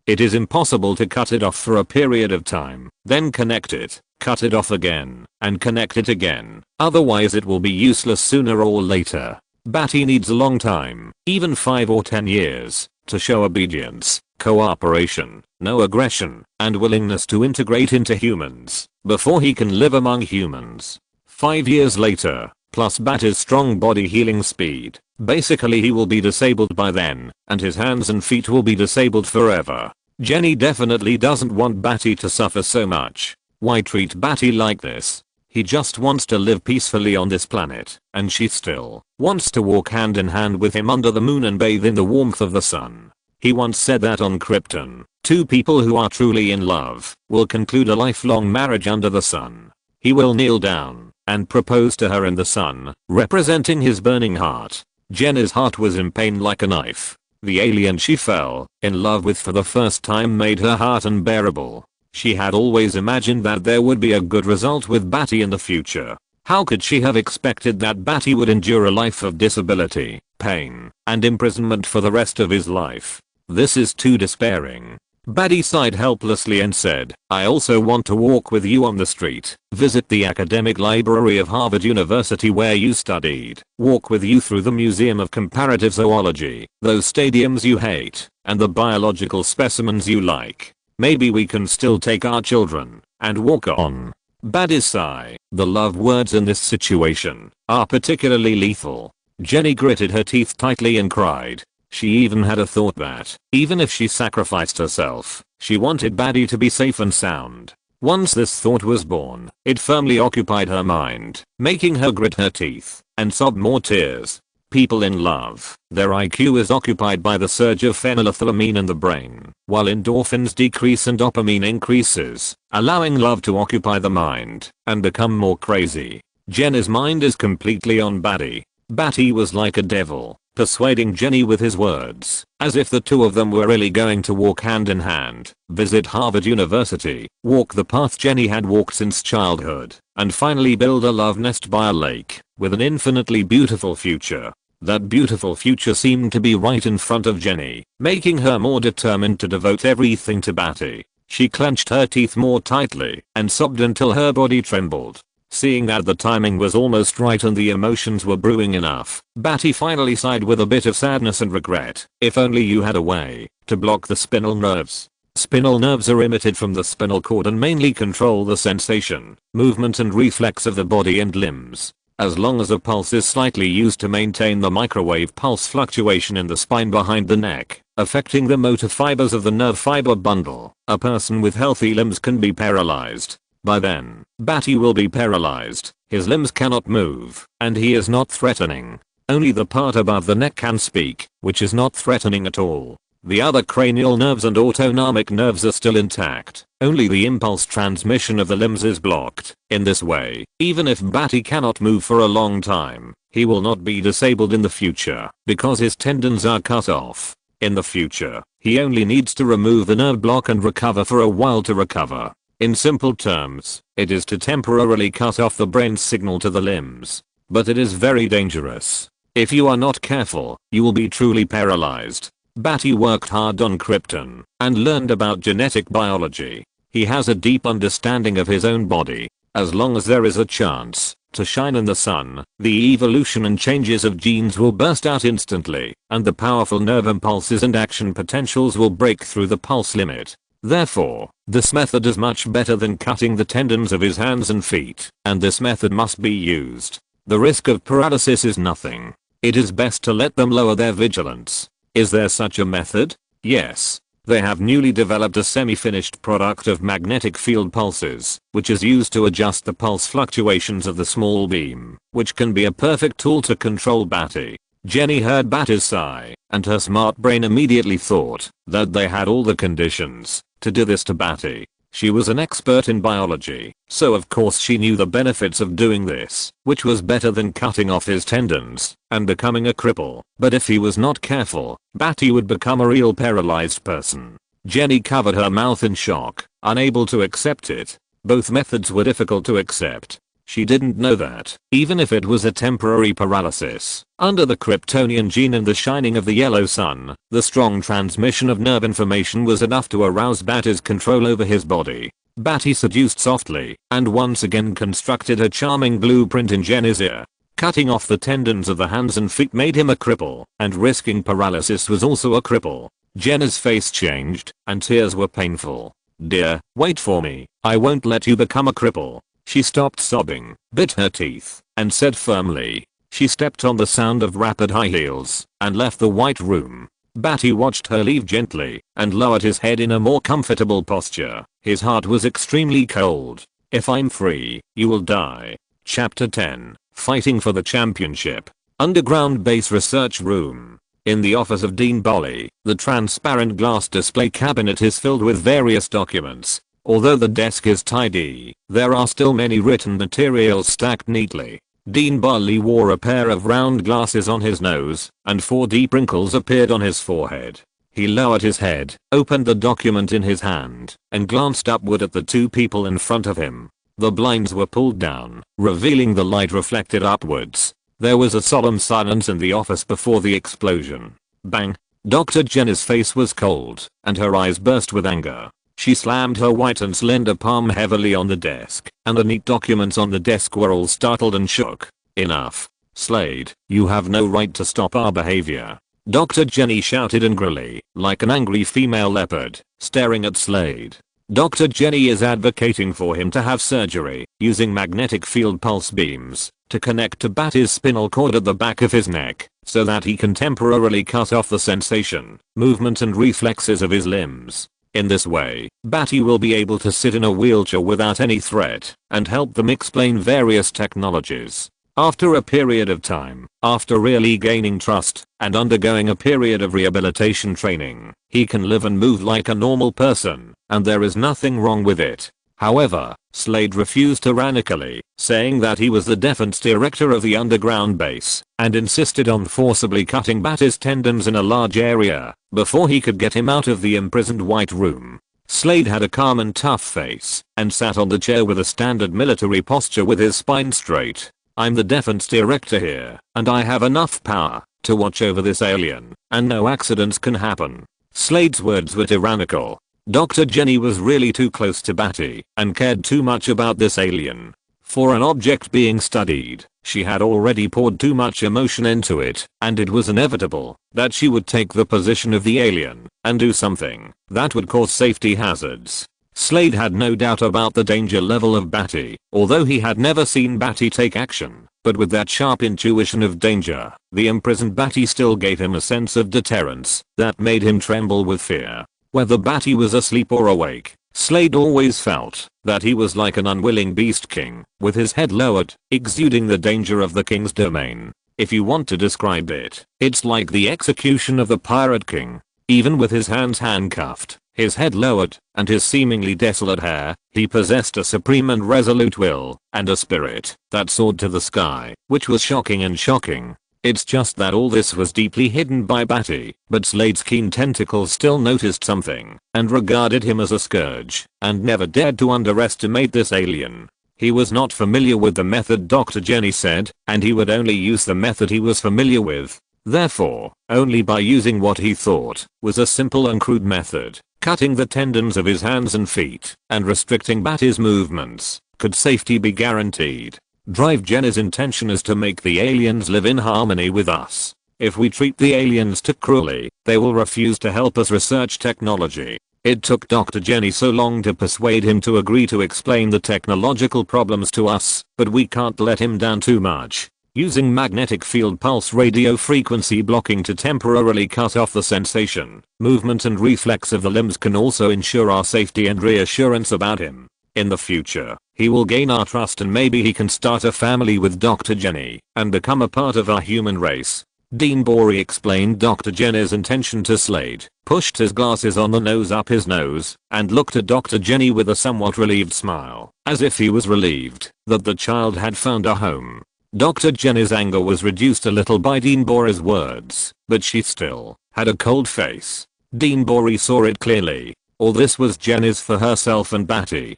It is impossible to cut it off for a period of time, then connect it, cut it off again, and connect it again, otherwise it will be useless sooner or later. Badi needs a long time, even 5 or 10 years, to show obedience, cooperation, no aggression, and willingness to integrate into humans, before he can live among humans. 5 years later, plus Badi's strong body healing speed, basically he will be disabled by then, and his hands and feet will be disabled forever. Jenny definitely doesn't want Badi to suffer so much. Why treat Badi like this? He just wants to live peacefully on this planet, and she still wants to walk hand in hand with him under the moon and bathe in the warmth of the sun. He once said that on Krypton, 2 people who are truly in love will conclude a lifelong marriage under the sun. He will kneel down and propose to her in the sun, representing his burning heart. Jenny's heart was in pain like a knife. The alien she fell in love with for the first time made her heart unbearable. She had always imagined that there would be a good result with Badi in the future. How could she have expected that Badi would endure a life of disability, pain, and imprisonment for the rest of his life? This is too despairing. Badi sighed helplessly and said, "I also want to walk with you on the street, visit the academic library of Harvard University where you studied, walk with you through the Museum of Comparative Zoology, those stadiums you hate, and the biological specimens you like. Maybe we can still take our children and walk on." Badi's sigh. The love words in this situation are particularly lethal. Jenny gritted her teeth tightly and cried. She even had a thought that, even if she sacrificed herself, she wanted Badi to be safe and sound. Once this thought was born, it firmly occupied her mind, making her grit her teeth and sob more tears. People in love, their IQ is occupied by the surge of phenylethylamine in the brain, while endorphins decrease and dopamine increases, allowing love to occupy the mind and become more crazy. Jenny's mind is completely on Badi. Badi was like a devil, persuading Jenny with his words, as if the two of them were really going to walk hand in hand, visit Harvard University, walk the path Jenny had walked since childhood, and finally build a love nest by a lake, with an infinitely beautiful future. That beautiful future seemed to be right in front of Jenny, making her more determined to devote everything to Badi. She clenched her teeth more tightly and sobbed until her body trembled. Seeing that the timing was almost right and the emotions were brewing enough, Badi finally sighed with a bit of sadness and regret. If only you had a way to block the spinal nerves. Spinal nerves are emitted from the spinal cord and mainly control the sensation, movement and reflex of the body and limbs. As long as a pulse is slightly used to maintain the microwave pulse fluctuation in the spine behind the neck, affecting the motor fibers of the nerve fiber bundle, a person with healthy limbs can be paralyzed. By then, Badi will be paralyzed, his limbs cannot move, and he is not threatening. Only the part above the neck can speak, which is not threatening at all. The other cranial nerves and autonomic nerves are still intact, only the impulse transmission of the limbs is blocked. In this way, even if Badi cannot move for a long time, he will not be disabled in the future, because his tendons are cut off. In the future, he only needs to remove the nerve block and recover for a while to recover. In simple terms, it is to temporarily cut off the brain's signal to the limbs. But it is very dangerous. If you are not careful, you will be truly paralyzed. Badi worked hard on Krypton and learned about genetic biology. He has a deep understanding of his own body. As long as there is a chance to shine in the sun, the evolution and changes of genes will burst out instantly, and the powerful nerve impulses and action potentials will break through the pulse limit. Therefore, this method is much better than cutting the tendons of his hands and feet, and this method must be used. The risk of paralysis is nothing. It is best to let them lower their vigilance. Is there such a method? Yes. They have newly developed a semi-finished product of magnetic field pulses, which is used to adjust the pulse fluctuations of the small beam, which can be a perfect tool to control Badi. Jenny heard Badi's sigh, and her smart brain immediately thought that they had all the conditions to do this to Badi. She was an expert in biology, so of course she knew the benefits of doing this, which was better than cutting off his tendons and becoming a cripple. But if he was not careful, Badi would become a real paralyzed person. Jenny covered her mouth in shock, unable to accept it. Both methods were difficult to accept. She didn't know that, even if it was a temporary paralysis, under the Kryptonian gene and the shining of the yellow sun, the strong transmission of nerve information was enough to arouse Badi's control over his body. Badi seduced softly, and once again constructed a charming blueprint in Jenny's ear. Cutting off the tendons of the hands and feet made him a cripple, and risking paralysis was also a cripple. Jenny's face changed, and tears were painful. "Dear, wait for me, I won't let you become a cripple." She stopped sobbing, bit her teeth, and said firmly. She stepped on the sound of rapid high heels and left the white room. Badi watched her leave gently and lowered his head in a more comfortable posture. His heart was extremely cold. "If I'm free, you will die." Chapter 10. Fighting for the Championship. Underground Base Research Room. In the office of Dean Bali, the transparent glass display cabinet is filled with various documents. Although the desk is tidy, there are still many written materials stacked neatly. Dean Bali wore a pair of round glasses on his nose, and 4 deep wrinkles appeared on his forehead. He lowered his head, opened the document in his hand, and glanced upward at the 2 people in front of him. The blinds were pulled down, revealing the light reflected upwards. There was a solemn silence in the office before the explosion. Bang! Dr. Jenny's face was cold, and her eyes burst with anger. She slammed her white and slender palm heavily on the desk, and the neat documents on the desk were all startled and shook. "Enough. Slade, you have no right to stop our behavior." Dr. Jenny shouted angrily, like an angry female leopard, staring at Slade. Dr. Jenny is advocating for him to have surgery using magnetic field pulse beams to connect to Badi's spinal cord at the back of his neck so that he can temporarily cut off the sensation, movement and reflexes of his limbs. In this way, Badi will be able to sit in a wheelchair without any threat and help them explain various technologies. After a period of time, after really gaining trust and undergoing a period of rehabilitation training, he can live and move like a normal person, and there is nothing wrong with it. However, Slade refused tyrannically, saying that he was the defense director of the underground base, and insisted on forcibly cutting Badi's tendons in a large area before he could get him out of the imprisoned white room. Slade had a calm and tough face and sat on the chair with a standard military posture with his spine straight. I'm the defense director here, and I have enough power to watch over this alien, and no accidents can happen. Slade's words were tyrannical. Dr. Jenny was really too close to Badi and cared too much about this alien. For an object being studied, she had already poured too much emotion into it, and it was inevitable that she would take the position of the alien and do something that would cause safety hazards. Slade had no doubt about the danger level of Badi, although he had never seen Badi take action, but with that sharp intuition of danger, the imprisoned Badi still gave him a sense of deterrence that made him tremble with fear. Whether Badi was asleep or awake, Slade always felt that he was like an unwilling beast king, with his head lowered, exuding the danger of the king's domain. If you want to describe it, it's like the execution of the pirate king. Even with his hands handcuffed, his head lowered, and his seemingly desolate hair, he possessed a supreme and resolute will, and a spirit that soared to the sky, which was shocking and shocking. It's just that all this was deeply hidden by Badi, but Slade's keen tentacles still noticed something, and regarded him as a scourge, and never dared to underestimate this alien. He was not familiar with the method Dr. Jenny said, and he would only use the method he was familiar with. Therefore, only by using what he thought was a simple and crude method, cutting the tendons of his hands and feet, and restricting Badi's movements, could safety be guaranteed. Drive Jenny's intention is to make the aliens live in harmony with us. If we treat the aliens too cruelly, they will refuse to help us research technology. It took Dr. Jenny so long to persuade him to agree to explain the technological problems to us, but we can't let him down too much. Using magnetic field pulse radio frequency blocking to temporarily cut off the sensation, movement and reflex of the limbs can also ensure our safety and reassurance about him. In the future, he will gain our trust and maybe he can start a family with Dr. Jenny and become a part of our human race. Dean Borey explained Dr. Jenny's intention to Slade, pushed his glasses on the nose up his nose, and looked at Dr. Jenny with a somewhat relieved smile, as if he was relieved that the child had found a home. Dr. Jenny's anger was reduced a little by Dean Borey's words, but she still had a cold face. Dean Borey saw it clearly. All this was Jenny's for herself and Badi,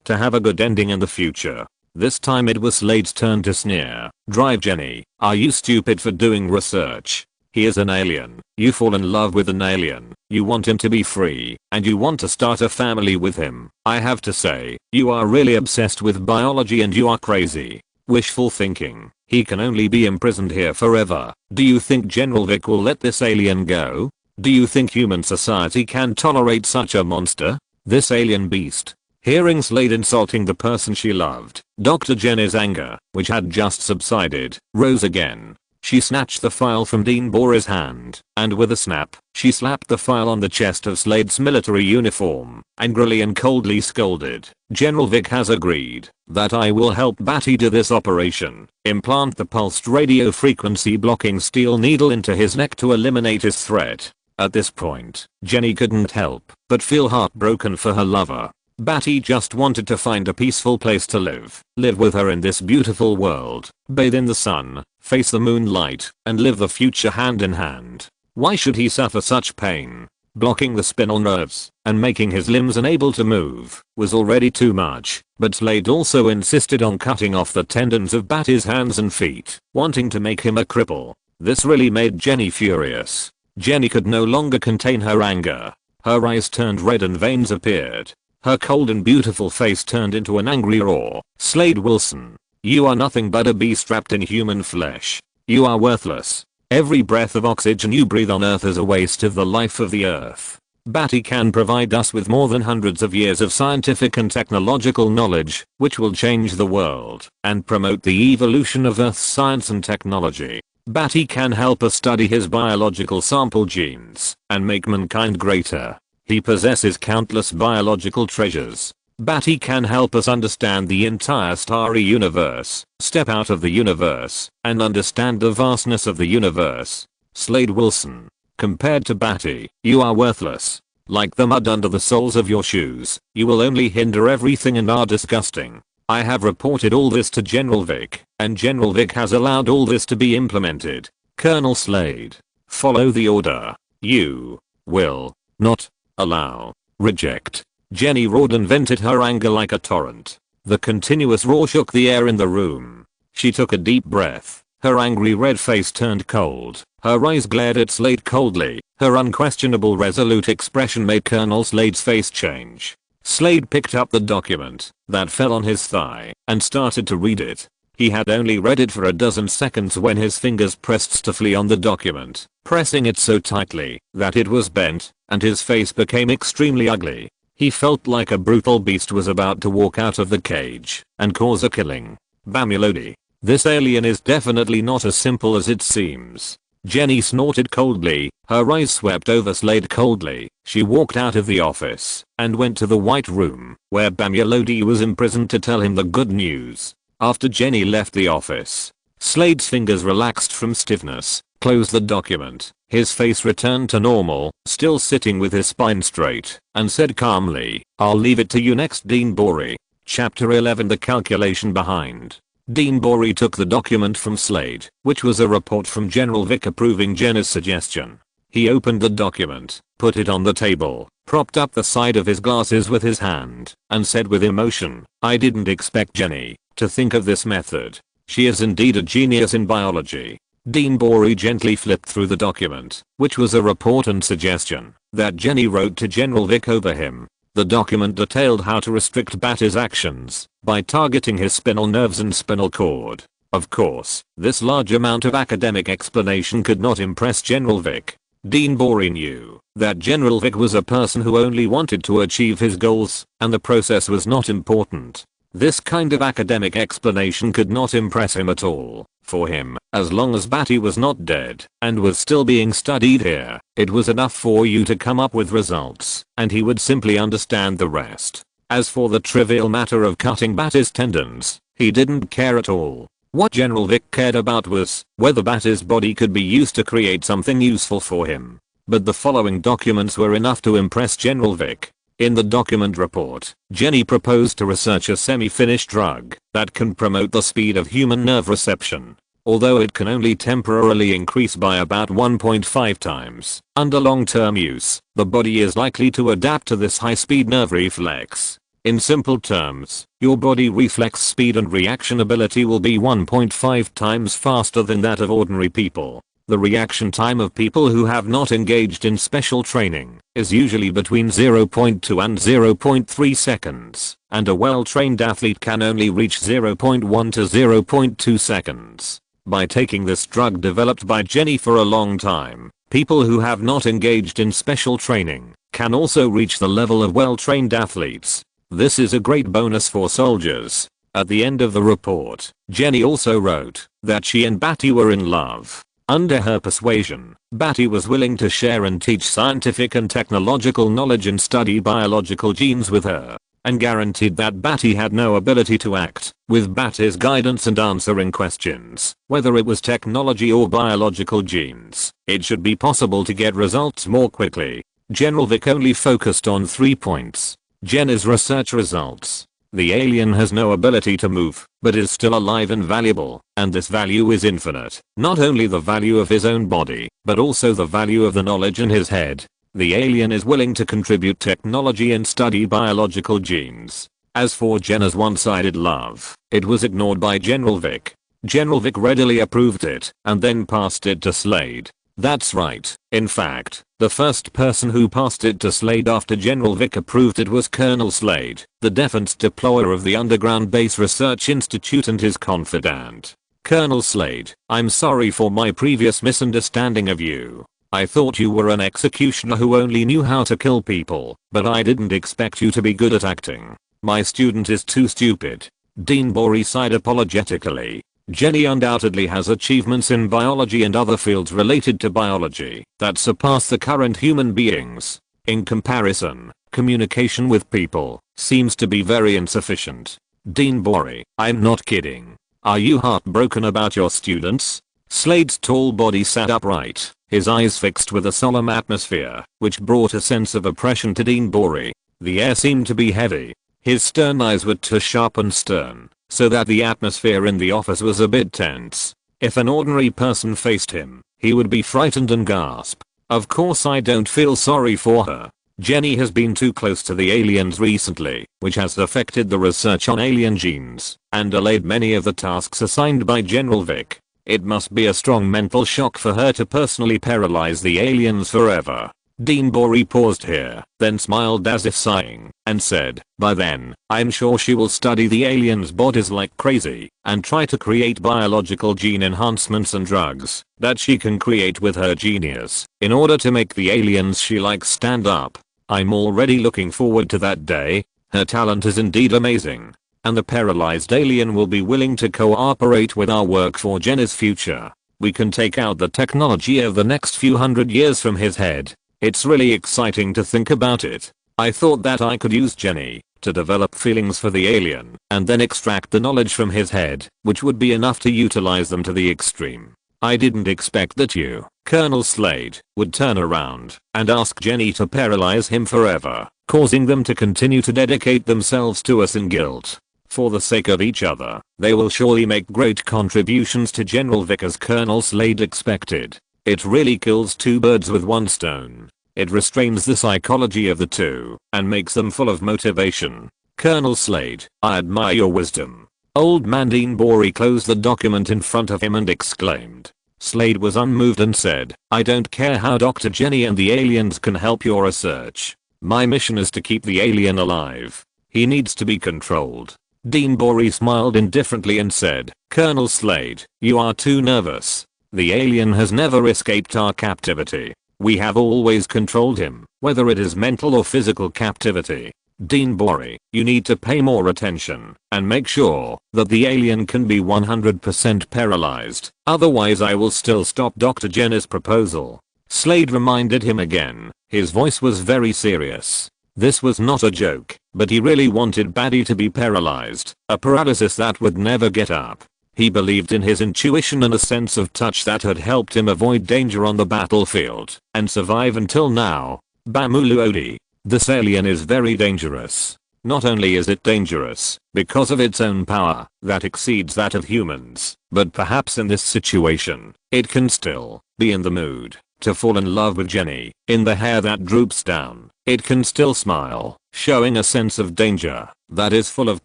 to have a good ending in the future. This time it was Slade's turn to sneer. Drive Jenny, are you stupid for doing research? He is an alien. You fall in love with an alien. You want him to be free, and you want to start a family with him. I have to say, you are really obsessed with biology and you are crazy. Wishful thinking. He can only be imprisoned here forever. Do you think General Vic will let this alien go? Do you think human society can tolerate such a monster? This alien beast. Hearing Slade insulting the person she loved, Dr. Jenny's anger, which had just subsided, rose again. She snatched the file from Dean Borey's hand, and with a snap, she slapped the file on the chest of Slade's military uniform, angrily and coldly scolded. General Vic has agreed that I will help Badi do this operation, implant the pulsed radio frequency blocking steel needle into his neck to eliminate his threat. At this point, Jenny couldn't help but feel heartbroken for her lover. Badi just wanted to find a peaceful place to live with her in this beautiful world, bathe in the sun, face the moonlight, and live the future hand in hand. Why should he suffer such pain? Blocking the spinal nerves and making his limbs unable to move was already too much, but Slade also insisted on cutting off the tendons of Badi's hands and feet, wanting to make him a cripple. This really made Jenny furious. Jenny could no longer contain her anger. Her eyes turned red and veins appeared. Her cold and beautiful face turned into an angry roar. Slade Wilson, you are nothing but a beast wrapped in human flesh. You are worthless. Every breath of oxygen you breathe on Earth is a waste of the life of the Earth. Badi can provide us with more than hundreds of years of scientific and technological knowledge, which will change the world and promote the evolution of Earth's science and technology. Badi can help us study his biological sample genes and make mankind greater. He possesses countless biological treasures. Badi can help us understand the entire starry universe, step out of the universe, and understand the vastness of the universe. Slade Wilson. Compared to Badi, you are worthless. Like the mud under the soles of your shoes, you will only hinder everything and are disgusting. I have reported all this to General Vic, and General Vic has allowed all this to be implemented. Colonel Slade. Follow the order. You will not allow. Reject. Jenny roared and vented her anger like a torrent. The continuous roar shook the air in the room. She took a deep breath. Her angry red face turned cold. Her eyes glared at Slade coldly. Her unquestionable resolute expression made Colonel Slade's face change. Slade picked up the document that fell on his thigh and started to read it. He had only read it for a dozen seconds when his fingers pressed stiffly on the document, pressing it so tightly that it was bent, and his face became extremely ugly. He felt like a brutal beast was about to walk out of the cage and cause a killing. Bamulodi. This alien is definitely not as simple as it seems. Jenny snorted coldly, her eyes swept over Slade coldly. She walked out of the office and went to the White Room, where Bamulodi was imprisoned to tell him the good news. After Jenny left the office, Slade's fingers relaxed from stiffness, closed the document. His face returned to normal, still sitting with his spine straight, and said calmly, "I'll leave it to you next, Dean Borey." Chapter 11. The calculation behind. Dean Borey took the document from Slade, which was a report from General Vic approving Jenny's suggestion. He opened the document, put it on the table, propped up the side of his glasses with his hand, and said with emotion, "I didn't expect Jenny to think of this method. She is indeed a genius in biology." Dean Borey gently flipped through the document, which was a report and suggestion that Jenny wrote to General Vic over him. The document detailed how to restrict Badi's actions by targeting his spinal nerves and spinal cord. Of course, this large amount of academic explanation could not impress General Vic. Dean Borey knew that General Vic was a person who only wanted to achieve his goals, and the process was not important. This kind of academic explanation could not impress him at all. For him, as long as Badi was not dead and was still being studied here, it was enough for you to come up with results, and he would simply understand the rest. As for the trivial matter of cutting Badi's tendons, he didn't care at all. What General Vic cared about was whether Badi's body could be used to create something useful for him. But the following documents were enough to impress General Vic. In the document report, Jenny proposed to research a semi-finished drug that can promote the speed of human nerve reception. Although it can only temporarily increase by about 1.5 times, under long-term use, the body is likely to adapt to this high-speed nerve reflex. In simple terms, your body reflex speed and reaction ability will be 1.5 times faster than that of ordinary people. The reaction time of people who have not engaged in special training is usually between 0.2 and 0.3 seconds, and a well-trained athlete can only reach 0.1 to 0.2 seconds. By taking this drug developed by Jenny for a long time, people who have not engaged in special training can also reach the level of well-trained athletes. This is a great bonus for soldiers. At the end of the report, Jenny also wrote that she and Badi were in love. Under her persuasion, Badi was willing to share and teach scientific and technological knowledge and study biological genes with her, and guaranteed that Badi had no ability to act. With Badi's guidance and answering questions, whether it was technology or biological genes, it should be possible to get results more quickly. General Vic only focused on 3 points. Jenny's research results. The alien has no ability to move, but is still alive and valuable, and this value is infinite. Not only the value of his own body, but also the value of the knowledge in his head. The alien is willing to contribute technology and study biological genes. As for Jenna's one-sided love, it was ignored by General Vic. General Vic readily approved it, and then passed it to Slade. That's right. In fact, the first person who passed it to Slade after General Vic approved it was Colonel Slade, the defense deployer of the Underground Base Research Institute and his confidant. Colonel Slade, I'm sorry for my previous misunderstanding of you. I thought you were an executioner who only knew how to kill people, but I didn't expect you to be good at acting. My student is too stupid. Dean Bori sighed apologetically. Jenny undoubtedly has achievements in biology and other fields related to biology that surpass the current human beings. In comparison, communication with people seems to be very insufficient. Dean Bori, I'm not kidding. Are you heartbroken about your students? Slade's tall body sat upright, his eyes fixed with a solemn atmosphere, which brought a sense of oppression to Dean Bori. The air seemed to be heavy. His stern eyes were too sharp and stern, so that the atmosphere in the office was a bit tense. If an ordinary person faced him, he would be frightened and gasp. Of course I don't feel sorry for her. Jenny has been too close to the aliens recently, which has affected the research on alien genes, and delayed many of the tasks assigned by General Vic. It must be a strong mental shock for her to personally paralyze the aliens forever. Dean Bori paused here, then smiled as if sighing, and said, by then, I'm sure she will study the aliens' bodies like crazy, and try to create biological gene enhancements and drugs that she can create with her genius, in order to make the aliens she likes stand up. I'm already looking forward to that day. Her talent is indeed amazing. And the paralyzed alien will be willing to cooperate with our work for Jenny's future. We can take out the technology of the next few hundred years from his head. It's really exciting to think about it. I thought that I could use Jenny to develop feelings for the alien and then extract the knowledge from his head, which would be enough to utilize them to the extreme. I didn't expect that you, Colonel Slade, would turn around and ask Jenny to paralyze him forever, causing them to continue to dedicate themselves to us in guilt. For the sake of each other, they will surely make great contributions to General Vic as Colonel Slade expected. It really kills two birds with one stone. It restrains the psychology of the two and makes them full of motivation. Colonel Slade, I admire your wisdom. Old man Dean Bori closed the document in front of him and exclaimed. Slade was unmoved and said, I don't care how Dr. Jenny and the aliens can help your research. My mission is to keep the alien alive. He needs to be controlled. Dean Bori smiled indifferently and said, Colonel Slade, you are too nervous. The alien has never escaped our captivity. We have always controlled him, whether it is mental or physical captivity. Dean Bori, you need to pay more attention and make sure that the alien can be 100% paralyzed. Otherwise I will still stop Dr. Jenny's proposal. Slade reminded him again. His voice was very serious. This was not a joke, but he really wanted Badi to be paralyzed, a paralysis that would never get up. He believed in his intuition and a sense of touch that had helped him avoid danger on the battlefield and survive until now. Bamuluodi. This alien is very dangerous. Not only is it dangerous because of its own power that exceeds that of humans, but perhaps in this situation, it can still be in the mood to fall in love with Jenny. In the hair that droops down, it can still smile, showing a sense of danger that is full of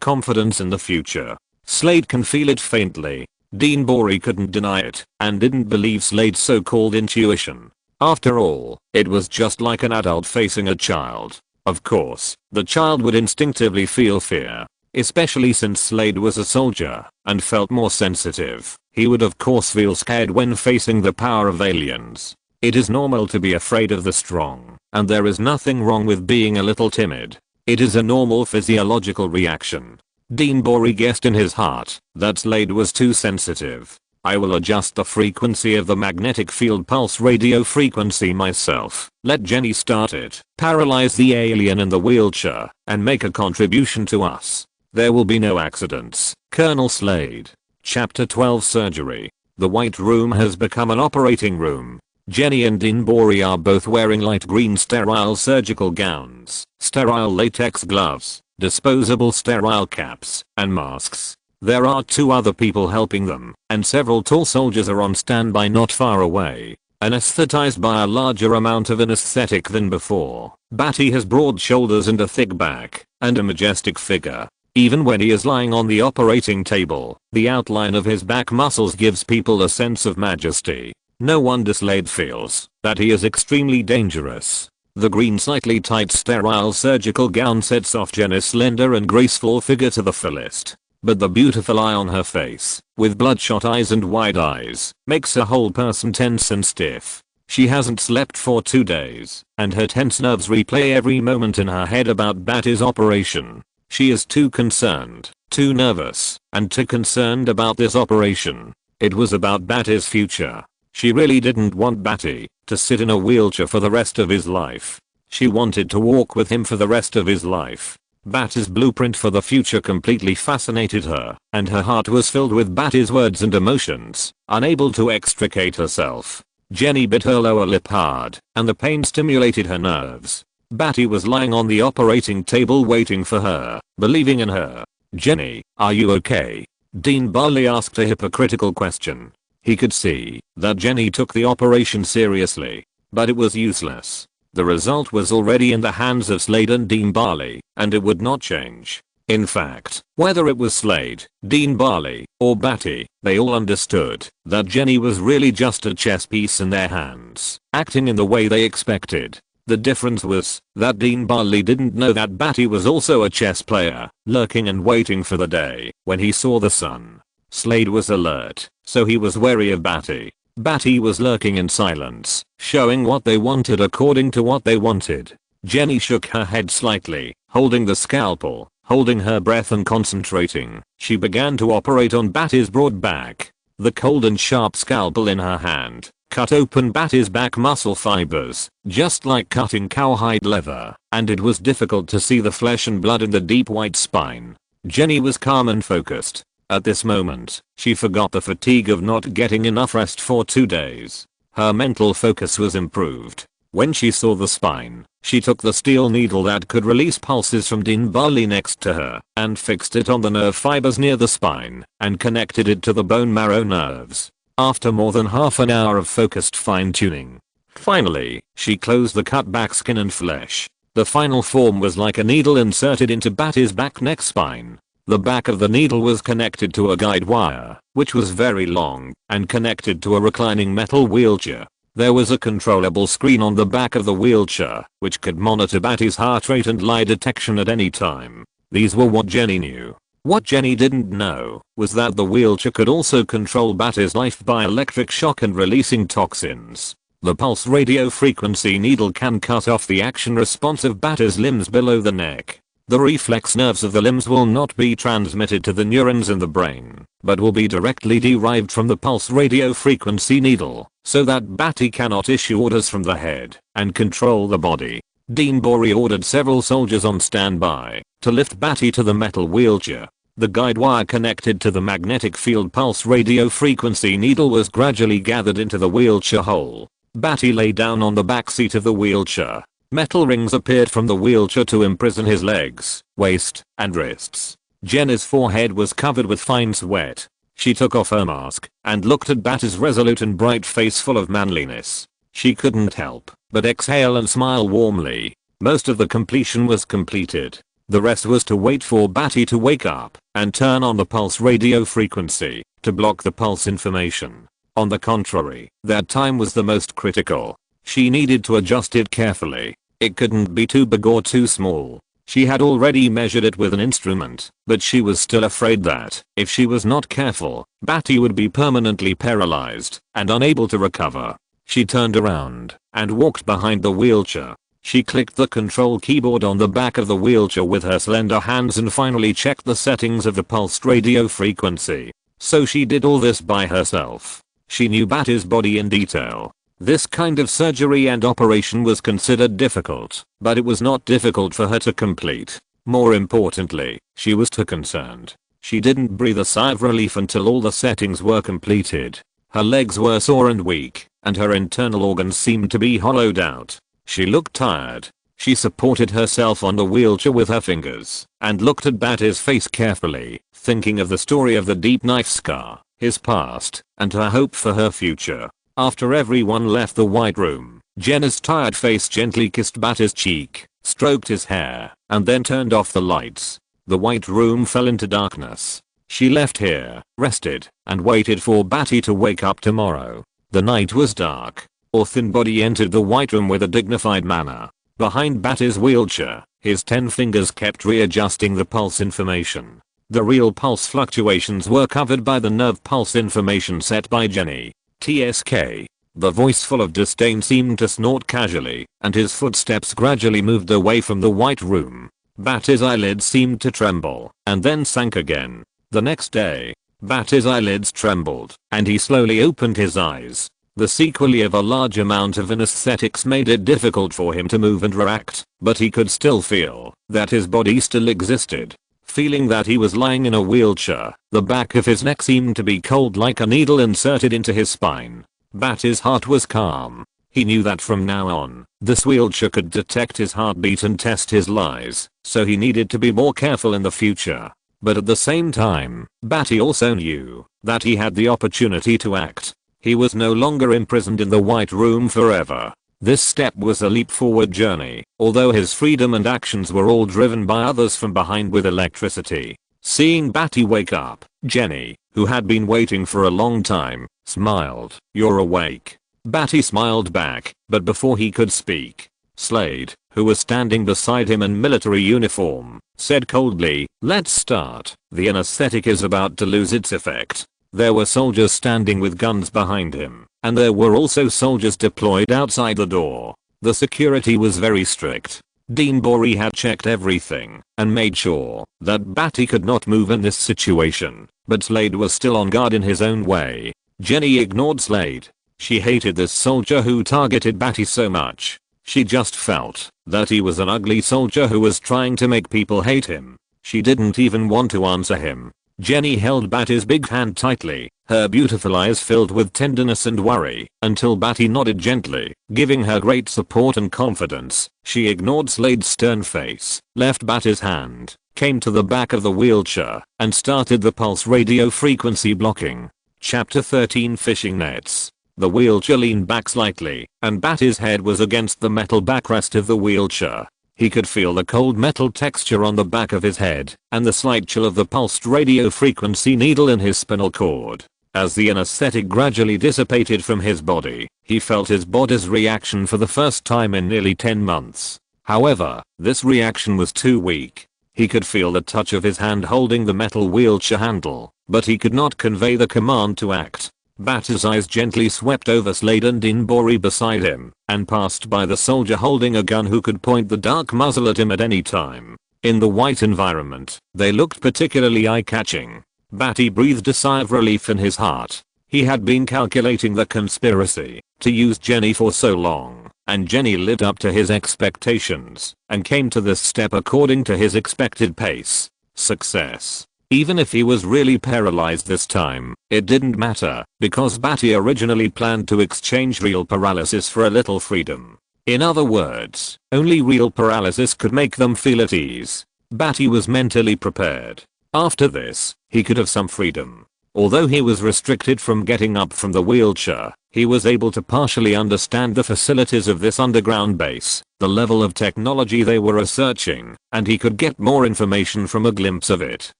confidence in the future. Slade can feel it faintly. Dean Bori couldn't deny it and didn't believe Slade's so-called intuition. After all, it was just like an adult facing a child. Of course, the child would instinctively feel fear, especially since Slade was a soldier and felt more sensitive. He would of course feel scared when facing the power of aliens. It is normal to be afraid of the strong, and there is nothing wrong with being a little timid. It is a normal physiological reaction. Dean Bori guessed in his heart that Slade was too sensitive. I will adjust the frequency of the magnetic field pulse radio frequency myself. Let Jenny start it. Paralyze the alien in the wheelchair and make a contribution to us. There will be no accidents. Colonel Slade. Chapter 12 Surgery. The White Room has become an operating room. Jenny and Dean Bori are both wearing light green sterile surgical gowns, sterile latex gloves, disposable sterile caps, and masks. There are 2 other people helping them, and several tall soldiers are on standby not far away, anesthetized by a larger amount of anesthetic than before. Badi has broad shoulders and a thick back, and a majestic figure. Even when he is lying on the operating table, the outline of his back muscles gives people a sense of majesty. No wonder Slade feels that he is extremely dangerous. The green slightly tight sterile surgical gown sets off Jenny's slender and graceful figure to the fullest. But the beautiful eye on her face, with bloodshot eyes and wide eyes, makes her whole person tense and stiff. She hasn't slept for 2 days, and her tense nerves replay every moment in her head about Badi's operation. She is too concerned, too nervous, and too concerned about this operation. It was about Badi's future. She really didn't want Badi to sit in a wheelchair for the rest of his life. She wanted to walk with him for the rest of his life. Badi's blueprint for the future completely fascinated her, and her heart was filled with Badi's words and emotions. Unable to extricate herself, Jenny bit her lower lip hard, and the pain stimulated her nerves. Badi was lying on the operating table waiting for her, believing in her. "Jenny, are you okay?" Dean Barley asked a hypocritical question. He could see that Jenny took the operation seriously, but it was useless. The result was already in the hands of Slade and Dean Barley, and it would not change. In fact, whether it was Slade, Dean Barley, or Badi, they all understood that Jenny was really just a chess piece in their hands, acting in the way they expected. The difference was that Dean Barley didn't know that Badi was also a chess player, lurking and waiting for the day when he saw the sun. Slade was alert, so he was wary of Badi. Badi was lurking in silence, showing what they wanted according to what they wanted. Jenny shook her head slightly, holding the scalpel, holding her breath and concentrating. She began to operate on Badi's broad back. The cold and sharp scalpel in her hand cut open Badi's back muscle fibers, just like cutting cowhide leather, and it was difficult to see the flesh and blood in the deep white spine. Jenny was calm and focused. At this moment, she forgot the fatigue of not getting enough rest for 2 days. Her mental focus was improved. When she saw the spine, she took the steel needle that could release pulses from Dean Barley next to her and fixed it on the nerve fibers near the spine and connected it to the bone marrow nerves. After more than half an hour of focused fine-tuning, finally, she closed the cut back skin and flesh. The final form was like a needle inserted into Badi's back neck spine. The back of the needle was connected to a guide wire, which was very long, and connected to a reclining metal wheelchair. There was a controllable screen on the back of the wheelchair, which could monitor Badi's heart rate and lie detection at any time. These were what Jenny knew. What Jenny didn't know was that the wheelchair could also control Badi's life by electric shock and releasing toxins. The pulse radio frequency needle can cut off the action response of Badi's limbs below the neck. The reflex nerves of the limbs will not be transmitted to the neurons in the brain, but will be directly derived from the pulse radio frequency needle, so that Badi cannot issue orders from the head and control the body. Dean Barley ordered several soldiers on standby to lift Badi to the metal wheelchair. The guide wire connected to the magnetic field pulse radio frequency needle was gradually gathered into the wheelchair hole. Badi lay down on the back seat of the wheelchair. Metal rings appeared from the wheelchair to imprison his legs, waist, and wrists. Jenny's forehead was covered with fine sweat. She took off her mask and looked at Badi's resolute and bright face full of manliness. She couldn't help but exhale and smile warmly. Most of the completion was completed. The rest was to wait for Badi to wake up and turn on the pulse radio frequency to block the pulse information. On the contrary, that time was the most critical. She needed to adjust it carefully. It couldn't be too big or too small. She had already measured it with an instrument, but she was still afraid that, if she was not careful, Badi would be permanently paralyzed and unable to recover. She turned around and walked behind the wheelchair. She clicked the control keyboard on the back of the wheelchair with her slender hands and finally checked the settings of the pulsed radio frequency. So she did all this by herself. She knew Badi's body in detail. This kind of surgery and operation was considered difficult, but it was not difficult for her to complete. More importantly, she was too concerned. She didn't breathe a sigh of relief until all the settings were completed. Her legs were sore and weak, and her internal organs seemed to be hollowed out. She looked tired. She supported herself on the wheelchair with her fingers, and looked at Badi's face carefully, thinking of the story of the deep knife scar, his past, and her hope for her future. After everyone left the white room, Jenna's tired face gently kissed Badi's cheek, stroked his hair, and then turned off the lights. The white room fell into darkness. She left here, rested, and waited for Badi to wake up tomorrow. The night was dark. Her thin body entered the white room with a dignified manner. Behind Badi's wheelchair, his 10 fingers kept readjusting the pulse information. The real pulse fluctuations were covered by the nerve pulse information set by Jenny. TSK. The voice full of disdain seemed to snort casually, and his footsteps gradually moved away from the white room. Badi's eyelids seemed to tremble, and then sank again. The next day, Badi's eyelids trembled, and he slowly opened his eyes. The sequelae of a large amount of anesthetics made it difficult for him to move and react, but he could still feel that his body still existed. Feeling that he was lying in a wheelchair, the back of his neck seemed to be cold like a needle inserted into his spine. Badi's heart was calm. He knew that from now on, this wheelchair could detect his heartbeat and test his lies, so he needed to be more careful in the future. But at the same time, Badi also knew that he had the opportunity to act. He was no longer imprisoned in the white room forever. This step was a leap forward journey, although his freedom and actions were all driven by others from behind with electricity. Seeing Badi wake up, Jenny, who had been waiting for a long time, smiled. "You're awake." Badi smiled back, but before he could speak, Slade, who was standing beside him in military uniform, said coldly, "Let's start. The anesthetic is about to lose its effect." There were soldiers standing with guns behind him, and there were also soldiers deployed outside the door. The security was very strict. Dean Bori had checked everything and made sure that Badi could not move in this situation, but Slade was still on guard in his own way. Jenny ignored Slade. She hated this soldier who targeted Badi so much. She just felt that he was an ugly soldier who was trying to make people hate him. She didn't even want to answer him. Jenny held Badi's big hand tightly, her beautiful eyes filled with tenderness and worry, until Badi nodded gently, giving her great support and confidence. She ignored Slade's stern face, left Badi's hand, came to the back of the wheelchair, and started the pulse radio frequency blocking. Chapter 13 Fishing Nets. The wheelchair leaned back slightly, and Badi's head was against the metal backrest of the wheelchair. He could feel the cold metal texture on the back of his head, and the slight chill of the pulsed radio frequency needle in his spinal cord. As the anesthetic gradually dissipated from his body, he felt his body's reaction for the first time in nearly 10 months. However, this reaction was too weak. He could feel the touch of his hand holding the metal wheelchair handle, but he could not convey the command to act. Badi's eyes gently swept over Slade and Dean Bori beside him, and passed by the soldier holding a gun who could point the dark muzzle at him at any time. In the white environment, they looked particularly eye-catching. Badi breathed a sigh of relief in his heart. He had been calculating the conspiracy to use Jenny for so long, and Jenny lived up to his expectations, and came to this step according to his expected pace. Success. Even if he was really paralyzed this time, it didn't matter, because Badi originally planned to exchange real paralysis for a little freedom. In other words, only real paralysis could make them feel at ease. Badi was mentally prepared. After this, he could have some freedom. Although he was restricted from getting up from the wheelchair, he was able to partially understand the facilities of this underground base, the level of technology they were researching, and he could get more information from a glimpse of it.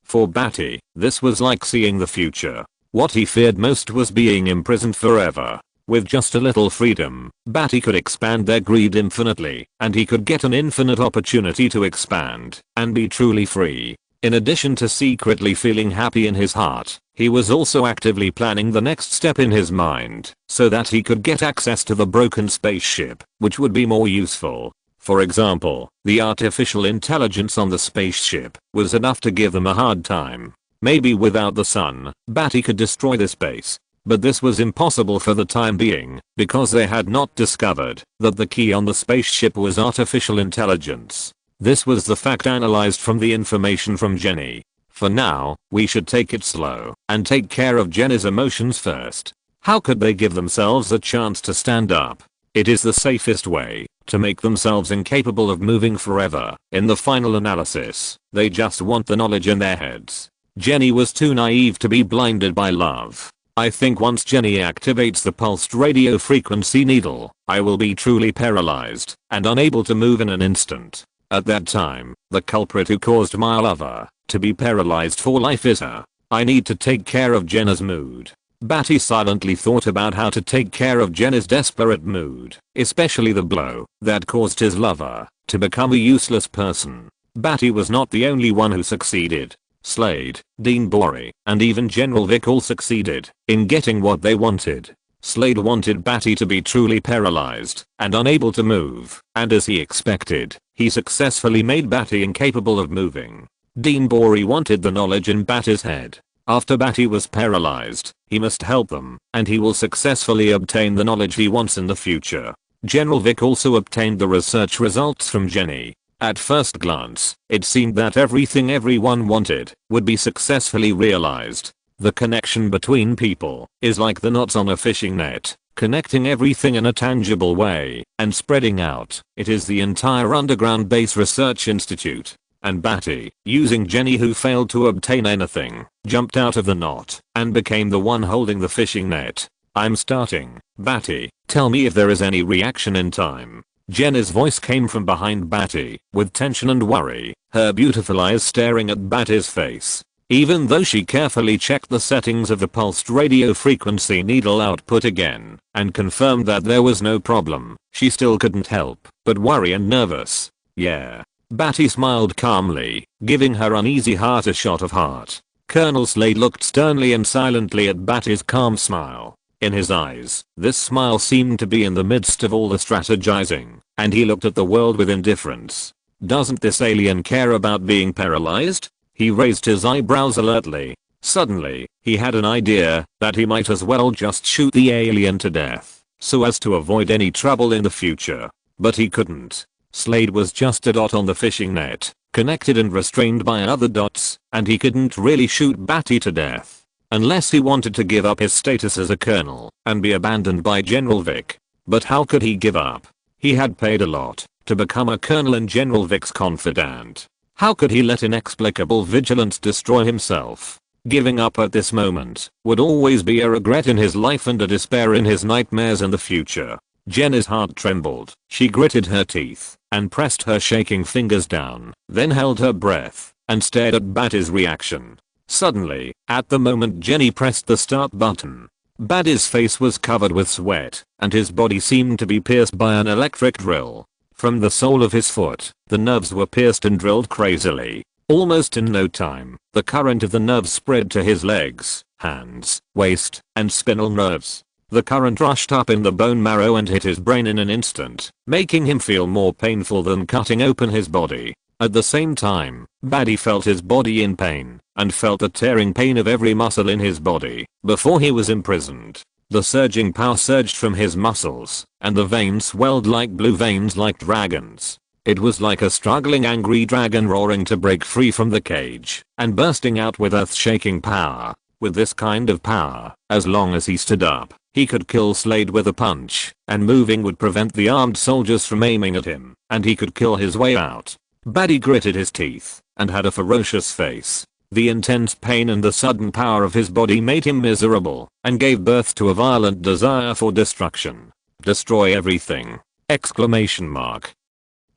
For Badi, this was like seeing the future. What he feared most was being imprisoned forever. With just a little freedom, Badi could expand their greed infinitely, and he could get an infinite opportunity to expand and be truly free. In addition to secretly feeling happy in his heart, he was also actively planning the next step in his mind, so that he could get access to the broken spaceship, which would be more useful. For example, the artificial intelligence on the spaceship was enough to give them a hard time. Maybe without the sun, Badi could destroy this base. But this was impossible for the time being, because they had not discovered that the key on the spaceship was artificial intelligence. This was the fact analyzed from the information from Jenny. For now, we should take it slow and take care of Jenny's emotions first. How could they give themselves a chance to stand up? It is the safest way to make themselves incapable of moving forever. In the final analysis, they just want the knowledge in their heads. Jenny was too naive to be blinded by love. I think once Jenny activates the pulsed radio frequency needle, I will be truly paralyzed and unable to move in an instant. At that time, the culprit who caused my lover to be paralyzed for life is her. I need to take care of Jenna's mood. Badi silently thought about how to take care of Jenna's desperate mood, especially the blow that caused his lover to become a useless person. Badi was not the only one who succeeded. Slade, Dean Bori, and even General Vic all succeeded in getting what they wanted. Slade wanted Badi to be truly paralyzed and unable to move, and as he expected, he successfully made Badi incapable of moving. Dean Bory wanted the knowledge in Badi's head. After Badi was paralyzed, he must help them, and he will successfully obtain the knowledge he wants in the future. General Vic also obtained the research results from Jenny. At first glance, it seemed that everything everyone wanted would be successfully realized. The connection between people is like the knots on a fishing net, connecting everything in a tangible way and spreading out. It is the entire underground base research institute. And Badi, using Jenny who failed to obtain anything, jumped out of the knot and became the one holding the fishing net. I'm starting. Badi, tell me if there is any reaction in time. Jenny's voice came from behind Badi, with tension and worry, her beautiful eyes staring at Badi's face. Even though she carefully checked the settings of the pulsed radio frequency needle output again and confirmed that there was no problem, she still couldn't help but worry and nervous. Yeah. Badi smiled calmly, giving her uneasy heart a shot of heart. Colonel Slade looked sternly and silently at Badi's calm smile. In his eyes, this smile seemed to be in the midst of all the strategizing, and he looked at the world with indifference. Doesn't this alien care about being paralyzed? He raised his eyebrows alertly. Suddenly, he had an idea that he might as well just shoot the alien to death, so as to avoid any trouble in the future. But he couldn't. Slade was just a dot on the fishing net, connected and restrained by other dots, and he couldn't really shoot Badi to death. Unless he wanted to give up his status as a colonel and be abandoned by General Vic. But how could he give up? He had paid a lot to become a colonel and General Vic's confidant. How could he let inexplicable vigilance destroy himself? Giving up at this moment would always be a regret in his life and a despair in his nightmares in the future. Jenny's heart trembled. She gritted her teeth and pressed her shaking fingers down, then held her breath and stared at Badi's reaction. Suddenly, at the moment Jenny pressed the start button, Badi's face was covered with sweat and his body seemed to be pierced by an electric drill. From the sole of his foot, the nerves were pierced and drilled crazily. Almost in no time, the current of the nerves spread to his legs, hands, waist, and spinal nerves. The current rushed up in the bone marrow and hit his brain in an instant, making him feel more painful than cutting open his body. At the same time, Badi felt his body in pain, and felt the tearing pain of every muscle in his body, before he was imprisoned. The surging power surged from his muscles, and the veins swelled like blue veins like dragons. It was like a struggling angry dragon roaring to break free from the cage, and bursting out with earth-shaking power. With this kind of power, as long as he stood up, he could kill Slade with a punch, and moving would prevent the armed soldiers from aiming at him, and he could kill his way out. Badi gritted his teeth, and had a ferocious face. The intense pain and the sudden power of his body made him miserable, and gave birth to a violent desire for destruction. Destroy everything! Exclamation mark.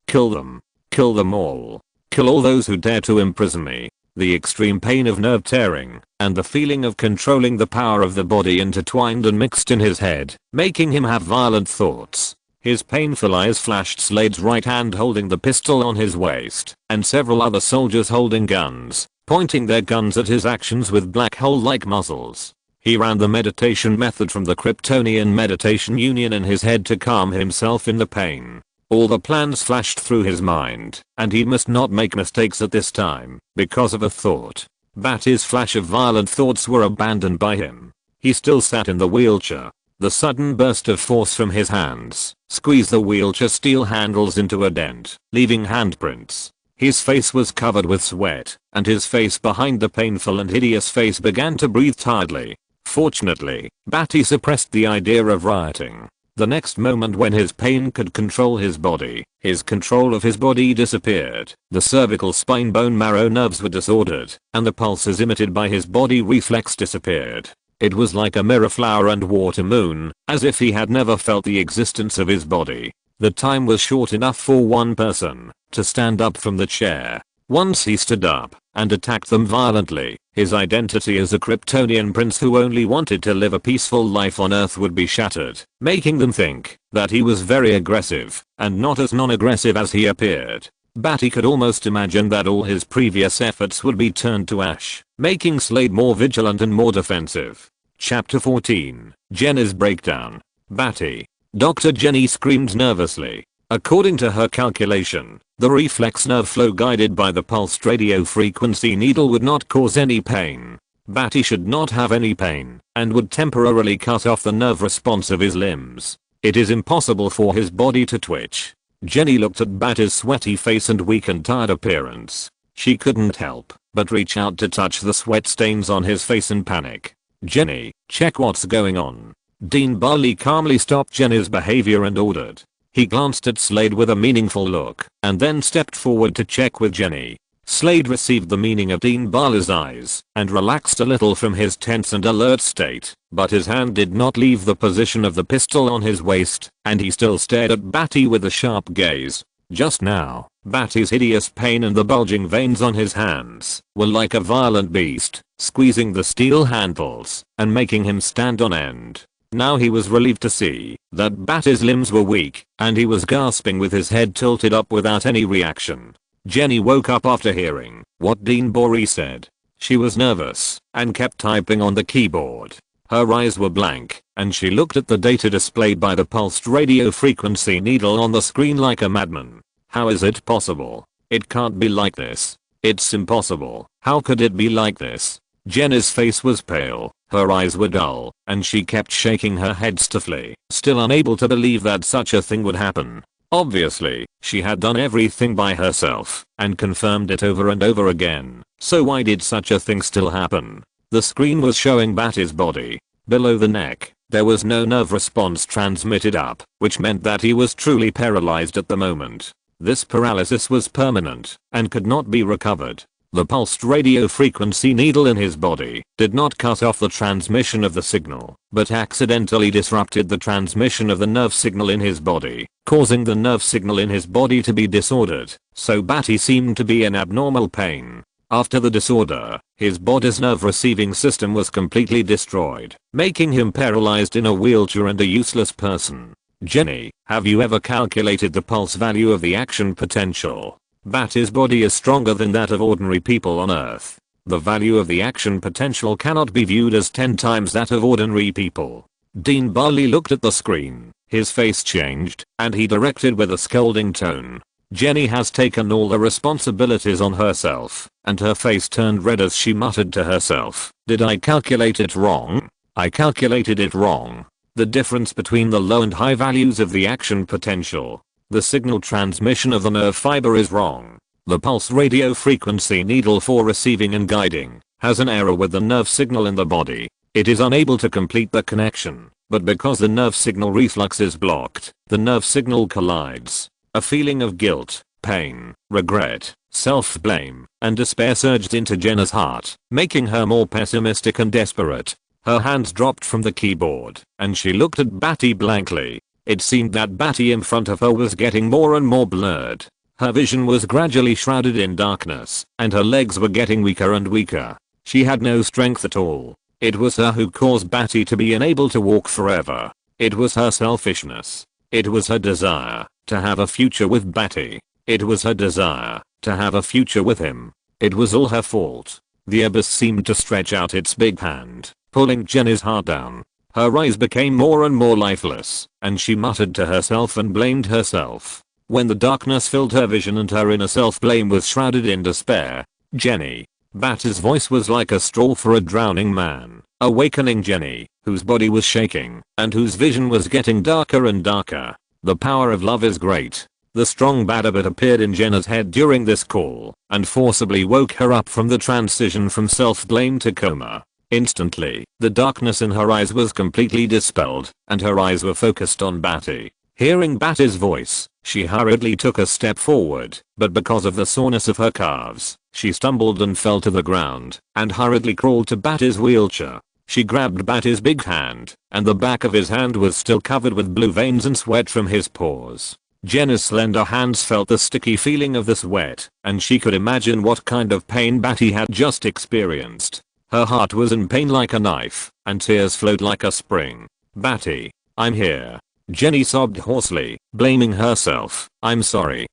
Kill them. Kill them all. Kill all those who dare to imprison me. The extreme pain of nerve tearing, and the feeling of controlling the power of the body intertwined and mixed in his head, making him have violent thoughts. His painful eyes flashed Slade's right hand holding the pistol on his waist, and several other soldiers holding guns, pointing their guns at his actions with black hole-like muzzles. He ran the meditation method from the Kryptonian meditation union in his head to calm himself in the pain. All the plans flashed through his mind, and he must not make mistakes at this time, because of a thought. Badi's flash of violent thoughts were abandoned by him. He still sat in the wheelchair. The sudden burst of force from his hands squeezed the wheelchair steel handles into a dent, leaving handprints. His face was covered with sweat, and his face behind the painful and hideous face began to breathe tiredly. Fortunately, Badi suppressed the idea of rioting. The next moment when his pain could control his body, his control of his body disappeared. The cervical spine bone marrow nerves were disordered, and the pulses emitted by his body reflex disappeared. It was like a mirror flower and water moon, as if he had never felt the existence of his body. The time was short enough for one person to stand up from the chair. Once he stood up and attacked them violently, his identity as a Kryptonian prince who only wanted to live a peaceful life on Earth would be shattered, making them think that he was very aggressive and not as non-aggressive as he appeared. Badi could almost imagine that all his previous efforts would be turned to ash, making Slade more vigilant and more defensive. Chapter 14. Jenny's Breakdown. Badi. Dr. Jenny screamed nervously. According to her calculation, the reflex nerve flow guided by the pulsed radio frequency needle would not cause any pain. Badi should not have any pain and would temporarily cut off the nerve response of his limbs. It is impossible for his body to twitch. Jenny looked at Badi's sweaty face and weak and tired appearance. She couldn't help but reach out to touch the sweat stains on his face in panic. "Jenny, check what's going on." Dean Bali calmly stopped Jenny's behavior and ordered. He glanced at Slade with a meaningful look and then stepped forward to check with Jenny. Slade received the meaning of Dean Bali's eyes and relaxed a little from his tense and alert state, but his hand did not leave the position of the pistol on his waist, and he still stared at Badi with a sharp gaze. Just now, Badi's hideous pain and the bulging veins on his hands were like a violent beast, squeezing the steel handles and making him stand on end. Now he was relieved to see that Badi's limbs were weak, and he was gasping with his head tilted up without any reaction. Jenny woke up after hearing what Dean Bori said. She was nervous and kept typing on the keyboard. Her eyes were blank, and she looked at the data displayed by the pulsed radio frequency needle on the screen like a madman. How is it possible? It can't be like this. It's impossible. How could it be like this? Jenny's face was pale, her eyes were dull, and she kept shaking her head stiffly, still unable to believe that such a thing would happen. Obviously, she had done everything by herself and confirmed it over and over again, so why did such a thing still happen? The screen was showing Badi's body. Below the neck, there was no nerve response transmitted up, which meant that he was truly paralyzed at the moment. This paralysis was permanent and could not be recovered. The pulsed radio frequency needle in his body did not cut off the transmission of the signal, but accidentally disrupted the transmission of the nerve signal in his body, causing the nerve signal in his body to be disordered, so Badi seemed to be in abnormal pain. After the disorder, his body's nerve receiving system was completely destroyed, making him paralyzed in a wheelchair and a useless person. Jenny, have you ever calculated the pulse value of the action potential? Badi's body is stronger than that of ordinary people on Earth. The value of the action potential cannot be viewed as 10 times that of ordinary people. Dean Bali looked at the screen, his face changed, and he directed with a scolding tone. Jenny has taken all the responsibilities on herself, and her face turned red as she muttered to herself, "Did I calculate it wrong? I calculated it wrong. The difference between the low and high values of the action potential, the signal transmission of the nerve fiber is wrong. The pulse radio frequency needle for receiving and guiding has an error with the nerve signal in the body. It is unable to complete the connection, but because the nerve signal reflux is blocked, the nerve signal collides. A feeling of guilt, pain, regret, self-blame, and despair surged into Jenna's heart, making her more pessimistic and desperate. Her hands dropped from the keyboard, and she looked at Badi blankly. It seemed that Badi in front of her was getting more and more blurred. Her vision was gradually shrouded in darkness, and her legs were getting weaker and weaker. She had no strength at all. It was her who caused Badi to be unable to walk forever. It was her selfishness. It was her desire to have a future with Badi. It was her desire to have a future with him. It was all her fault. The abyss seemed to stretch out its big hand, pulling Jenny's heart down. Her eyes became more and more lifeless, and she muttered to herself and blamed herself. When the darkness filled her vision and her inner self-blame was shrouded in despair, Jenny. Badi's voice was like a straw for a drowning man, awakening Jenny, whose body was shaking, and whose vision was getting darker and darker. The power of love is great. The strong Badabit appeared in Jenna's head during this call, and forcibly woke her up from the transition from self-blame to coma. Instantly, the darkness in her eyes was completely dispelled, and her eyes were focused on Badi. Hearing Badi's voice, she hurriedly took a step forward, but because of the soreness of her calves, she stumbled and fell to the ground, and hurriedly crawled to Badi's wheelchair. She grabbed Badi's big hand, and the back of his hand was still covered with blue veins and sweat from his paws. Jenna's slender hands felt the sticky feeling of the sweat, and she could imagine what kind of pain Badi had just experienced. Her heart was in pain like a knife, and tears flowed like a spring. "Badi, I'm here." Jenny sobbed hoarsely, blaming herself. I'm sorry.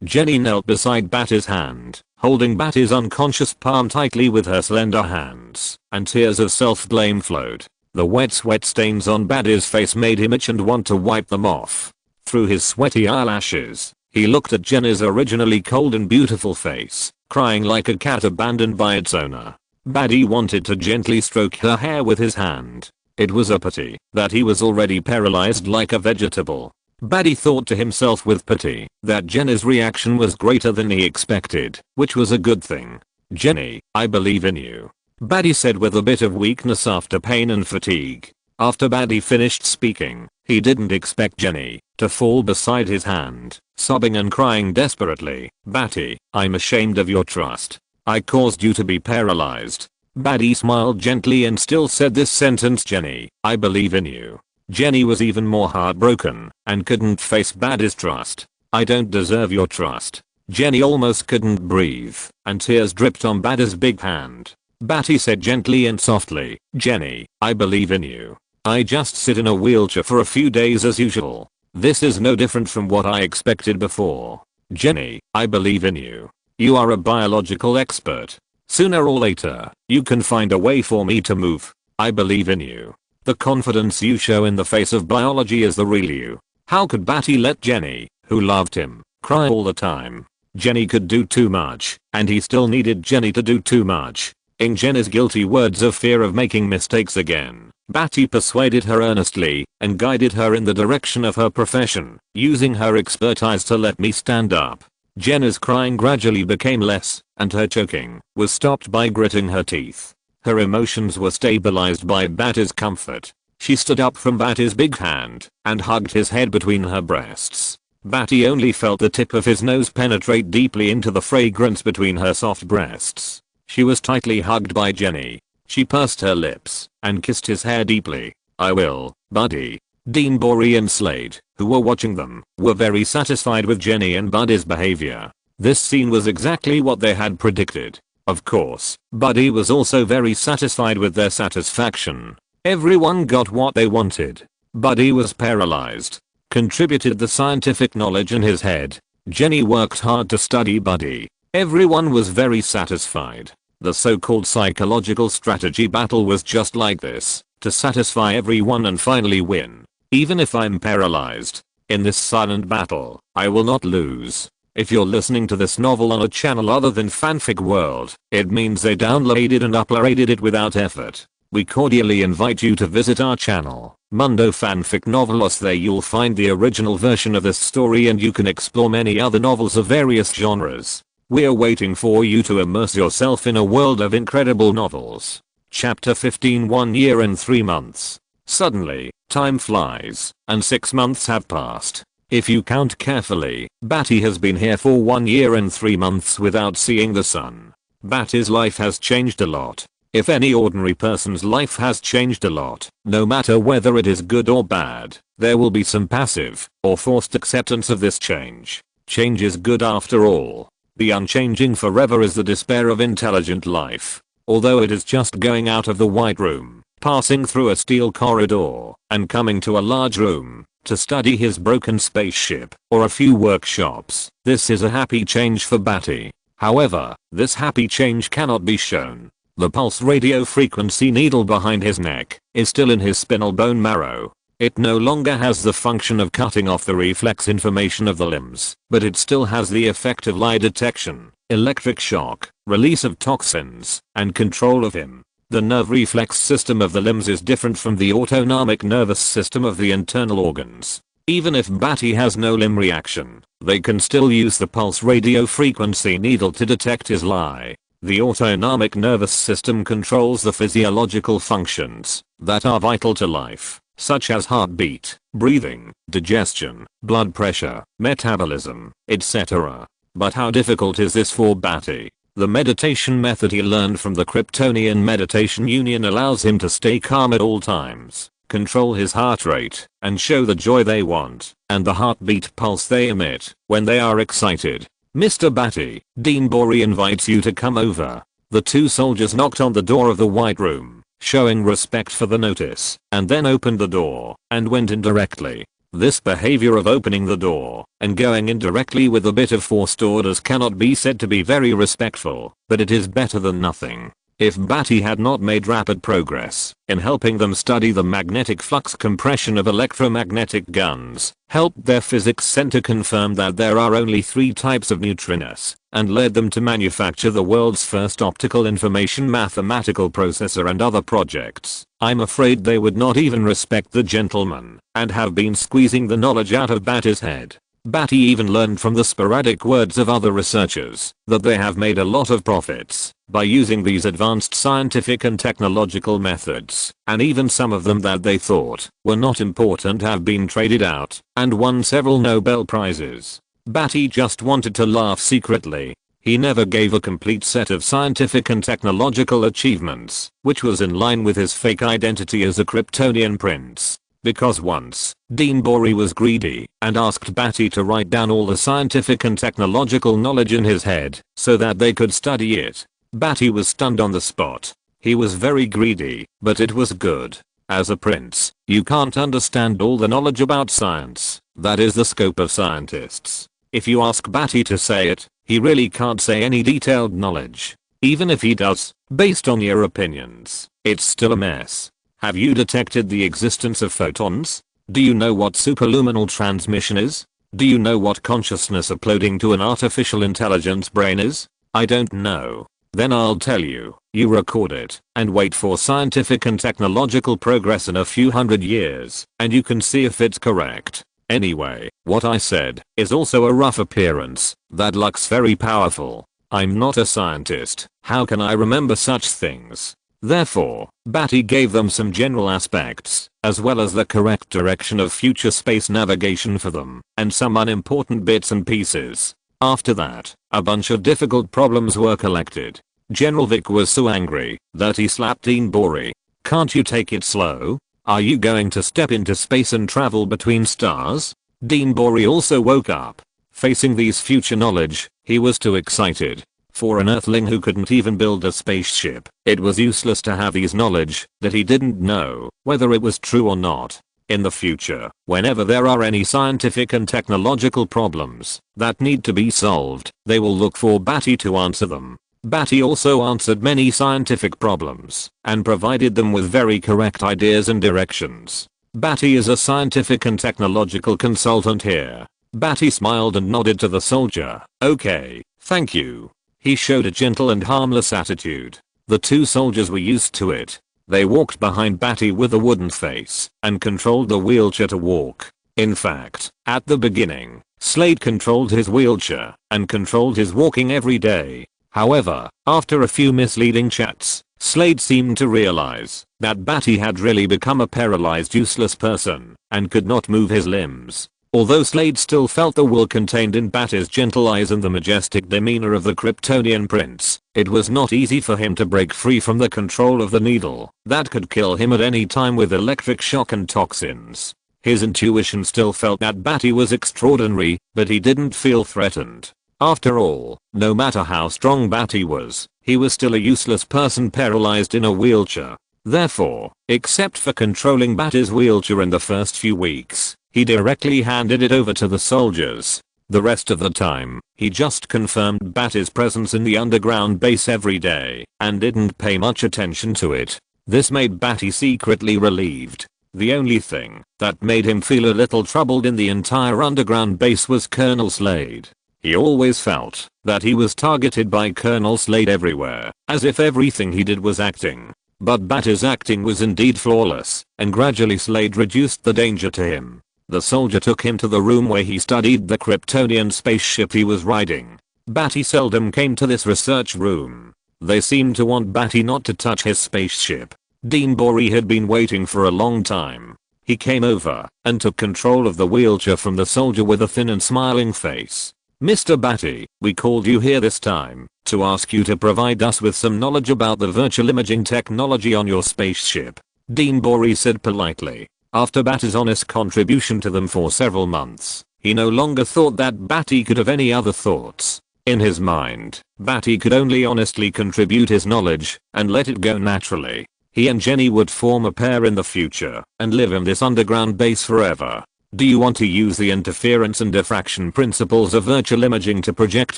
Jenny knelt beside Badi's hand, holding Badi's unconscious palm tightly with her slender hands, and tears of self-blame flowed. The wet sweat stains on Badi's face made him itch and want to wipe them off. Through his sweaty eyelashes, he looked at Jenny's originally cold and beautiful face, crying like a cat abandoned by its owner. Badi wanted to gently stroke her hair with his hand. It was a pity that he was already paralyzed like a vegetable. Badi thought to himself with pity that Jenny's reaction was greater than he expected, which was a good thing. "Jenny, I believe in you," Badi said with a bit of weakness after pain and fatigue. After Badi finished speaking, he didn't expect Jenny to fall beside his hand, sobbing and crying desperately. "Badi, I'm ashamed of your trust. I caused you to be paralyzed." Badi smiled gently and still said this sentence, "Jenny, I believe in you." Jenny was even more heartbroken and couldn't face Badi's trust. "I don't deserve your trust." Jenny almost couldn't breathe, and tears dripped on Badi's big hand. Badi said gently and softly, "Jenny, I believe in you. I just sit in a wheelchair for a few days as usual. This is no different from what I expected before. Jenny, I believe in you. You are a biological expert. Sooner or later, you can find a way for me to move. I believe in you." The confidence you show in the face of biology is the real you. How could Badi let Jenny, who loved him, cry all the time? Jenny could do too much, and he still needed Jenny to do too much. In Jenny's guilty words of fear of making mistakes again, Badi persuaded her earnestly and guided her in the direction of her profession, using her expertise to let me stand up. Jenny's crying gradually became less, and her choking was stopped by gritting her teeth. Her emotions were stabilized by Badi's comfort. She stood up from Badi's big hand and hugged his head between her breasts. Badi only felt the tip of his nose penetrate deeply into the fragrance between her soft breasts. She was tightly hugged by Jenny. She pursed her lips and kissed his hair deeply. "I will, Badi." Dean Bory and Slade, who were watching them, were very satisfied with Jenny and Badi's behavior. This scene was exactly what they had predicted. Of course, Badi was also very satisfied with their satisfaction. Everyone got what they wanted. Badi was paralyzed, contributed the scientific knowledge in his head. Jenny worked hard to study Badi. Everyone was very satisfied. The so-called psychological strategy battle was just like this, to satisfy everyone and finally win. Even if I'm paralyzed, in this silent battle, I will not lose. If you're listening to this novel on a channel other than Fanfic World, it means they downloaded and uploaded it without effort. We cordially invite you to visit our channel, Mundo Fanfic Novelos. There you'll find the original version of this story and you can explore many other novels of various genres. We're waiting for you to immerse yourself in a world of incredible novels. Chapter 15. 1 year and 3 months. Suddenly, time flies, and 6 months have passed. If you count carefully, Badi has been here for 1 year and 3 months without seeing the sun. Badi's life has changed a lot. If any ordinary person's life has changed a lot, no matter whether it is good or bad, there will be some passive or forced acceptance of this change. Change is good after all. The unchanging forever is the despair of intelligent life. Although it is just going out of the white room, passing through a steel corridor, and coming to a large room to study his broken spaceship or a few workshops, this is a happy change for Badi. However, this happy change cannot be shown. The pulse radio frequency needle behind his neck is still in his spinal bone marrow. It no longer has the function of cutting off the reflex information of the limbs, but it still has the effect of lie detection, electric shock, release of toxins, and control of him. The nerve reflex system of the limbs is different from the autonomic nervous system of the internal organs. Even if Badi has no limb reaction, they can still use the pulse radio frequency needle to detect his lie. The autonomic nervous system controls the physiological functions that are vital to life, such as heartbeat, breathing, digestion, blood pressure, metabolism, etc. But how difficult is this for Badi? The meditation method he learned from the Kryptonian Meditation Union allows him to stay calm at all times, control his heart rate, and show the joy they want, and the heartbeat pulse they emit, when they are excited. "Mr. Badi, Dean Bory invites you to come over." The two soldiers knocked on the door of the white room, showing respect for the notice, and then opened the door, and went in directly. This behavior of opening the door and going in directly with a bit of forced orders cannot be said to be very respectful, but it is better than nothing. If Badi had not made rapid progress in helping them study the magnetic flux compression of electromagnetic guns, helped their physics center confirm that there are only 3 types of neutrinos, and led them to manufacture the world's first optical information mathematical processor and other projects, I'm afraid they would not even respect the gentleman and have been squeezing the knowledge out of Badi's head. Badi even learned from the sporadic words of other researchers that they have made a lot of profits by using these advanced scientific and technological methods, and even some of them that they thought were not important have been traded out and won several Nobel Prizes. Badi just wanted to laugh secretly. He never gave a complete set of scientific and technological achievements, which was in line with his fake identity as a Kryptonian prince. Because once, Dean Bori was greedy and asked Badi to write down all the scientific and technological knowledge in his head so that they could study it. Badi was stunned on the spot. He was very greedy, but it was good. As a prince, you can't understand all the knowledge about science. That is the scope of scientists. If you ask Badi to say it, he really can't say any detailed knowledge. Even if he does, based on your opinions, it's still a mess. Have you detected the existence of photons? Do you know what superluminal transmission is? Do you know what consciousness uploading to an artificial intelligence brain is? I don't know. Then I'll tell you. You record it and wait for scientific and technological progress in a few hundred years, and you can see if it's correct. Anyway, what I said is also a rough appearance that looks very powerful. I'm not a scientist. How can I remember such things? Therefore, Badi gave them some general aspects, as well as the correct direction of future space navigation for them, and some unimportant bits and pieces. After that, a bunch of difficult problems were collected. General Vic was so angry that he slapped Dean Bori. Can't you take it slow? Are you going to step into space and travel between stars? Dean Bori also woke up. Facing these future knowledge, he was too excited. For an earthling who couldn't even build a spaceship, it was useless to have these knowledge that he didn't know whether it was true or not. In the future, whenever there are any scientific and technological problems that need to be solved, they will look for Badi to answer them. Badi also answered many scientific problems and provided them with very correct ideas and directions. Badi is a scientific and technological consultant here. Badi smiled and nodded to the soldier. Okay, thank you. He showed a gentle and harmless attitude. The 2 soldiers were used to it. They walked behind Badi with a wooden face and controlled the wheelchair to walk. In fact, at the beginning, Slade controlled his wheelchair and controlled his walking every day. However, after a few misleading chats, Slade seemed to realize that Badi had really become a paralyzed useless person and could not move his limbs. Although Slade still felt the will contained in Badi's gentle eyes and the majestic demeanor of the Kryptonian prince, it was not easy for him to break free from the control of the needle that could kill him at any time with electric shock and toxins. His intuition still felt that Badi was extraordinary, but he didn't feel threatened. After all, no matter how strong Badi was, he was still a useless person paralyzed in a wheelchair. Therefore, except for controlling Badi's wheelchair in the first few weeks, he directly handed it over to the soldiers. The rest of the time, he just confirmed Badi's presence in the underground base every day and didn't pay much attention to it. This made Badi secretly relieved. The only thing that made him feel a little troubled in the entire underground base was Colonel Slade. He always felt that he was targeted by Colonel Slade everywhere, as if everything he did was acting. But Badi's acting was indeed flawless, and gradually Slade reduced the danger to him. The soldier took him to the room where he studied the Kryptonian spaceship he was riding. Badi seldom came to this research room. They seemed to want Badi not to touch his spaceship. Dean Bori had been waiting for a long time. He came over and took control of the wheelchair from the soldier with a thin and smiling face. Mr. Badi, we called you here this time to ask you to provide us with some knowledge about the virtual imaging technology on your spaceship. Dean Bori said politely. After Badi's honest contribution to them for several months, he no longer thought that Badi could have any other thoughts. In his mind, Badi could only honestly contribute his knowledge and let it go naturally. He and Jenny would form a pair in the future and live in this underground base forever. Do you want to use the interference and diffraction principles of virtual imaging to project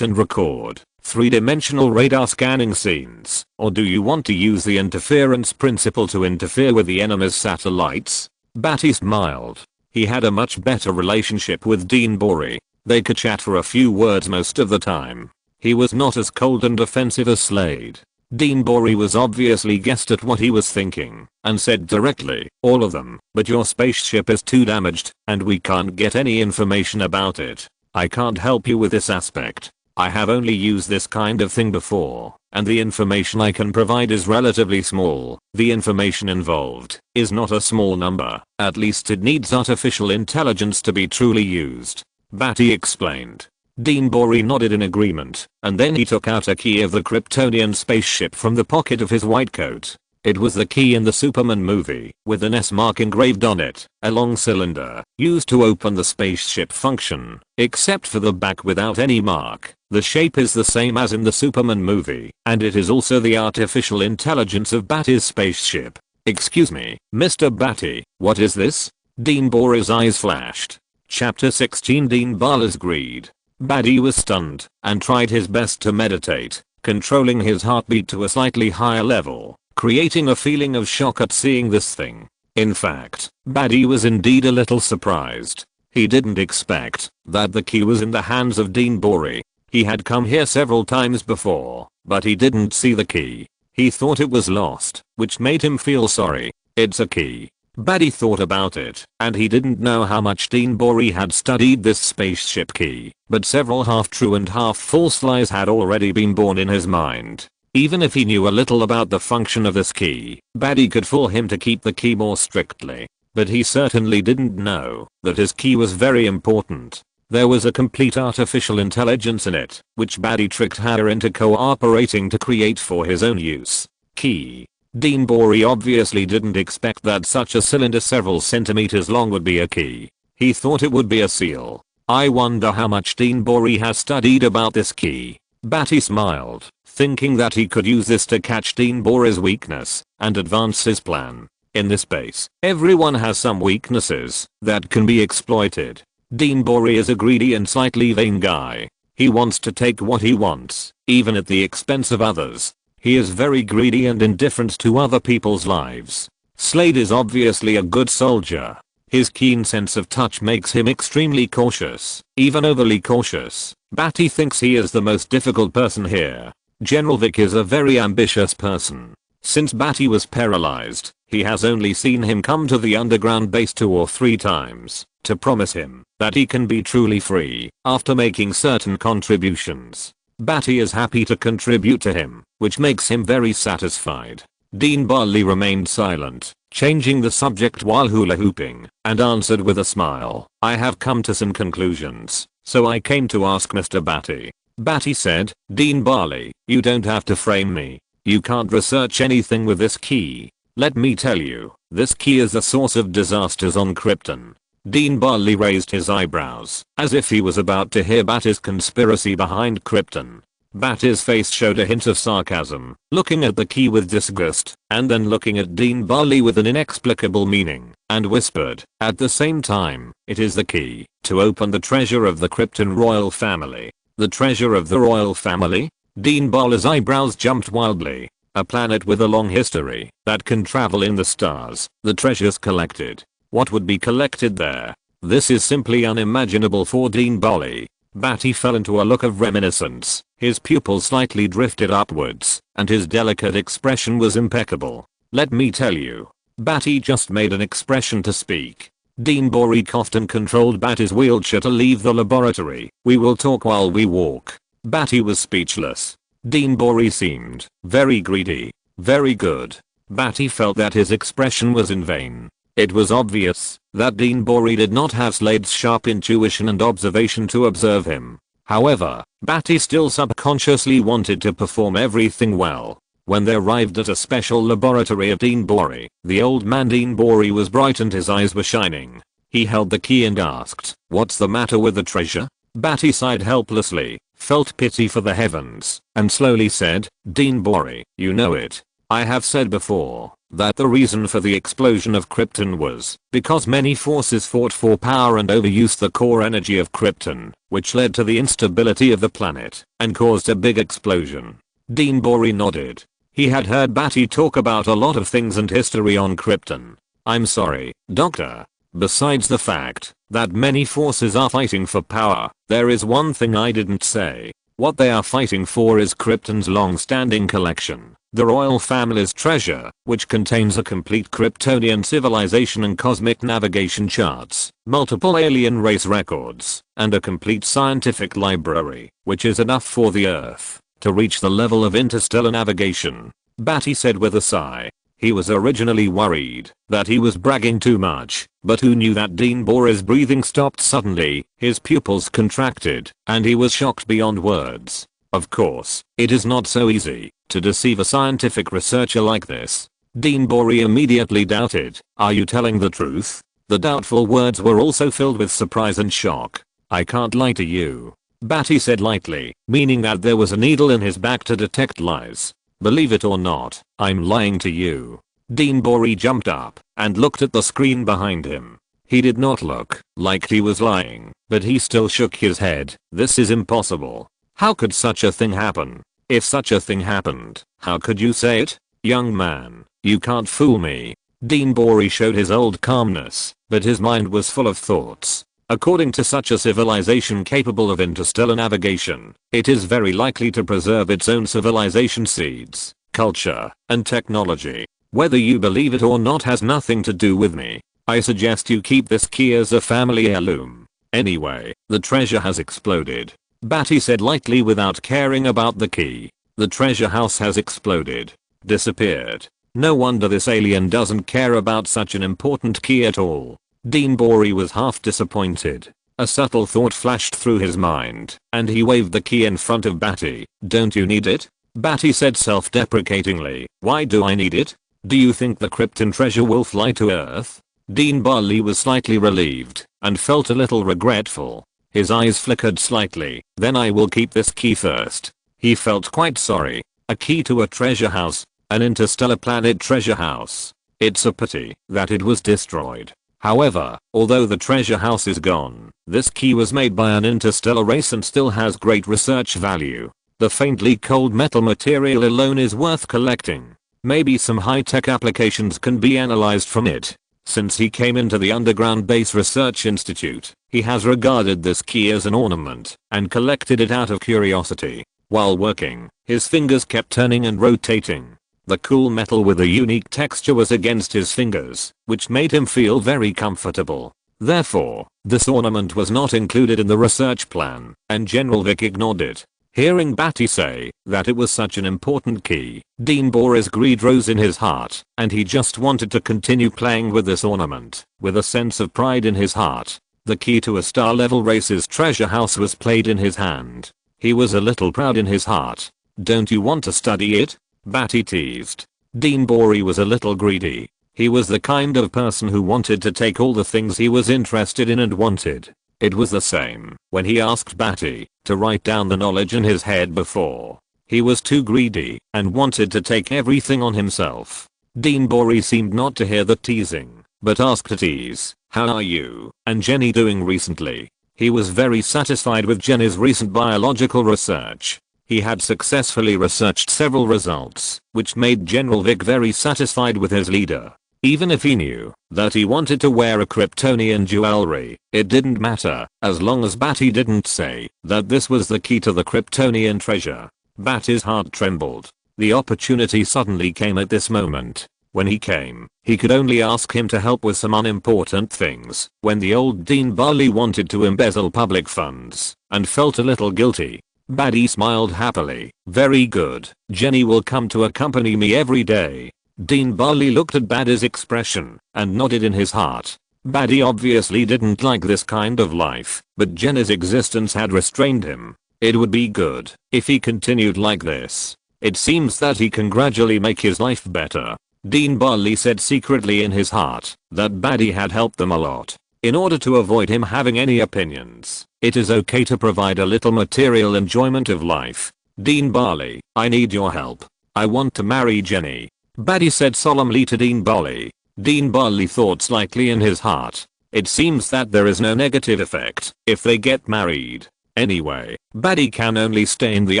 and record three-dimensional radar scanning scenes, or do you want to use the interference principle to interfere with the enemy's satellites? Badi smiled. He had a much better relationship with Dean Bori. They could chat for a few words most of the time. He was not as cold and offensive as Slade. Dean Bori was obviously guessed at what he was thinking, and said directly, all of them, but your spaceship is too damaged, and we can't get any information about it. I can't help you with this aspect. I have only used this kind of thing before, and the information I can provide is relatively small. The information involved is not a small number, at least it needs artificial intelligence to be truly used. Badi explained. Dean Bori nodded in agreement, and then he took out a key of the Kryptonian spaceship from the pocket of his white coat. It was the key in the Superman movie, with an S mark engraved on it, a long cylinder, used to open the spaceship function, except for the back without any mark. The shape is the same as in the Superman movie, and it is also the artificial intelligence of Badi's spaceship. Excuse me, Mr. Badi, what is this? Dean Bori's eyes flashed. Chapter 16 Dean Bali's Greed. Badi was stunned, and tried his best to meditate, controlling his heartbeat to a slightly higher level, creating a feeling of shock at seeing this thing. In fact, Badi was indeed a little surprised. He didn't expect that the key was in the hands of Dean Bori. He had come here several times before, but he didn't see the key. He thought it was lost, which made him feel sorry. It's a key. Badi thought about it, and he didn't know how much Dean Bori had studied this spaceship key, but several half-true and half-false lies had already been born in his mind. Even if he knew a little about the function of this key, Badi could fool him to keep the key more strictly. But he certainly didn't know that his key was very important. There was a complete artificial intelligence in it, which Badi tricked her into cooperating to create for his own use. Key. Dean Bori obviously didn't expect that such a cylinder several centimeters long would be a key. He thought it would be a seal. I wonder how much Dean Bori has studied about this key. Badi smiled, thinking that he could use this to catch Dean Bori's weakness and advance his plan. In this space, everyone has some weaknesses that can be exploited. Dean Bori is a greedy and slightly vain guy. He wants to take what he wants, even at the expense of others. He is very greedy and indifferent to other people's lives. Slade is obviously a good soldier. His keen sense of touch makes him extremely cautious, even overly cautious. Badi thinks he is the most difficult person here. General Vic is a very ambitious person. Since Badi was paralyzed, he has only seen him come to the underground base 2 or 3 times to promise him that he can be truly free after making certain contributions. Badi is happy to contribute to him, which makes him very satisfied. Dean Bali remained silent, changing the subject while hula hooping, and answered with a smile. I have come to some conclusions, so I came to ask Mr. Badi. Badi said, Dean Bali, you don't have to frame me. You can't research anything with this key. Let me tell you, this key is the source of disasters on Krypton. Dean Bali raised his eyebrows, as if he was about to hear Badi's conspiracy behind Krypton. Badi's face showed a hint of sarcasm, looking at the key with disgust, and then looking at Dean Bali with an inexplicable meaning, and whispered, at the same time, it is the key to open the treasure of the Krypton royal family. The treasure of the royal family? Dean Bali's eyebrows jumped wildly. A planet with a long history that can travel in the stars. The treasures collected. What would be collected there? This is simply unimaginable for Dean Bali. Badi fell into a look of reminiscence. His pupils slightly drifted upwards, and his delicate expression was impeccable. Let me tell you. Badi just made an expression to speak. Dean Bori coughed and controlled Badi's wheelchair to leave the laboratory. We will talk while we walk. Badi was speechless. Dean Bori seemed very greedy. Very good. Badi felt that his expression was in vain. It was obvious that Dean Bori did not have Slade's sharp intuition and observation to observe him. However, Badi still subconsciously wanted to perform everything well. When they arrived at a special laboratory of Dean Bori, the old man Dean Bori was bright and his eyes were shining. He held the key and asked, what's the matter with the treasure? Badi sighed helplessly, felt pity for the heavens, and slowly said, Dean Bori, you know it. I have said before that the reason for the explosion of Krypton was because many forces fought for power and overused the core energy of Krypton, which led to the instability of the planet and caused a big explosion. Dean Bori nodded. He had heard Badi talk about a lot of things and history on Krypton. I'm sorry, Doctor. Besides the fact that many forces are fighting for power, there is one thing I didn't say. What they are fighting for is Krypton's long-standing collection, the royal family's treasure, which contains a complete Kryptonian civilization and cosmic navigation charts, multiple alien race records, and a complete scientific library, which is enough for the Earth to reach the level of interstellar navigation. Badi said with a sigh. He was originally worried that he was bragging too much, but who knew that Dean Bori's breathing stopped suddenly, his pupils contracted, and he was shocked beyond words. Of course, it is not so easy to deceive a scientific researcher like this. Dean Bori immediately doubted. Are you telling the truth? The doubtful words were also filled with surprise and shock. I can't lie to you, Badi said lightly, meaning that there was a needle in his back to detect lies. Believe it or not, I'm lying to you. Dean Bori jumped up and looked at the screen behind him. He did not look like he was lying, but he still shook his head. This is impossible. How could such a thing happen? If such a thing happened, how could you say it? Young man, you can't fool me. Dean Bori showed his old calmness, but his mind was full of thoughts. According to such a civilization capable of interstellar navigation, it is very likely to preserve its own civilization seeds, culture, and technology. Whether you believe it or not has nothing to do with me. I suggest you keep this key as a family heirloom. Anyway, the treasure has exploded, Badi said lightly without caring about the key. The treasure house has exploded. Disappeared. No wonder this alien doesn't care about such an important key at all. Dean Bori was half disappointed. A subtle thought flashed through his mind, and he waved the key in front of Badi. Don't you need it? Badi said self-deprecatingly. Why do I need it? Do you think the Krypton treasure will fly to Earth? Dean Bali was slightly relieved, and felt a little regretful. His eyes flickered slightly. Then I will keep this key first. He felt quite sorry. A key to a treasure house. An interstellar planet treasure house. It's a pity that it was destroyed. However, although the treasure house is gone, this key was made by an interstellar race and still has great research value. The faintly cold metal material alone is worth collecting. Maybe some high-tech applications can be analyzed from it. Since he came into the underground base research institute, he has regarded this key as an ornament and collected it out of curiosity. While working, his fingers kept turning and rotating. The cool metal with a unique texture was against his fingers, which made him feel very comfortable. Therefore, this ornament was not included in the research plan, and General Vic ignored it. Hearing Badi say that it was such an important key, Dean Bori's greed rose in his heart, and he just wanted to continue playing with this ornament, with a sense of pride in his heart. The key to a star-level race's treasure house was played in his hand. He was a little proud in his heart. Don't you want to study it? Badi teased. Dean Bori was a little greedy. He was the kind of person who wanted to take all the things he was interested in and wanted. It was the same when he asked Badi to write down the knowledge in his head before. He was too greedy and wanted to take everything on himself. Dean Bori seemed not to hear the teasing, but asked at ease, "How are you and Jenny doing recently?" He was very satisfied with Jenny's recent biological research. He had successfully researched several results, which made General Vic very satisfied with his leader. Even if he knew that he wanted to wear a Kryptonian jewelry, it didn't matter, as long as Badi didn't say that this was the key to the Kryptonian treasure. Badi's heart trembled. The opportunity suddenly came at this moment. When he came, he could only ask him to help with some unimportant things. When the old Dean Bali wanted to embezzle public funds, and felt a little guilty, Badi smiled happily. Very good. Jenny will come to accompany me every day. Dean Bali looked at Badi's expression and nodded in his heart. Badi obviously didn't like this kind of life, but Jenny's existence had restrained him. It would be good if he continued like this. It seems that he can gradually make his life better. Dean Bali said secretly in his heart that Badi had helped them a lot. In order to avoid him having any opinions, it is okay to provide a little material enjoyment of life. Dean Bali, I need your help. I want to marry Jenny. Badi said solemnly to Dean Barley. Dean Barley thought slightly in his heart. It seems that there is no negative effect if they get married. Anyway, Badi can only stay in the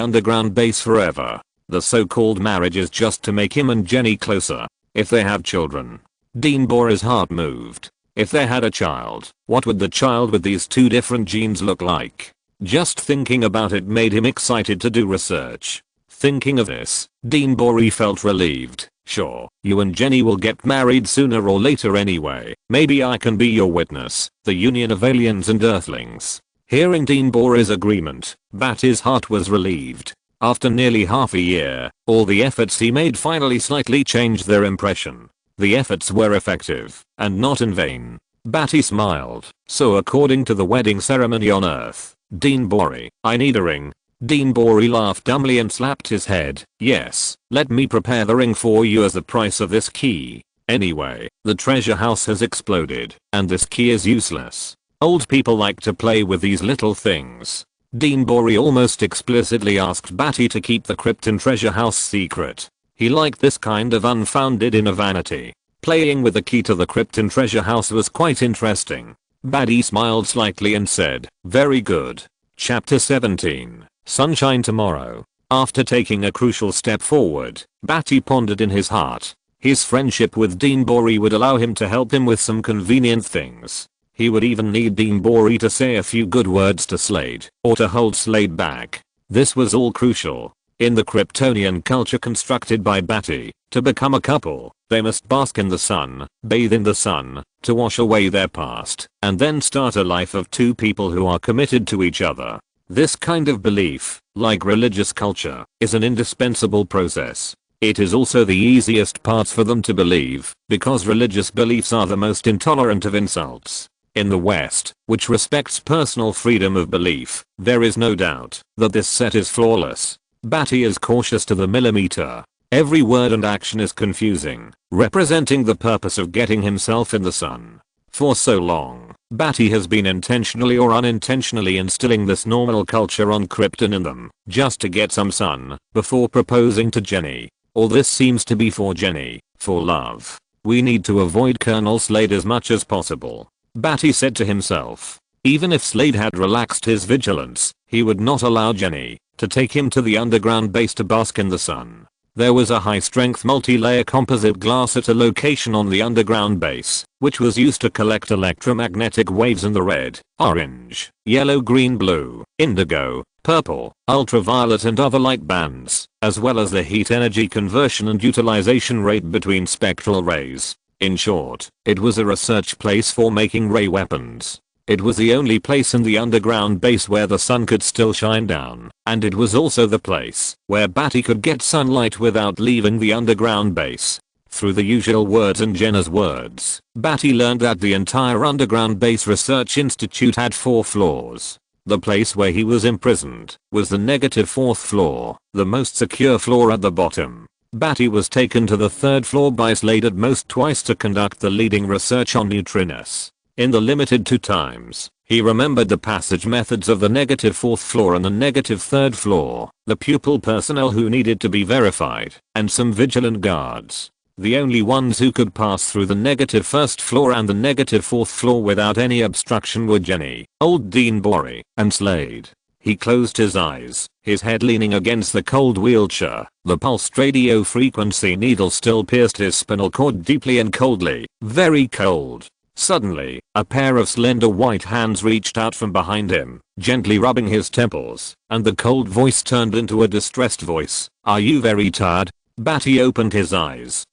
underground base forever. The so-called marriage is just to make him and Jenny closer. If they have children. Dean Barley's heart moved. If they had a child, what would the child with these two different genes look like? Just thinking about it made him excited to do research. Thinking of this, Dean Barley felt relieved. Sure, you and Jenny will get married sooner or later anyway. Maybe I can be your witness, the union of aliens and earthlings. Hearing Dean Barley's agreement, Badi's heart was relieved. After nearly half a year, all the efforts he made finally slightly changed their impression. The efforts were effective, and not in vain. Badi smiled. So according to the wedding ceremony on Earth, Dean Barley, I need a ring. Dean Barley laughed dumbly and slapped his head. Yes, let me prepare the ring for you as the price of this key. Anyway, the treasure house has exploded, and this key is useless. Old people like to play with these little things. Dean Barley almost explicitly asked Badi to keep the Krypton treasure house secret. He liked this kind of unfounded inner vanity. Playing with the key to the Krypton treasure house was quite interesting. Badi smiled slightly and said, very good. Chapter 17. Sunshine tomorrow. After taking a crucial step forward, Badi pondered in his heart. His friendship with Dean Barley would allow him to help him with some convenient things. He would even need Dean Barley to say a few good words to Slade, or to hold Slade back. This was all crucial. In the Kryptonian culture constructed by Badi, to become a couple, they must bask in the sun, bathe in the sun, to wash away their past, and then start a life of two people who are committed to each other. This kind of belief, like religious culture, is an indispensable process. It is also the easiest part for them to believe, because religious beliefs are the most intolerant of insults. In the West, which respects personal freedom of belief, there is no doubt that this set is flawless. Badi is cautious to the millimeter. Every word and action is confusing, representing the purpose of getting himself in the sun. For so long, Badi has been intentionally or unintentionally instilling this normal culture on Krypton in them, just to get some sun, before proposing to Jenny. All this seems to be for Jenny, for love. We need to avoid Colonel Slade as much as possible. Badi said to himself. Even if Slade had relaxed his vigilance, he would not allow Jenny to take him to the underground base to bask in the sun. There was a high-strength multi-layer composite glass at a location on the underground base, which was used to collect electromagnetic waves in the red, orange, yellow, green, blue, indigo, purple, ultraviolet and other light bands, as well as the heat energy conversion and utilization rate between spectral rays. In short, it was a research place for making ray weapons. It was the only place in the underground base where the sun could still shine down, and it was also the place where Badi could get sunlight without leaving the underground base. Through the usual words and Jenna's words, Badi learned that the entire underground base research institute had 4 floors. The place where he was imprisoned was the -4th floor, the most secure floor at the bottom. Badi was taken to the 3rd floor by Slade at most twice to conduct the leading research on neutrinos. In the limited 2 times, he remembered the passage methods of the -4th floor and the -3rd floor, the pupil personnel who needed to be verified, and some vigilant guards. The only ones who could pass through the -1st floor and the -4th floor without any obstruction were Jenny, old Dean Barley, and Slade. He closed his eyes, his head leaning against the cold wheelchair. The pulsed radio frequency needle still pierced his spinal cord deeply and coldly, very cold. Suddenly, a pair of slender white hands reached out from behind him, gently rubbing his temples, and the cold voice turned into a distressed voice. Are you very tired? Badi opened his eyes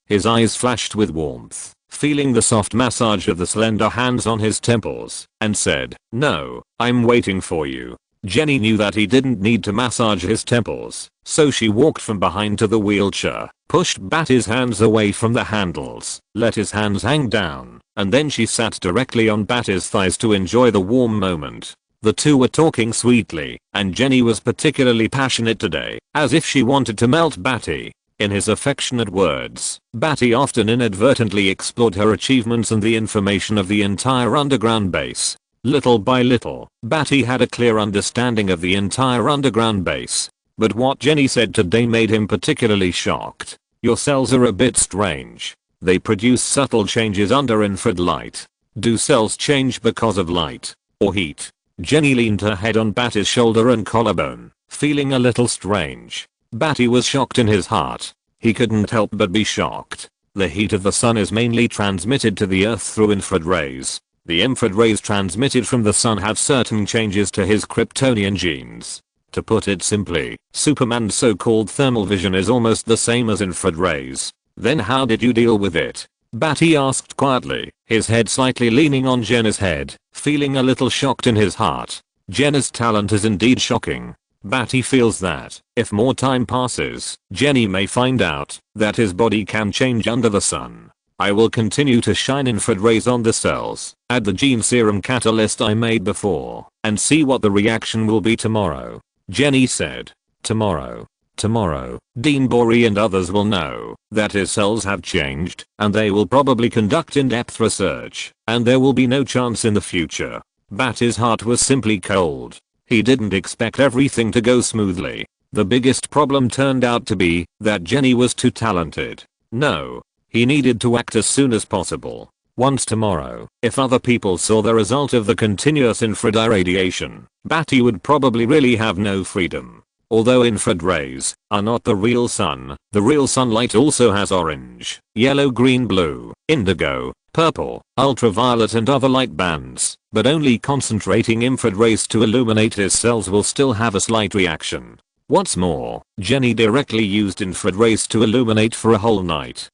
flashed with warmth, feeling the soft massage of the slender hands on his temples, and said, no, I'm waiting for you. Jenny knew that he didn't need to massage his temples, so she walked from behind to the wheelchair, pushed Badi's hands away from the handles, let his hands hang down, and then she sat directly on Badi's thighs to enjoy the warm moment. The two were talking sweetly, and Jenny was particularly passionate today, as if she wanted to melt Badi. In his affectionate words, Badi often inadvertently explored her achievements and the information of the entire underground base. Little by little, Badi had a clear understanding of the entire underground base. But what Jenny said today made him particularly shocked. Your cells are a bit strange. They produce subtle changes under infrared light. Do cells change because of light or heat? Jenny leaned her head on Bati's shoulder and collarbone, feeling a little strange. Badi was shocked in his heart. He couldn't help but be shocked. The heat of the sun is mainly transmitted to the earth through infrared rays. The infrared rays transmitted from the sun have certain changes to his Kryptonian genes. To put it simply, Superman's so-called thermal vision is almost the same as infrared rays. Then how did you deal with it? Badi asked quietly, his head slightly leaning on Jenna's head, feeling a little shocked in his heart. Jenna's talent is indeed shocking. Badi feels that, if more time passes, Jenny may find out that his body can change under the sun. I will continue to shine infrared rays on the cells, add the gene serum catalyst I made before, and see what the reaction will be tomorrow. Jenny said. Tomorrow. Dean Bori and others will know that his cells have changed, and they will probably conduct in-depth research, and there will be no chance in the future. Bati's heart was simply cold. He didn't expect everything to go smoothly. The biggest problem turned out to be that Jenny was too talented. No. He needed to act as soon as possible. Once tomorrow, if other people saw the result of the continuous infrared irradiation, Badi would probably really have no freedom. Although infrared rays are not the real sunlight also has orange, yellow, green, blue, indigo, purple, ultraviolet and other light bands, but only concentrating infrared rays to illuminate his cells will still have a slight reaction. What's more, Jenny directly used infrared rays to illuminate for a whole night!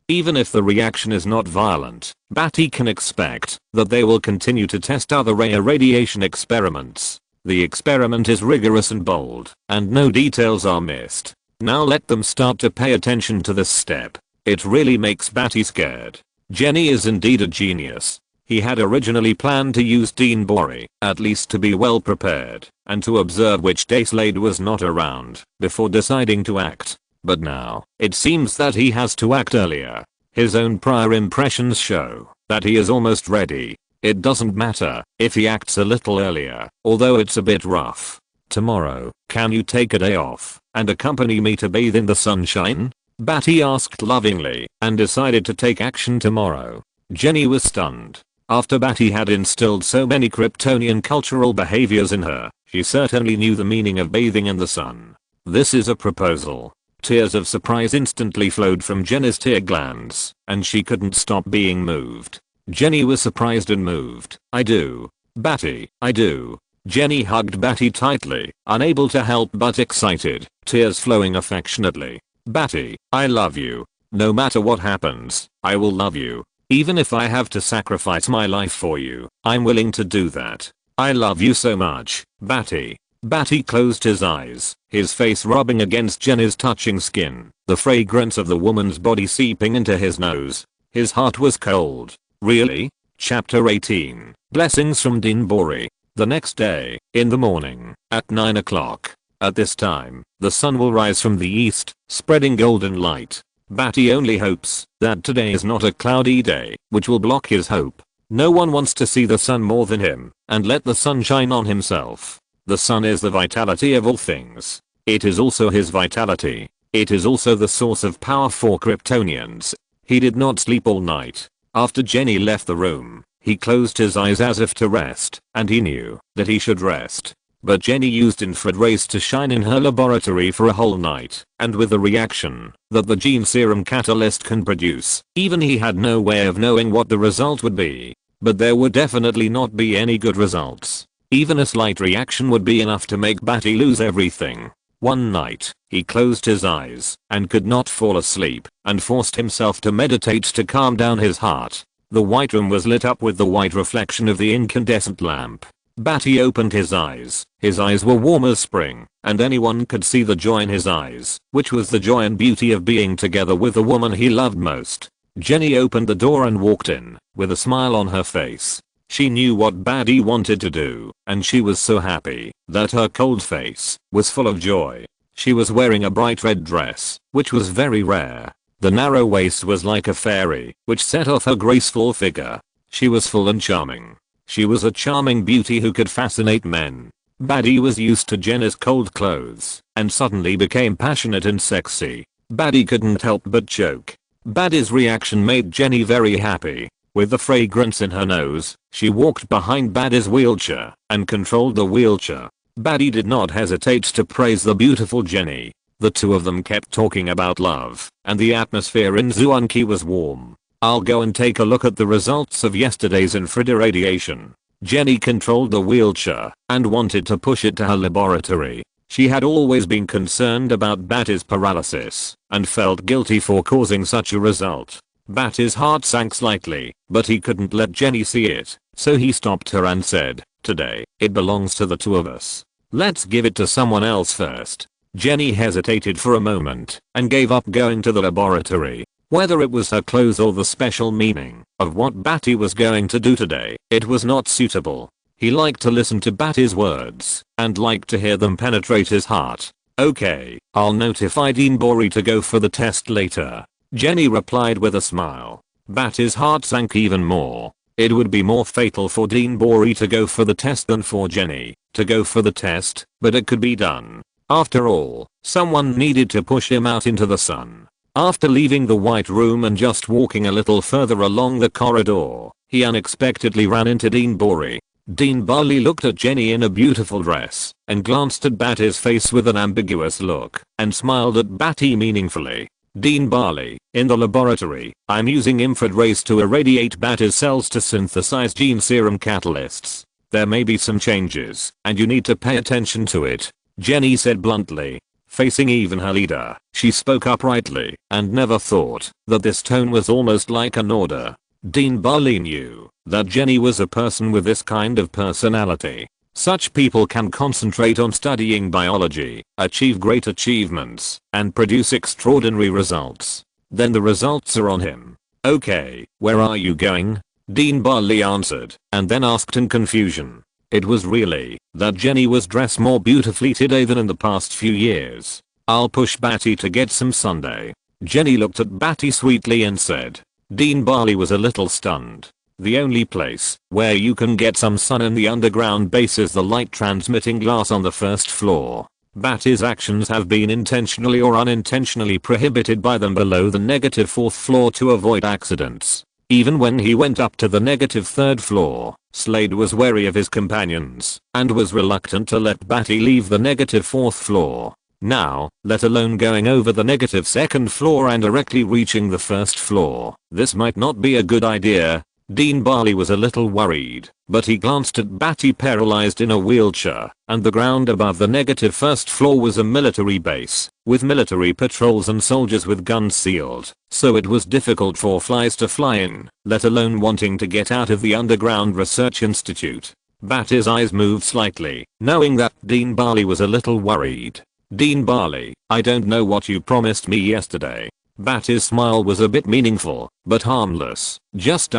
Even if the reaction is not violent, Badi can expect that they will continue to test other ray irradiation experiments. The experiment is rigorous and bold, and no details are missed. Now let them start to pay attention to this step. It really makes Badi scared. Jenny is indeed a genius. He had originally planned to use Dean Bori, at least to be well prepared, and to observe which day Slade was not around, before deciding to act. But now, it seems that he has to act earlier. His own prior impressions show that he is almost ready. It doesn't matter if he acts a little earlier, although it's a bit rough. Tomorrow, can you take a day off and accompany me to bathe in the sunshine? Badi asked lovingly and decided to take action tomorrow. Jenny was stunned. After Badi had instilled so many Kryptonian cultural behaviors in her, she certainly knew the meaning of bathing in the sun. This is a proposal. Tears of surprise instantly flowed from Jenny's tear glands, and she couldn't stop being moved. Jenny was surprised and moved. I do. Badi, I do. Jenny hugged Badi tightly, unable to help but excited, tears flowing affectionately. Badi, I love you. No matter what happens, I will love you. Even if I have to sacrifice my life for you, I'm willing to do that. I love you so much, Badi. Badi closed his eyes, his face rubbing against Jenny's touching skin, the fragrance of the woman's body seeping into his nose. His heart was cold. Really? Chapter 18. Blessings from Dean Bori. The next day, in the morning, at 9 o'clock. At this time, the sun will rise from the east, spreading golden light. Badi only hopes that today is not a cloudy day, which will block his hope. No one wants to see the sun more than him, and let the sun shine on himself. The sun is the vitality of all things. It is also his vitality. It is also the source of power for Kryptonians. He did not sleep all night. After Jenny left the room, he closed his eyes as if to rest, and he knew that he should rest. But Jenny used infrared rays to shine in her laboratory for a whole night, and with the reaction that the gene serum catalyst can produce, even he had no way of knowing what the result would be. But there would definitely not be any good results. Even a slight reaction would be enough to make Badi lose everything. One night, he closed his eyes and could not fall asleep and forced himself to meditate to calm down his heart. The white room was lit up with the white reflection of the incandescent lamp. Badi opened his eyes. His eyes were warm as spring, and anyone could see the joy in his eyes, which was the joy and beauty of being together with the woman he loved most. Jenny opened the door and walked in, with a smile on her face. She knew what Badi wanted to do, and she was so happy that her cold face was full of joy. She was wearing a bright red dress, which was very rare. The narrow waist was like a fairy, which set off her graceful figure. She was full and charming. She was a charming beauty who could fascinate men. Badi was used to Jenny's cold clothes and suddenly became passionate and sexy. Badi couldn't help but choke. Badi's reaction made Jenny very happy. With the fragrance in her nose, she walked behind Badi's wheelchair and controlled the wheelchair. Badi did not hesitate to praise the beautiful Jenny. The two of them kept talking about love, and the atmosphere in Zuunki was warm. I'll go and take a look at the results of yesterday's infrared irradiation. Jenny controlled the wheelchair and wanted to push it to her laboratory. She had always been concerned about Badi's paralysis and felt guilty for causing such a result. Badi's heart sank slightly, but he couldn't let Jenny see it, so he stopped her and said, "Today, it belongs to the two of us. Let's give it to someone else first." Jenny hesitated for a moment and gave up going to the laboratory. Whether it was her clothes or the special meaning of what Badi was going to do today, it was not suitable. He liked to listen to Badi's words and liked to hear them penetrate his heart. "Okay, I'll notify Dean Bori to go for the test later," Jenny replied with a smile. Badi's heart sank even more. It would be more fatal for Dean Bori to go for the test than for Jenny to go for the test, but it could be done. After all, someone needed to push him out into the sun. After leaving the white room and just walking a little further along the corridor, he unexpectedly ran into Dean Bori. Dean Bali looked at Jenny in a beautiful dress and glanced at Badi's face with an ambiguous look and smiled at Badi meaningfully. "Dean Bali, in the laboratory, I'm using infrared rays to irradiate Badi's cells to synthesize gene serum catalysts. There may be some changes, and you need to pay attention to it," Jenny said bluntly. Facing even her leader, she spoke uprightly and never thought that this tone was almost like an order. Dean Bali knew that Jenny was a person with this kind of personality. Such people can concentrate on studying biology, achieve great achievements, and produce extraordinary results. Then the results are on him. "Okay, where are you going?" Dean Bali answered, and then asked in confusion. It was really that Jenny was dressed more beautifully today than in the past few years. "I'll push Badi to get some Sunday." Jenny looked at Badi sweetly and said. Dean Bali was a little stunned. The only place where you can get some sun in the underground base is the light transmitting glass on the first floor. Badi's actions have been intentionally or unintentionally prohibited by them below the negative fourth floor to avoid accidents. Even when he went up to the negative third floor, Slade was wary of his companions and was reluctant to let Badi leave the negative fourth floor. Now, let alone going over the negative second floor and directly reaching the first floor, this might not be a good idea. Dean Bali was a little worried, but he glanced at Badi paralyzed in a wheelchair, and the ground above the negative first floor was a military base, with military patrols and soldiers with guns sealed, so it was difficult for flies to fly in, let alone wanting to get out of the underground research institute. Badi's eyes moved slightly, knowing that Dean Bali was a little worried. "Dean Bali, I don't know what you promised me yesterday." Badi's smile was a bit meaningful, but harmless, just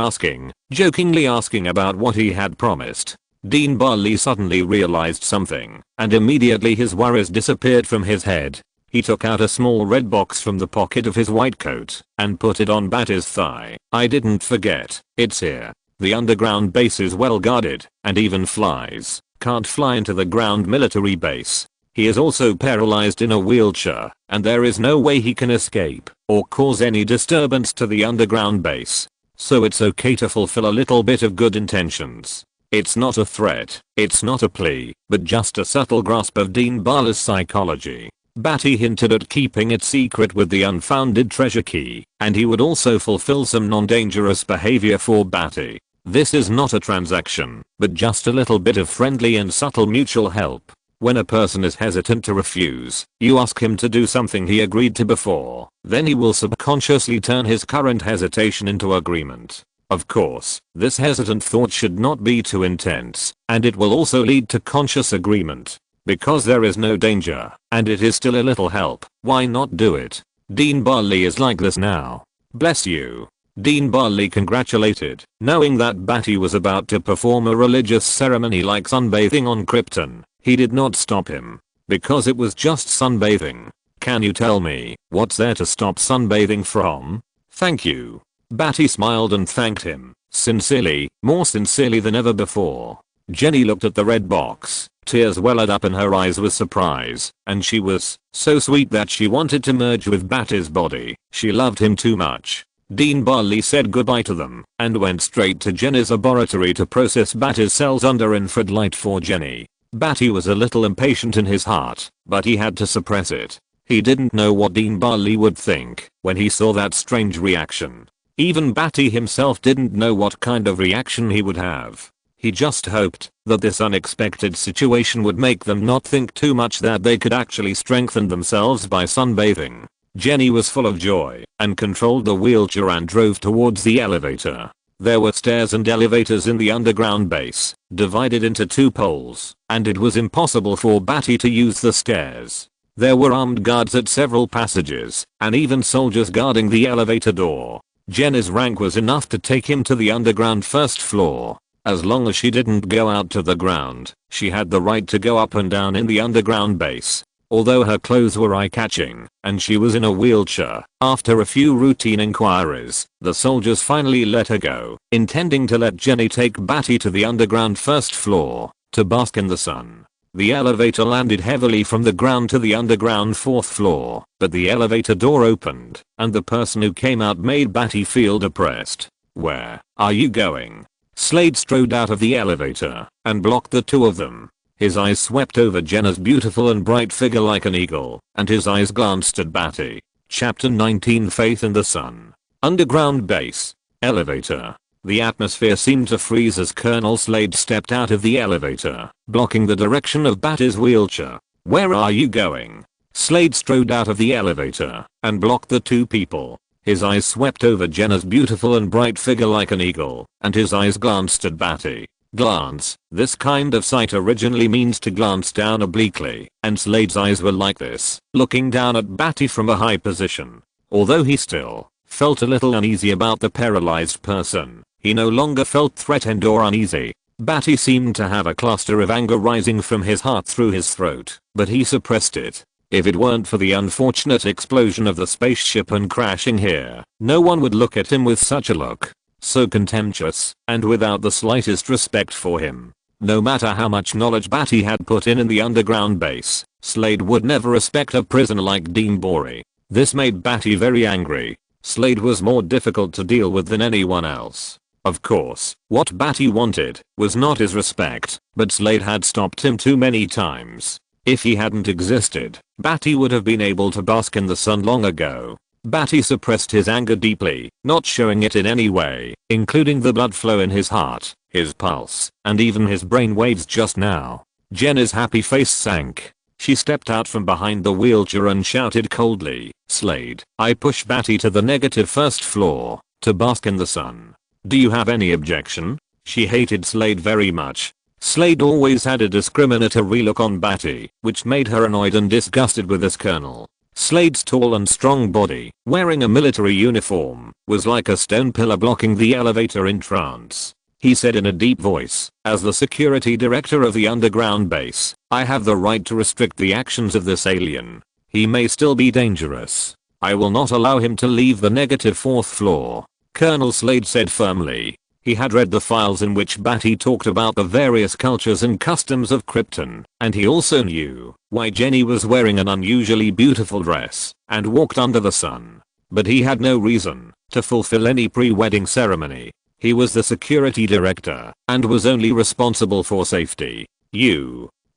jokingly asking about what he had promised. Dean Bali suddenly realized something, and immediately his worries disappeared from his head. He took out a small red box from the pocket of his white coat and put it on Badi's thigh. "I didn't forget, it's here. The underground base is well guarded, and even flies can't fly into the ground military base. He is also paralyzed in a wheelchair, and there is no way he can escape or cause any disturbance to the underground base. So it's okay to fulfill a little bit of good intentions." It's not a threat, it's not a plea, but just a subtle grasp of Dean Bali's psychology. Badi hinted at keeping it secret with the unfounded treasure key, and he would also fulfill some non-dangerous behavior for Badi. This is not a transaction, but just a little bit of friendly and subtle mutual help. When a person is hesitant to refuse, you ask him to do something he agreed to before, then he will subconsciously turn his current hesitation into agreement. Of course, this hesitant thought should not be too intense, and it will also lead to conscious agreement. Because there is no danger, and it is still a little help, why not do it? Dean Bali is like this now. Bless you. Dean Bali congratulated, knowing that Badi was about to perform a religious ceremony like sunbathing on Krypton. He did not stop him, because it was just sunbathing. "Can you tell me what's there to stop sunbathing from?" "Thank you." Badi smiled and thanked him, sincerely, more sincerely than ever before. Jenny looked at the red box Tears welled up in her eyes with surprise, and she was so sweet that she wanted to merge with Badi's body. She loved him too much. Dean Barley said goodbye to them and went straight to Jenny's laboratory to process Badi's cells under infrared light for Jenny. Badi was a little impatient in his heart, but he had to suppress it. He didn't know what Dean Barley would think when he saw that strange reaction. Even Badi himself didn't know what kind of reaction he would have. He just hoped that this unexpected situation would make them not think too much that they could actually strengthen themselves by sunbathing. Jenny was full of joy and controlled the wheelchair and drove towards the elevator. There were stairs and elevators in the underground base, divided into two poles, and it was impossible for Badi to use the stairs. There were armed guards at several passages, and even soldiers guarding the elevator door. Jenny's rank was enough to take him to the underground first floor. As long as she didn't go out to the ground, she had the right to go up and down in the underground base. Although her clothes were eye-catching, and she was in a wheelchair, after a few routine inquiries, the soldiers finally let her go, intending to let Jenny take Badi to the underground first floor, to bask in the sun. The elevator landed heavily from the ground to the underground fourth floor, but the elevator door opened, and the person who came out made Badi feel depressed. "Where are you going?" Slade strode out of the elevator and blocked the two of them. His eyes swept over Jenna's beautiful and bright figure like an eagle, and his eyes glanced at Badi. Chapter 19 Faith in the Sun. Underground base. Elevator. The atmosphere seemed to freeze as Colonel Slade stepped out of the elevator, blocking the direction of Badi's wheelchair. "Where are you going?" Slade strode out of the elevator and blocked the two people. His eyes swept over Jenna's beautiful and bright figure like an eagle, and his eyes glanced at Badi. Glance. This kind of sight originally means to glance down obliquely, and Slade's eyes were like this, looking down at Badi from a high position. Although he still felt a little uneasy about the paralyzed person, he no longer felt threatened or uneasy. Badi seemed to have a cluster of anger rising from his heart through his throat, but he suppressed it. If it weren't for the unfortunate explosion of the spaceship and crashing here, no one would look at him with such a look. So contemptuous, and without the slightest respect for him. No matter how much knowledge Badi had put in the underground base, Slade would never respect a prisoner like Dean Barley. This made Badi very angry. Slade was more difficult to deal with than anyone else. Of course, what Badi wanted was not his respect, but Slade had stopped him too many times. If he hadn't existed, Badi would have been able to bask in the sun long ago. Badi suppressed his anger deeply, not showing it in any way, including the blood flow in his heart, his pulse, and even his brain waves just now. Jenna's happy face sank. She stepped out from behind the wheelchair and shouted coldly, "Slade, I push Badi to the negative first floor, to bask in the sun. Do you have any objection?" She hated Slade very much. Slade always had a discriminatory look on Badi, which made her annoyed and disgusted with this colonel. Slade's tall and strong body, wearing a military uniform, was like a stone pillar blocking the elevator entrance. He said in a deep voice, "As the security director of the underground base, I have the right to restrict the actions of this alien. He may still be dangerous. I will not allow him to leave the negative fourth floor," Colonel Slade said firmly. He had read the files in which Badi talked about the various cultures and customs of Krypton, and he also knew why Jenny was wearing an unusually beautiful dress and walked under the sun. But he had no reason to fulfill any pre-wedding ceremony. He was the security director and was only responsible for safety.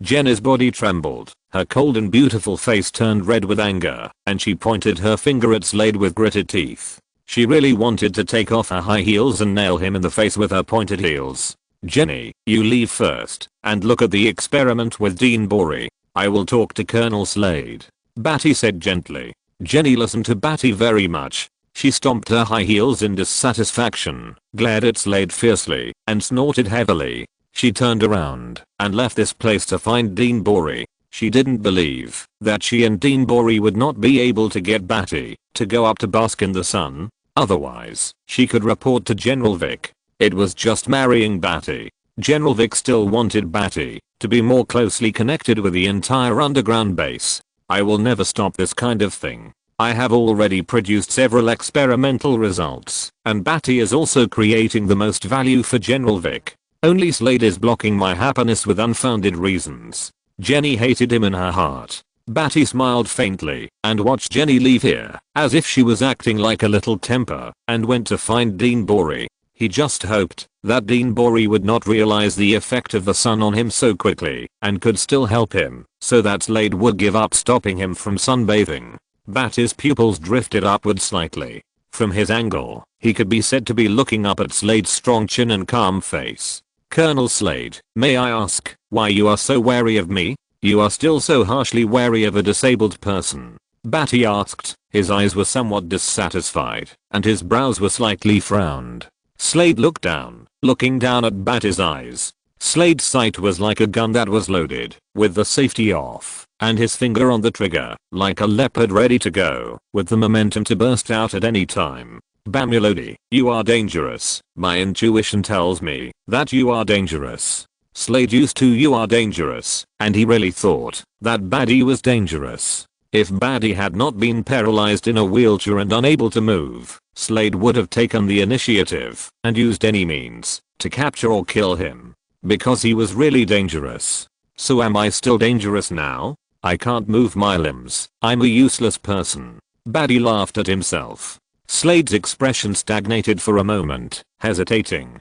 Jenny's body trembled, her cold and beautiful face turned red with anger, and she pointed her finger at Slade with gritted teeth. She really wanted to take off her high heels and nail him in the face with her pointed heels. "Jenny, you leave first and look at the experiment with Dean Barley. I will talk to Colonel Slade," Badi said gently. Jenny listened to Badi very much. She stomped her high heels in dissatisfaction, glared at Slade fiercely, and snorted heavily. She turned around and left this place to find Dean Barley. She didn't believe that she and Dean Barley would not be able to get Badi to go up to bask in the sun. Otherwise, she could report to General Vic. It was just marrying Badi. General Vic still wanted Badi to be more closely connected with the entire underground base. "I will never stop this kind of thing. I have already produced several experimental results, and Badi is also creating the most value for General Vic. Only Slade is blocking my happiness with unfounded reasons. Jenny hated him in her heart. Badi smiled faintly and watched Jenny leave here as if she was acting like a little temper and went to find Dean Bori. He just hoped that Dean Bori would not realize the effect of the sun on him so quickly and could still help him so that Slade would give up stopping him from sunbathing. Badi's pupils drifted upward slightly. From his angle, he could be said to be looking up at Slade's strong chin and calm face. Colonel Slade, may I ask why you are so wary of me? You are still so harshly wary of a disabled person. Badi asked. His eyes were somewhat dissatisfied and his brows were slightly frowned. Slade looked down, looking down at Badi's eyes. Slade's sight was like a gun that was loaded, with the safety off, and his finger on the trigger, like a leopard ready to go, with the momentum to burst out at any time. Bamulodi, you are dangerous. My intuition tells me that you are dangerous. Slade used to you are dangerous, and he really thought that Badi was dangerous. If Badi had not been paralyzed in a wheelchair and unable to move, Slade would have taken the initiative and used any means to capture or kill him. Because he was really dangerous. So am I still dangerous now? I can't move my limbs. I'm a useless person. Badi laughed at himself. Slade's expression stagnated for a moment, hesitating,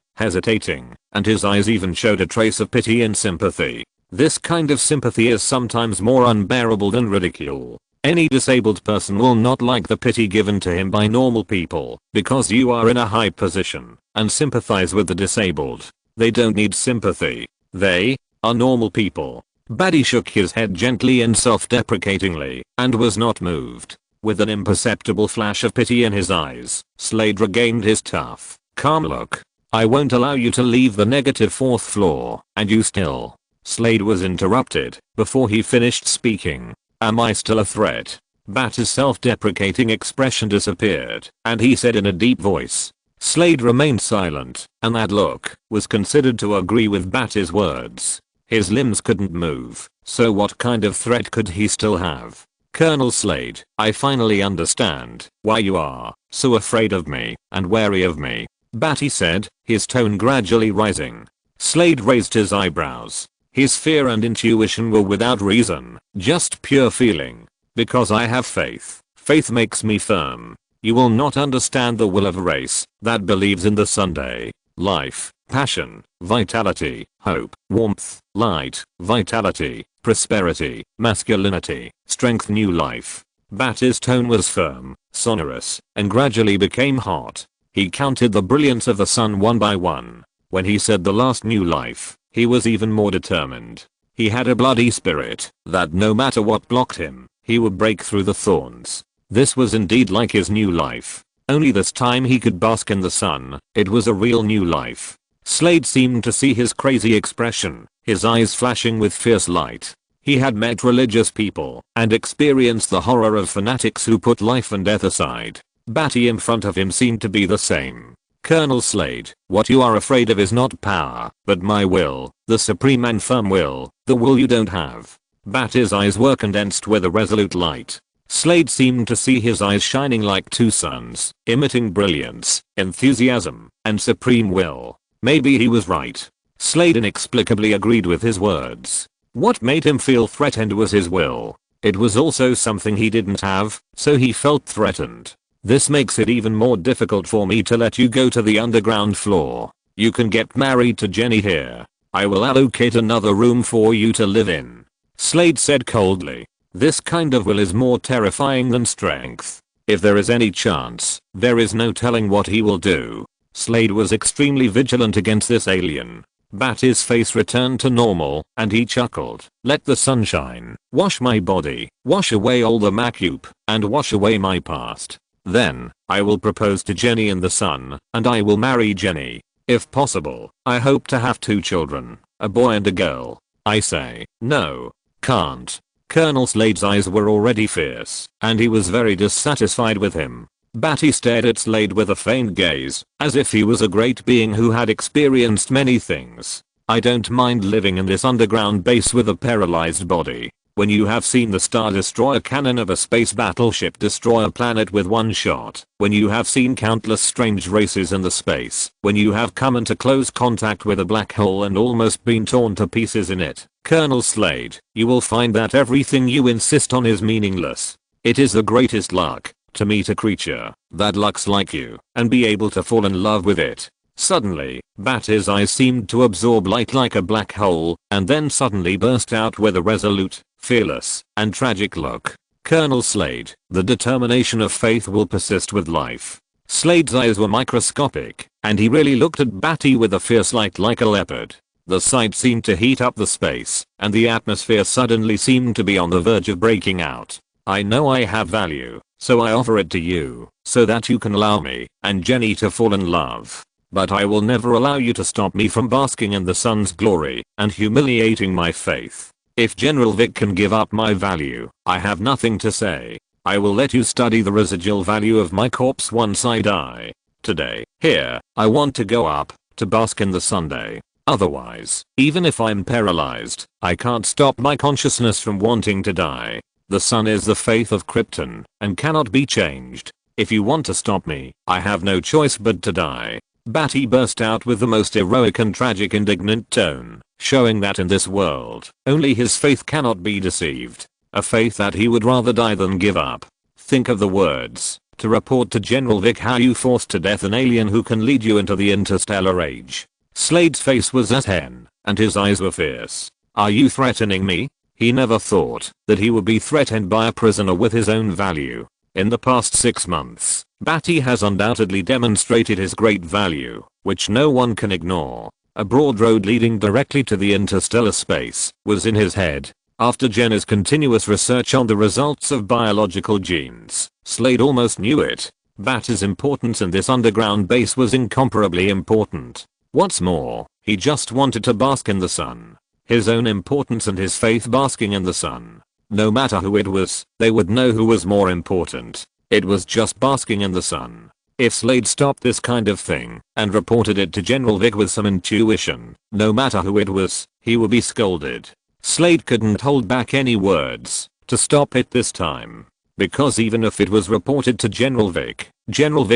and his eyes even showed a trace of pity and sympathy. This kind of sympathy is sometimes more unbearable than ridicule. Any disabled person will not like the pity given to him by normal people because you are in a high position and sympathize with the disabled. They don't need sympathy. They are normal people. Badi shook his head gently and self-deprecatingly and was not moved. With an imperceptible flash of pity in his eyes, Slade regained his tough, calm look. I won't allow you to leave the negative fourth floor, and you still. Slade was interrupted before he finished speaking. Am I still a threat? Badi's self-deprecating expression disappeared, and he said in a deep voice. Slade remained silent, and that look was considered to agree with Badi's words. His limbs couldn't move, so what kind of threat could he still have? Colonel Slade, I finally understand why you are so afraid of me and wary of me, Badi said, his tone gradually rising. Slade raised his eyebrows. His fear and intuition were without reason, just pure feeling. Because I have faith. Faith makes me firm. You will not understand the will of a race that believes in the Sunday. Life, passion, vitality, hope, warmth, light, vitality, prosperity, masculinity, strength, new life. Badi's tone was firm, sonorous, and gradually became hot. He counted the brilliance of the sun one by one. When he said the last new life, he was even more determined. He had a bloody spirit that no matter what blocked him, he would break through the thorns. This was indeed like his new life. Only this time he could bask in the sun. It was a real new life. Slade seemed to see his crazy expression, his eyes flashing with fierce light. He had met religious people and experienced the horror of fanatics who put life and death aside. Badi in front of him seemed to be the same. Colonel Slade, what you are afraid of is not power, but my will, the supreme and firm will, the will you don't have. Badi's eyes were condensed with a resolute light. Slade seemed to see his eyes shining like two suns, emitting brilliance, enthusiasm, and supreme will. Maybe he was right. Slade inexplicably agreed with his words. What made him feel threatened was his will. It was also something he didn't have, so he felt threatened. This makes it even more difficult for me to let you go to the underground floor. You can get married to Jenny here. I will allocate another room for you to live in. Slade said coldly. This kind of will is more terrifying than strength. If there is any chance, there is no telling what he will do. Slade was extremely vigilant against this alien. Badi's face returned to normal, and he chuckled. Let the sunshine wash my body, wash away all the makeup, and wash away my past. Then, I will propose to Jenny in the sun, and I will marry Jenny. If possible, I hope to have 2 children, a boy and a girl. I say, no. Can't. Colonel Slade's eyes were already fierce, and he was very dissatisfied with him. Badi stared at Slade with a faint gaze, as if he was a great being who had experienced many things. I don't mind living in this underground base with a paralyzed body. when you have seen the Star Destroyer cannon of a space battleship destroy a planet with one shot, when you have seen countless strange races in the space, when you have come into close contact with a black hole and almost been torn to pieces in it, Colonel Slade, you will find that everything you insist on is meaningless. It is the greatest luck to meet a creature that looks like you and be able to fall in love with it. Suddenly, Badi's eyes seemed to absorb light like a black hole, and then suddenly burst out with a resolute, fearless, and tragic look. Colonel Slade, the determination of faith will persist with life. Slade's eyes were microscopic, and he really looked at Badi with a fierce light like a leopard. The sight seemed to heat up the space, and the atmosphere suddenly seemed to be on the verge of breaking out. I know I have value, so I offer it to you, so that you can allow me and Jenny to fall in love. But I will never allow you to stop me from basking in the sun's glory and humiliating my faith. If General Vic can give up my value, I have nothing to say. I will let you study the residual value of my corpse once I die. Today, here, I want to go up, to bask in the Sunday. Otherwise, even if I'm paralyzed, I can't stop my consciousness from wanting to die. The sun is the faith of Krypton, and cannot be changed. If you want to stop me, I have no choice but to die. Badi burst out with the most heroic and tragic indignant tone, showing that in this world, only his faith cannot be deceived. A faith that he would rather die than give up. Think of the words, to report to General Vic how you forced to death an alien who can lead you into the interstellar age. Slade's face was as hen, and his eyes were fierce. Are you threatening me? He never thought that he would be threatened by a prisoner with his own value. In the past 6 months, Badi has undoubtedly demonstrated his great value, which no one can ignore. A broad road leading directly to the interstellar space was in his head. After Jenna's continuous research on the results of biological genes, Slade almost knew it. Badi's importance in this underground base was incomparably important. What's more, he just wanted to bask in the sun. His own importance and his faith basking in the sun. No matter who it was, they would know who was more important. It was just basking in the sun. If Slade stopped this kind of thing and reported it to General Vic with some intuition, no matter who it was, he would be scolded. Slade couldn't hold back any words to stop it this time. Because even if it was reported to General Vic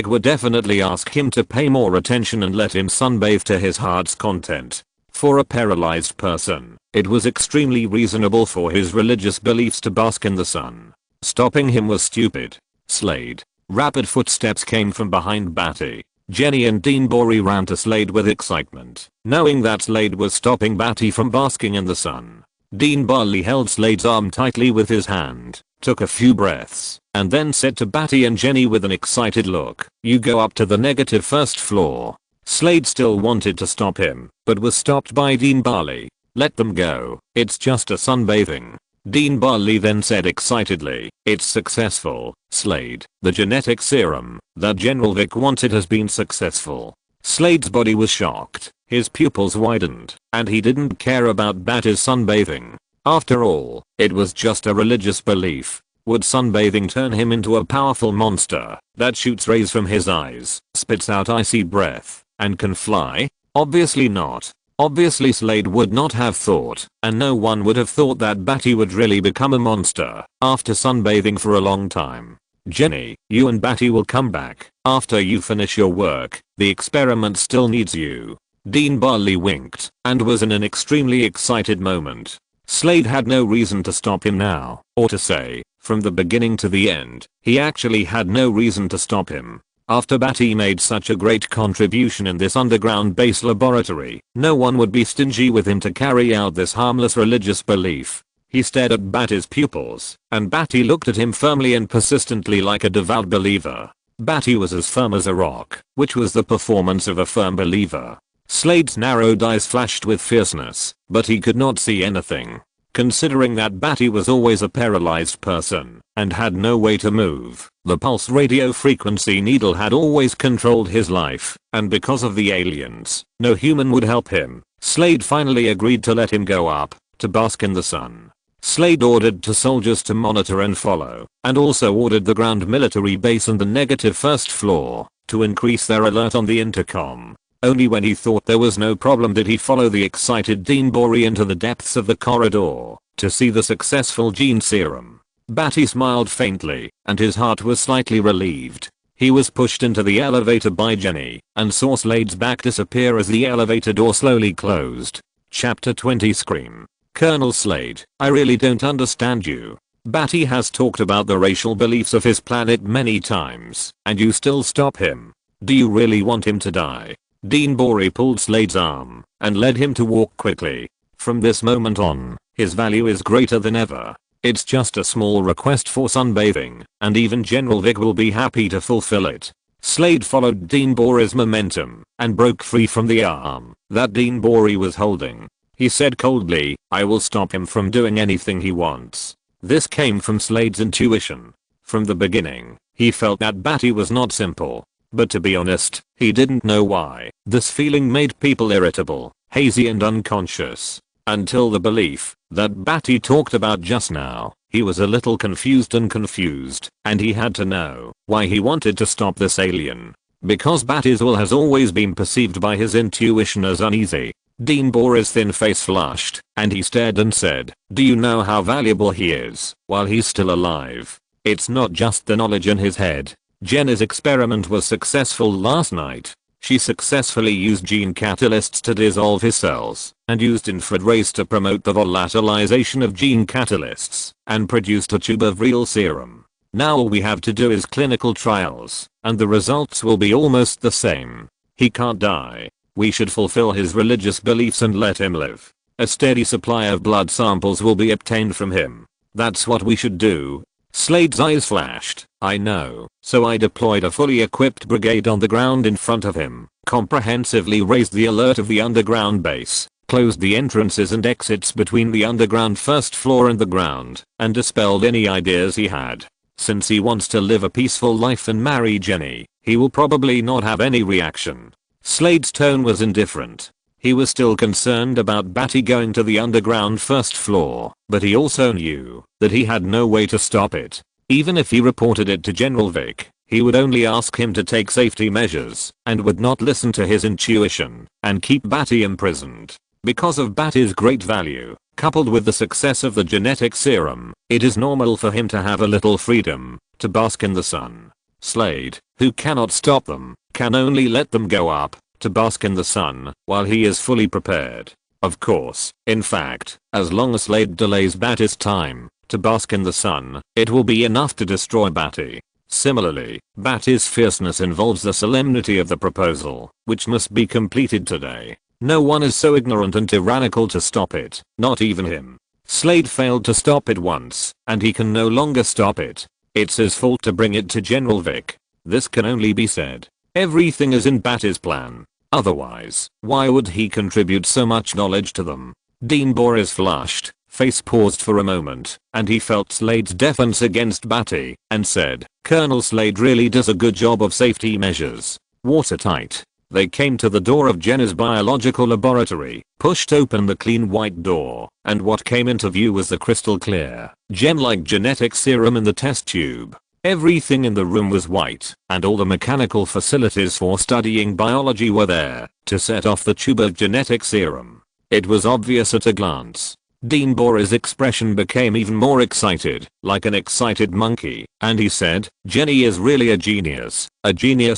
would definitely ask him to pay more attention and let him sunbathe to his heart's content. For a paralyzed person, it was extremely reasonable for his religious beliefs to bask in the sun. Stopping him was stupid. Slade. Rapid footsteps came from behind Badi. Jenny and Dean Bory ran to Slade with excitement, knowing that Slade was stopping Badi from basking in the sun. Dean Barley held Slade's arm tightly with his hand, took a few breaths, and then said to Badi and Jenny with an excited look, "You go up to the negative first floor." Slade still wanted to stop him, but was stopped by Dean Barley. "Let them go, it's just a sunbathing." Dean Barley then said excitedly, "It's successful, Slade. The genetic serum that General Vic wanted has been successful." Slade's body was shocked, his pupils widened, and he didn't care about Badi's sunbathing. After all, it was just a religious belief. Would sunbathing turn him into a powerful monster that shoots rays from his eyes, spits out icy breath, and can fly? Obviously not. Obviously Slade would not have thought, and no one would have thought that Badi would really become a monster after sunbathing for a long time. "Jenny, you and Badi will come back after you finish your work. The experiment still needs you." Dean Barley winked and was in an extremely excited moment. Slade had no reason to stop him now, or to say, from the beginning to the end, he actually had no reason to stop him. After Badi made such a great contribution in this underground base laboratory, no one would be stingy with him to carry out this harmless religious belief. He stared at Badi's pupils, and Badi looked at him firmly and persistently like a devout believer. Badi was as firm as a rock, which was the performance of a firm believer. Slade's narrowed eyes flashed with fierceness, but he could not see anything. Considering that Badi was always a paralyzed person and had no way to move, the pulse radio frequency needle had always controlled his life, and because of the aliens, no human would help him. Slade finally agreed to let him go up, to bask in the sun. Slade ordered 2 soldiers to monitor and follow, and also ordered the ground military base and the negative first floor to increase their alert on the intercom. Only when he thought there was no problem did he follow the excited Dean Bory into the depths of the corridor, to see the successful gene serum. Badi smiled faintly, and his heart was slightly relieved. He was pushed into the elevator by Jenny, and saw Slade's back disappear as the elevator door slowly closed. Chapter 20 Scream. Colonel Slade, I really don't understand you. Badi has talked about the racial beliefs of his planet many times, and you still stop him. Do you really want him to die? Dean Borey pulled Slade's arm, and led him to walk quickly. From this moment on, his value is greater than ever. It's just a small request for sunbathing, and even General Vic will be happy to fulfill it. Slade followed Dean Borey's momentum, and broke free from the arm that Dean Borey was holding. He said coldly, I will stop him from doing anything he wants. This came from Slade's intuition. From the beginning, he felt that Badi was not simple. But to be honest, he didn't know why. This feeling made people irritable, hazy and unconscious. Until the belief that Badi talked about just now, he was a little confused, and he had to know why he wanted to stop this alien. Because Badi's will has always been perceived by his intuition as uneasy. Dean Borey's thin face flushed, and he stared and said, do you know how valuable he is while he's still alive? It's not just the knowledge in his head. Jenny's experiment was successful last night. She successfully used gene catalysts to dissolve his cells, and used infrared rays to promote the volatilization of gene catalysts, and produced a tube of real serum. Now all we have to do is clinical trials, and the results will be almost the same. He can't die. We should fulfill his religious beliefs and let him live. A steady supply of blood samples will be obtained from him. That's what we should do. Slade's eyes flashed. I know. So I deployed a fully equipped brigade on the ground in front of him, comprehensively raised the alert of the underground base, closed the entrances and exits between the underground first floor and the ground, and dispelled any ideas he had. Since he wants to live a peaceful life and marry Jenny, he will probably not have any reaction. Slade's tone was indifferent. He was still concerned about Badi going to the underground first floor, but he also knew that he had no way to stop it. Even if he reported it to General Vic, he would only ask him to take safety measures, and would not listen to his intuition, and keep Badi imprisoned. Because of Badi's great value, coupled with the success of the genetic serum, it is normal for him to have a little freedom, to bask in the sun. Slade, who cannot stop them, can only let them go up, to bask in the sun, while he is fully prepared. Of course, in fact, as long as Slade delays Badi's time to bask in the sun, it will be enough to destroy Badi. Similarly, Badi's fierceness involves the solemnity of the proposal, which must be completed today. No one is so ignorant and tyrannical to stop it, not even him. Slade failed to stop it once, and he can no longer stop it. It's his fault to bring it to General Vic. This can only be said. Everything is in Badi's plan. Otherwise, why would he contribute so much knowledge to them? Dean Borey's flushed face paused for a moment, and he felt Slade's defense against Badi, and said, Colonel Slade really does a good job of safety measures. Watertight. They came to the door of Jenna's biological laboratory, pushed open the clean white door, and what came into view was the crystal clear, gem-like genetic serum in the test tube. Everything in the room was white, and all the mechanical facilities for studying biology were there, to set off the tube of genetic serum. It was obvious at a glance. Dean Borey's expression became even more excited, like an excited monkey, and he said, Jenny is really a genius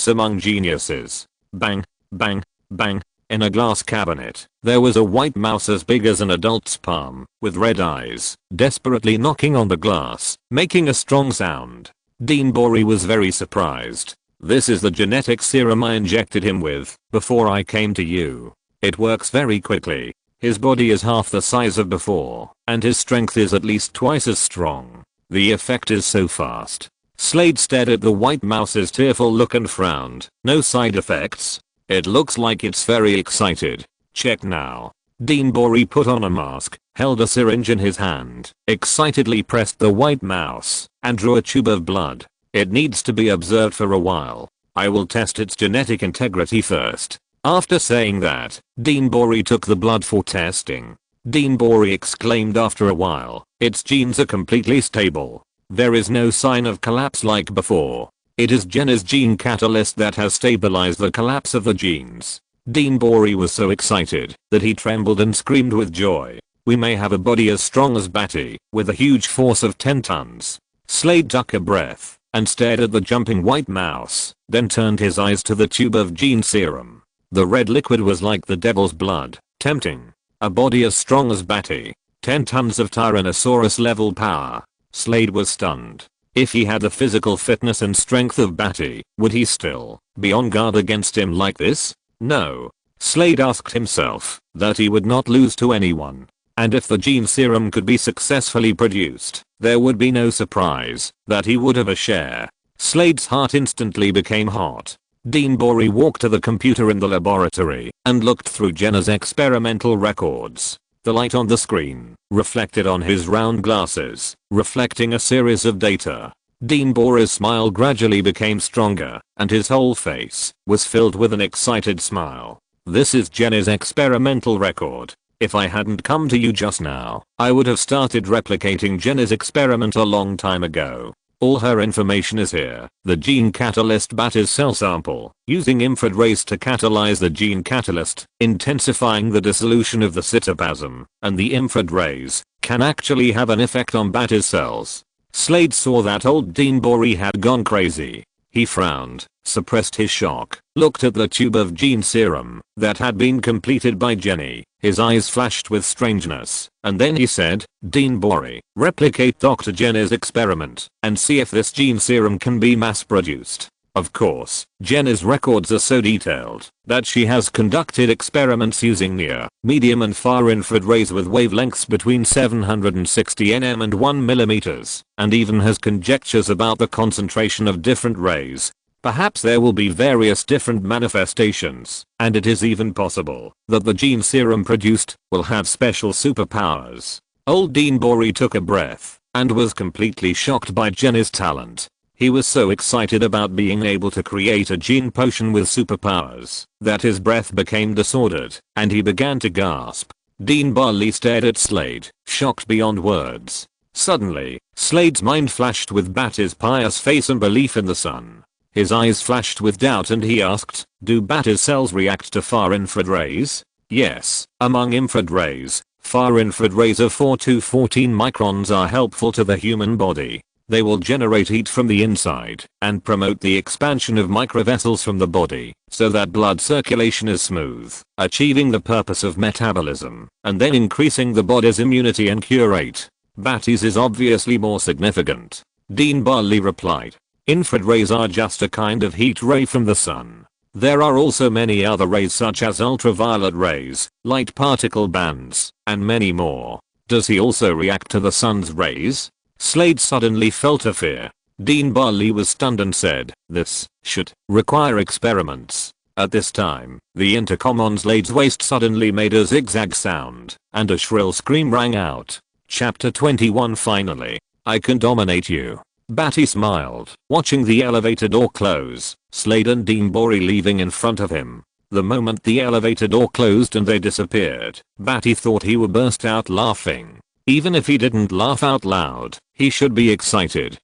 among geniuses. Bang, bang, bang. In a glass cabinet, there was a white mouse as big as an adult's palm, with red eyes, desperately knocking on the glass, making a strong sound. Dean Borey was very surprised. This is the genetic serum I injected him with, before I came to you. It works very quickly. His body is half the size of before, and his strength is at least twice as strong. The effect is so fast. Slade stared at the white mouse's tearful look and frowned. No side effects? It looks like it's very excited. Check now. Dean Borey put on a mask, held a syringe in his hand, excitedly pressed the white mouse, and drew a tube of blood. It needs to be observed for a while. I will test its genetic integrity first. After saying that, Dean Borey took the blood for testing. Dean Borey exclaimed after a while, its genes are completely stable. There is no sign of collapse like before. It is Jenna's gene catalyst that has stabilized the collapse of the genes. Dean Borey was so excited that he trembled and screamed with joy. We may have a body as strong as Badi, with a huge force of 10 tons. Slade took a breath and stared at the jumping white mouse, then turned his eyes to the tube of gene serum. The red liquid was like the devil's blood, tempting. A body as strong as Badi, 10 tons of Tyrannosaurus level power. Slade was stunned. If he had the physical fitness and strength of Badi, would he still be on guard against him like this? No. Slade asked himself that he would not lose to anyone. And if the gene serum could be successfully produced, there would be no surprise that he would have a share. Slade's heart instantly became hot. Dean Bori walked to the computer in the laboratory and looked through Jenna's experimental records. The light on the screen reflected on his round glasses, reflecting a series of data. Dean Bori's smile gradually became stronger, and his whole face was filled with an excited smile. This is Jenna's experimental record. If I hadn't come to you just now, I would have started replicating Jenna's experiment a long time ago. All her information is here. The gene catalyst Badi's cell sample, using infrared rays to catalyze the gene catalyst, intensifying the dissolution of the cytoplasm, and the infrared rays can actually have an effect on Badi's cells. Slade saw that old Dean Bori had gone crazy. He frowned, suppressed his shock, looked at the tube of gene serum that had been completed by Jenny. His eyes flashed with strangeness, and then he said, Dean Bori, replicate Dr. Jenny's experiment and see if this gene serum can be mass-produced. Of course, Jenny's records are so detailed that she has conducted experiments using near, medium and far infrared rays with wavelengths between 760 nm and 1 mm, and even has conjectures about the concentration of different rays. Perhaps there will be various different manifestations, and it is even possible that the gene serum produced will have special superpowers. Old Dean Bori took a breath and was completely shocked by Jenny's talent. He was so excited about being able to create a gene potion with superpowers that his breath became disordered and he began to gasp. Dean Bori stared at Slade, shocked beyond words. Suddenly, Slade's mind flashed with Badi's pious faith and belief in the sun. His eyes flashed with doubt and he asked, do Badi's cells react to far infrared rays? Yes, among infrared rays, far infrared rays of 4 to 14 microns are helpful to the human body. They will generate heat from the inside and promote the expansion of microvessels from the body so that blood circulation is smooth, achieving the purpose of metabolism and then increasing the body's immunity and cure rate. Badi's is obviously more significant. Dean Bori replied. Infrared rays are just a kind of heat ray from the sun. There are also many other rays such as ultraviolet rays, light particle bands, and many more. Does he also react to the sun's rays? Slade suddenly felt a fear. Dean Bori was stunned and said, this should require experiments. At this time, the intercom on Slade's waist suddenly made a zigzag sound, and a shrill scream rang out. Chapter 21 Finally, I can dominate you. Badi smiled, watching the elevator door close, Slade and Dean Bori leaving in front of him. The moment the elevator door closed and they disappeared, Badi thought he would burst out laughing. Even if he didn't laugh out loud, he should be excited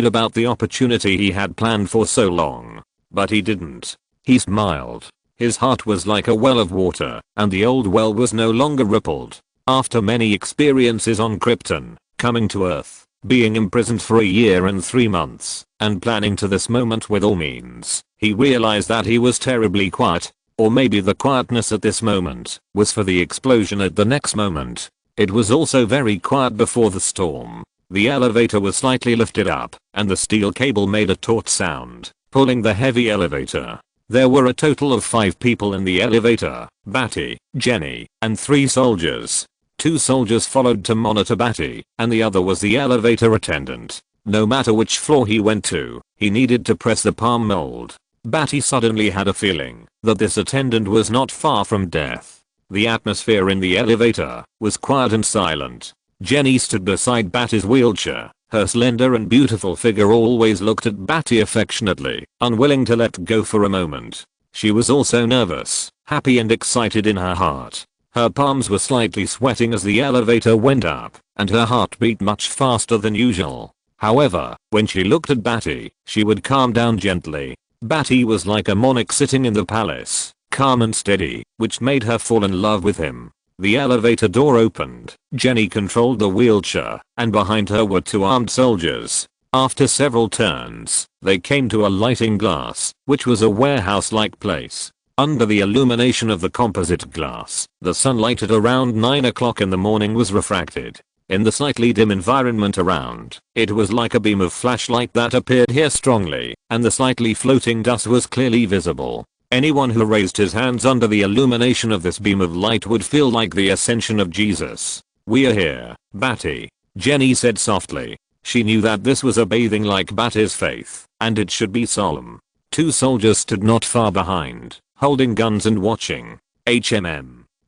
about the opportunity he had planned for so long. But he didn't. He smiled. His heart was like a well of water, and the old well was no longer rippled. After many experiences on Krypton, coming to Earth, being imprisoned for a year and 3 months, and planning to this moment with all means, he realized that he was terribly quiet. Or maybe the quietness at this moment was for the explosion at the next moment. It was also very quiet before the storm. The elevator was slightly lifted up, and the steel cable made a taut sound, pulling the heavy elevator. There were a total of 5 people in the elevator, Badi, Jenny, and 3 soldiers. 2 soldiers followed to monitor Badi, and the other was the elevator attendant. No matter which floor he went to, he needed to press the palm mold. Badi suddenly had a feeling that this attendant was not far from death. The atmosphere in the elevator was quiet and silent. Jenny stood beside Badi's wheelchair. Her slender and beautiful figure always looked at Badi affectionately, unwilling to let go for a moment. She was also nervous, happy and excited in her heart. Her palms were slightly sweating as the elevator went up, and her heart beat much faster than usual. However, when she looked at Badi, she would calm down gently. Badi was like a monarch sitting in the palace, calm and steady, which made her fall in love with him. The elevator door opened. Jenny controlled the wheelchair, and behind her were 2 armed soldiers. After several turns, they came to a lighting glass, which was a warehouse-like place. Under the illumination of the composite glass, the sunlight at around 9 o'clock in the morning was refracted. In the slightly dim environment around, it was like a beam of flashlight that appeared here strongly, and the slightly floating dust was clearly visible. Anyone who raised his hands under the illumination of this beam of light would feel like the ascension of Jesus. "We are here, Badi," Jenny said softly. She knew that this was a bathing like Badi's faith, and it should be solemn. 2 soldiers stood not far behind, holding guns and watching.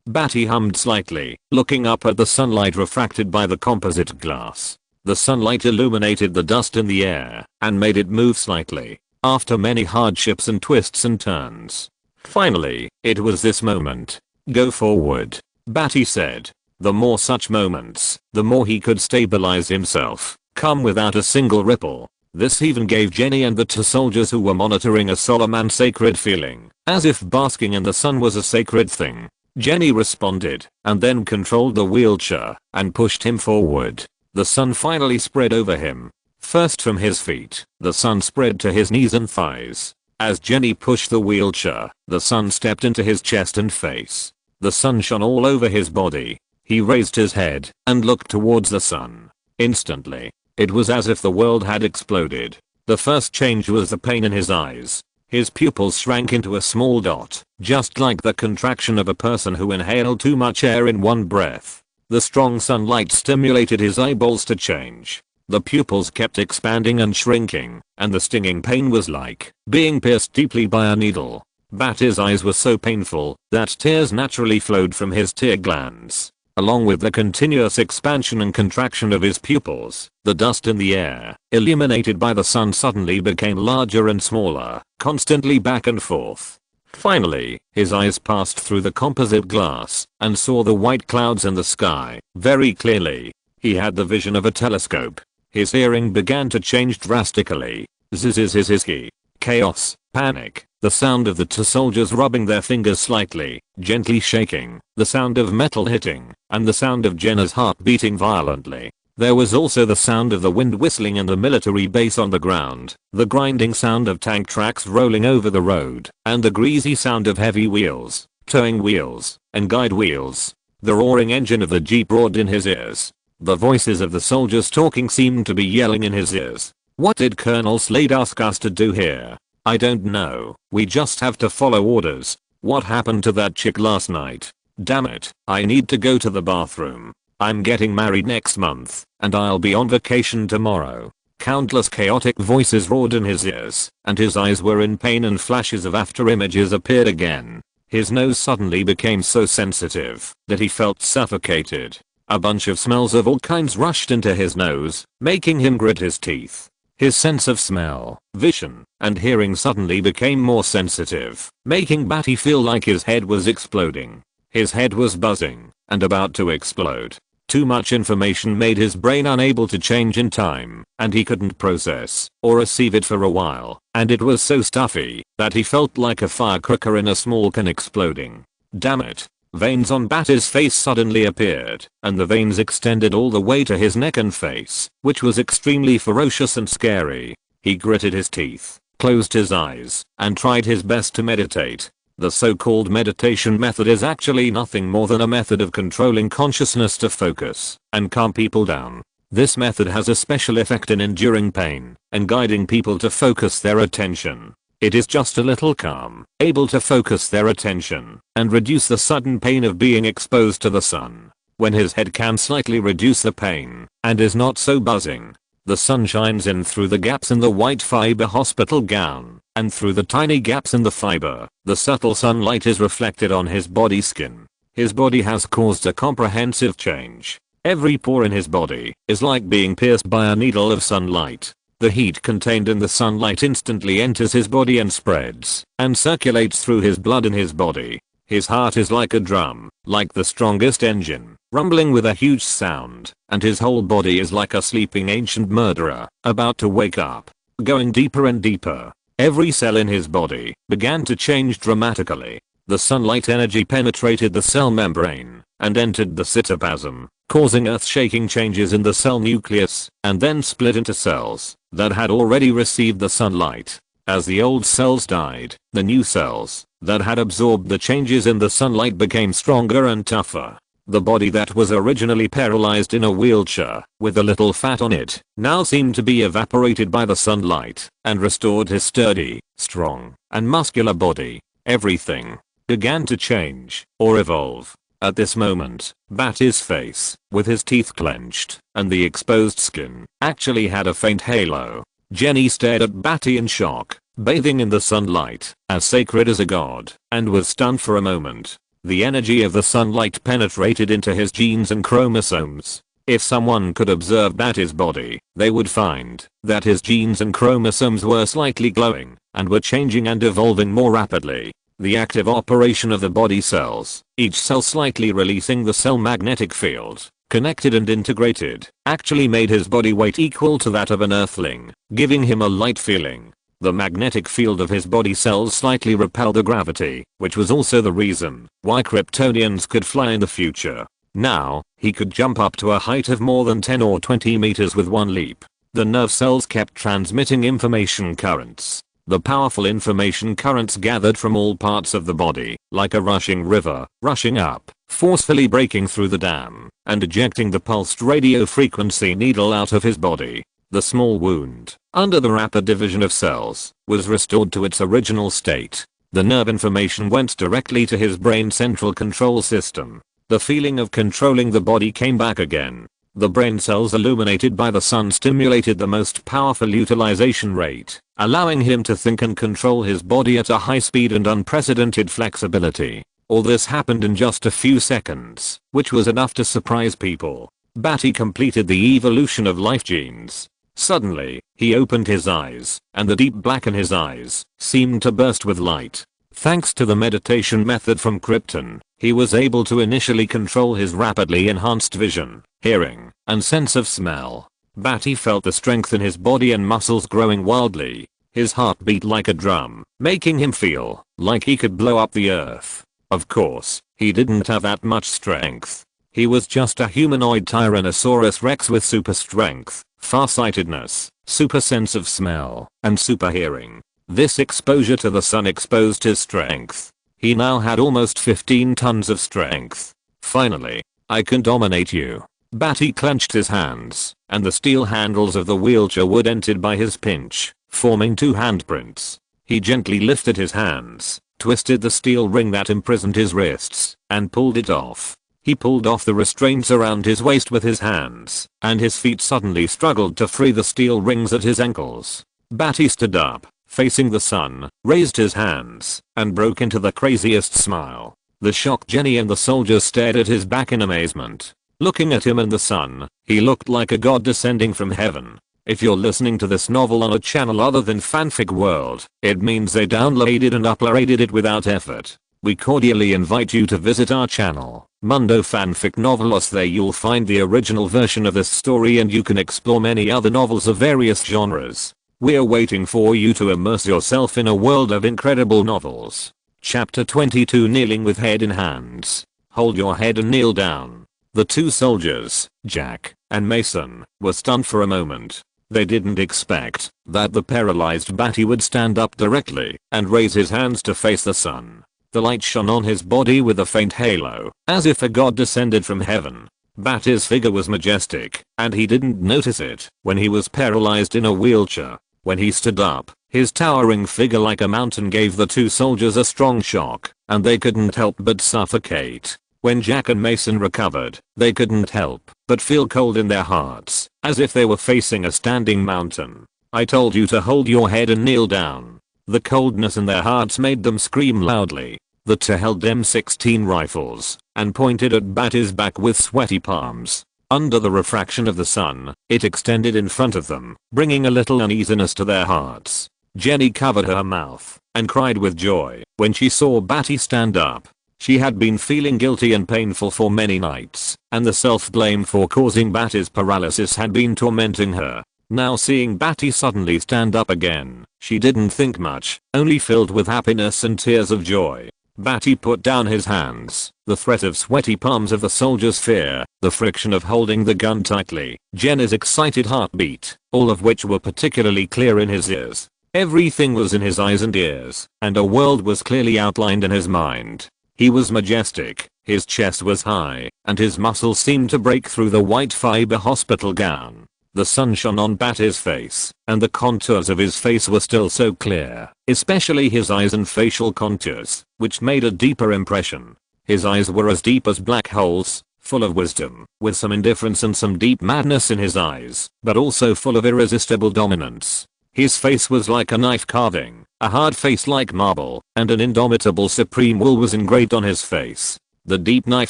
Badi hummed slightly, looking up at the sunlight refracted by the composite glass. The sunlight illuminated the dust in the air, and made it move slightly. After many hardships and twists and turns. Finally, it was this moment. "Go forward," Badi said. The more such moments, the more he could stabilize himself, come without a single ripple. This even gave Jenny and the 2 soldiers who were monitoring a solemn and sacred feeling, as if basking in the sun was a sacred thing. Jenny responded, and then controlled the wheelchair, and pushed him forward. The sun finally spread over him. First from his feet, the sun spread to his knees and thighs. As Jenny pushed the wheelchair, the sun stepped into his chest and face. The sun shone all over his body. He raised his head, and looked towards the sun. Instantly, it was as if the world had exploded. The first change was the pain in his eyes. His pupils shrank into a small dot, just like the contraction of a person who inhaled too much air in one breath. The strong sunlight stimulated his eyeballs to change. The pupils kept expanding and shrinking, and the stinging pain was like being pierced deeply by a needle. Badi's eyes were so painful that tears naturally flowed from his tear glands. Along with the continuous expansion and contraction of his pupils, the dust in the air, illuminated by the sun, suddenly became larger and smaller, constantly back and forth. Finally, his eyes passed through the composite glass and saw the white clouds in the sky very clearly. He had the vision of a telescope. His hearing began to change drastically. Zzzzzz. Chaos, panic, the sound of the 2 soldiers rubbing their fingers slightly, gently shaking, the sound of metal hitting, and the sound of Jenna's heart beating violently. There was also the sound of the wind whistling in the military base on the ground, the grinding sound of tank tracks rolling over the road, and the greasy sound of heavy wheels, towing wheels, and guide wheels. The roaring engine of the jeep roared in his ears. The voices of the soldiers talking seemed to be yelling in his ears. "What did Colonel Slade ask us to do here? I don't know. We just have to follow orders. What happened to that chick last night? Damn it, I need to go to the bathroom. I'm getting married next month, and I'll be on vacation tomorrow." Countless chaotic voices roared in his ears, and his eyes were in pain, and flashes of after images appeared again. His nose suddenly became so sensitive that he felt suffocated. A bunch of smells of all kinds rushed into his nose, making him grit his teeth. His sense of smell, vision, and hearing suddenly became more sensitive, making Badi feel like his head was exploding. His head was buzzing, and about to explode. Too much information made his brain unable to change in time, and he couldn't process or receive it for a while, and it was so stuffy that he felt like a firecracker in a small can exploding. Damn it. Veins on Badi's face suddenly appeared, and the veins extended all the way to his neck and face, which was extremely ferocious and scary. He gritted his teeth, closed his eyes, and tried his best to meditate. The so-called meditation method is actually nothing more than a method of controlling consciousness to focus and calm people down. This method has a special effect in enduring pain and guiding people to focus their attention. It is just a little calm, able to focus their attention and reduce the sudden pain of being exposed to the sun. When his head can slightly reduce the pain and is not so buzzing, the sun shines in through the gaps in the white fiber hospital gown, and through the tiny gaps in the fiber, the subtle sunlight is reflected on his body skin. His body has caused a comprehensive change. Every pore in his body is like being pierced by a needle of sunlight. The heat contained in the sunlight instantly enters his body and spreads and circulates through his blood in his body. His heart is like a drum, like the strongest engine, rumbling with a huge sound, and his whole body is like a sleeping ancient murderer, about to wake up. Going deeper and deeper, every cell in his body began to change dramatically. The sunlight energy penetrated the cell membrane, and entered the cytoplasm, causing earth-shaking changes in the cell nucleus, and then split into cells that had already received the sunlight. As the old cells died, the new cells that had absorbed the changes in the sunlight became stronger and tougher. The body that was originally paralyzed in a wheelchair, with a little fat on it, now seemed to be evaporated by the sunlight, and restored his sturdy, strong, and muscular body. Everything began to change, or evolve. At this moment, Badi's face, with his teeth clenched, and the exposed skin, actually had a faint halo. Jenny stared at Badi in shock, bathing in the sunlight, as sacred as a god, and was stunned for a moment. The energy of the sunlight penetrated into his genes and chromosomes. If someone could observe Badi's body, they would find that his genes and chromosomes were slightly glowing, and were changing and evolving more rapidly. The active operation of the body cells, each cell slightly releasing the cell magnetic field, connected and integrated, actually made his body weight equal to that of an earthling, giving him a light feeling. The magnetic field of his body cells slightly repelled the gravity, which was also the reason why Kryptonians could fly in the future. Now, he could jump up to a height of more than 10 or 20 meters with one leap. The nerve cells kept transmitting information currents. The powerful information currents gathered from all parts of the body, like a rushing river, rushing up, forcefully breaking through the dam, and ejecting the pulsed radio frequency needle out of his body. The small wound, under the rapid division of cells, was restored to its original state. The nerve information went directly to his brain central control system. The feeling of controlling the body came back again. The brain cells illuminated by the sun stimulated the most powerful utilization rate, allowing him to think and control his body at a high speed and unprecedented flexibility. All this happened in just a few seconds, which was enough to surprise people. Badi completed the evolution of life genes. Suddenly, he opened his eyes, and the deep black in his eyes seemed to burst with light. Thanks to the meditation method from Krypton, he was able to initially control his rapidly enhanced vision, hearing, and sense of smell. Badi felt the strength in his body and muscles growing wildly. His heart beat like a drum, making him feel like he could blow up the earth. Of course, he didn't have that much strength. He was just a humanoid Tyrannosaurus Rex with super strength, farsightedness, super sense of smell, and super hearing. This exposure to the sun exposed his strength. He now had almost 15 tons of strength. Finally, I can dominate you. Badi clenched his hands, and the steel handles of the wheelchair would entered by his pinch, forming two handprints. He gently lifted his hands, twisted the steel ring that imprisoned his wrists, and pulled it off. He pulled off the restraints around his waist with his hands, and his feet suddenly struggled to free the steel rings at his ankles. Badi stood up, facing the sun, raised his hands, and broke into the craziest smile. The shocked Jenny and the soldiers stared at his back in amazement. Looking at him in the sun, he looked like a god descending from heaven. If you're listening to this novel on a channel other than Fanfic World, it means they downloaded and uploaded it without effort. We cordially invite you to visit our channel, Mundo Fanfic Novelos. There you'll find the original version of this story and you can explore many other novels of various genres. We're waiting for you to immerse yourself in a world of incredible novels. Chapter 22, Kneeling with Head in Hands. Hold your head and kneel down. The two soldiers, Jack and Mason, were stunned for a moment. They didn't expect that the paralyzed Badi would stand up directly and raise his hands to face the sun. The light shone on his body with a faint halo, as if a god descended from heaven. Badi's figure was majestic, and he didn't notice it when he was paralyzed in a wheelchair. When he stood up, his towering figure like a mountain gave the two soldiers a strong shock, and they couldn't help but suffocate. When Jack and Mason recovered, they couldn't help but feel cold in their hearts, as if they were facing a standing mountain. I told you to hold your head and kneel down. The coldness in their hearts made them scream loudly. The two held M16 rifles and pointed at Badi's back with sweaty palms. Under the refraction of the sun, it extended in front of them, bringing a little uneasiness to their hearts. Jenny covered her mouth and cried with joy when she saw Badi stand up. She had been feeling guilty and painful for many nights, and the self-blame for causing Badi's paralysis had been tormenting her. Now seeing Badi suddenly stand up again, she didn't think much, only filled with happiness and tears of joy. Badi put down his hands, the threat of sweaty palms of the soldier's fear, the friction of holding the gun tightly, Jenny's excited heartbeat, all of which were particularly clear in his ears. Everything was in his eyes and ears, and a world was clearly outlined in his mind. He was majestic, his chest was high, and his muscles seemed to break through the white fiber hospital gown. The sun shone on Badi's face, and the contours of his face were still so clear, especially his eyes and facial contours, which made a deeper impression. His eyes were as deep as black holes, full of wisdom, with some indifference and some deep madness in his eyes, but also full of irresistible dominance. His face was like a knife carving, a hard face like marble, and an indomitable supreme will was engraved on his face. The deep knife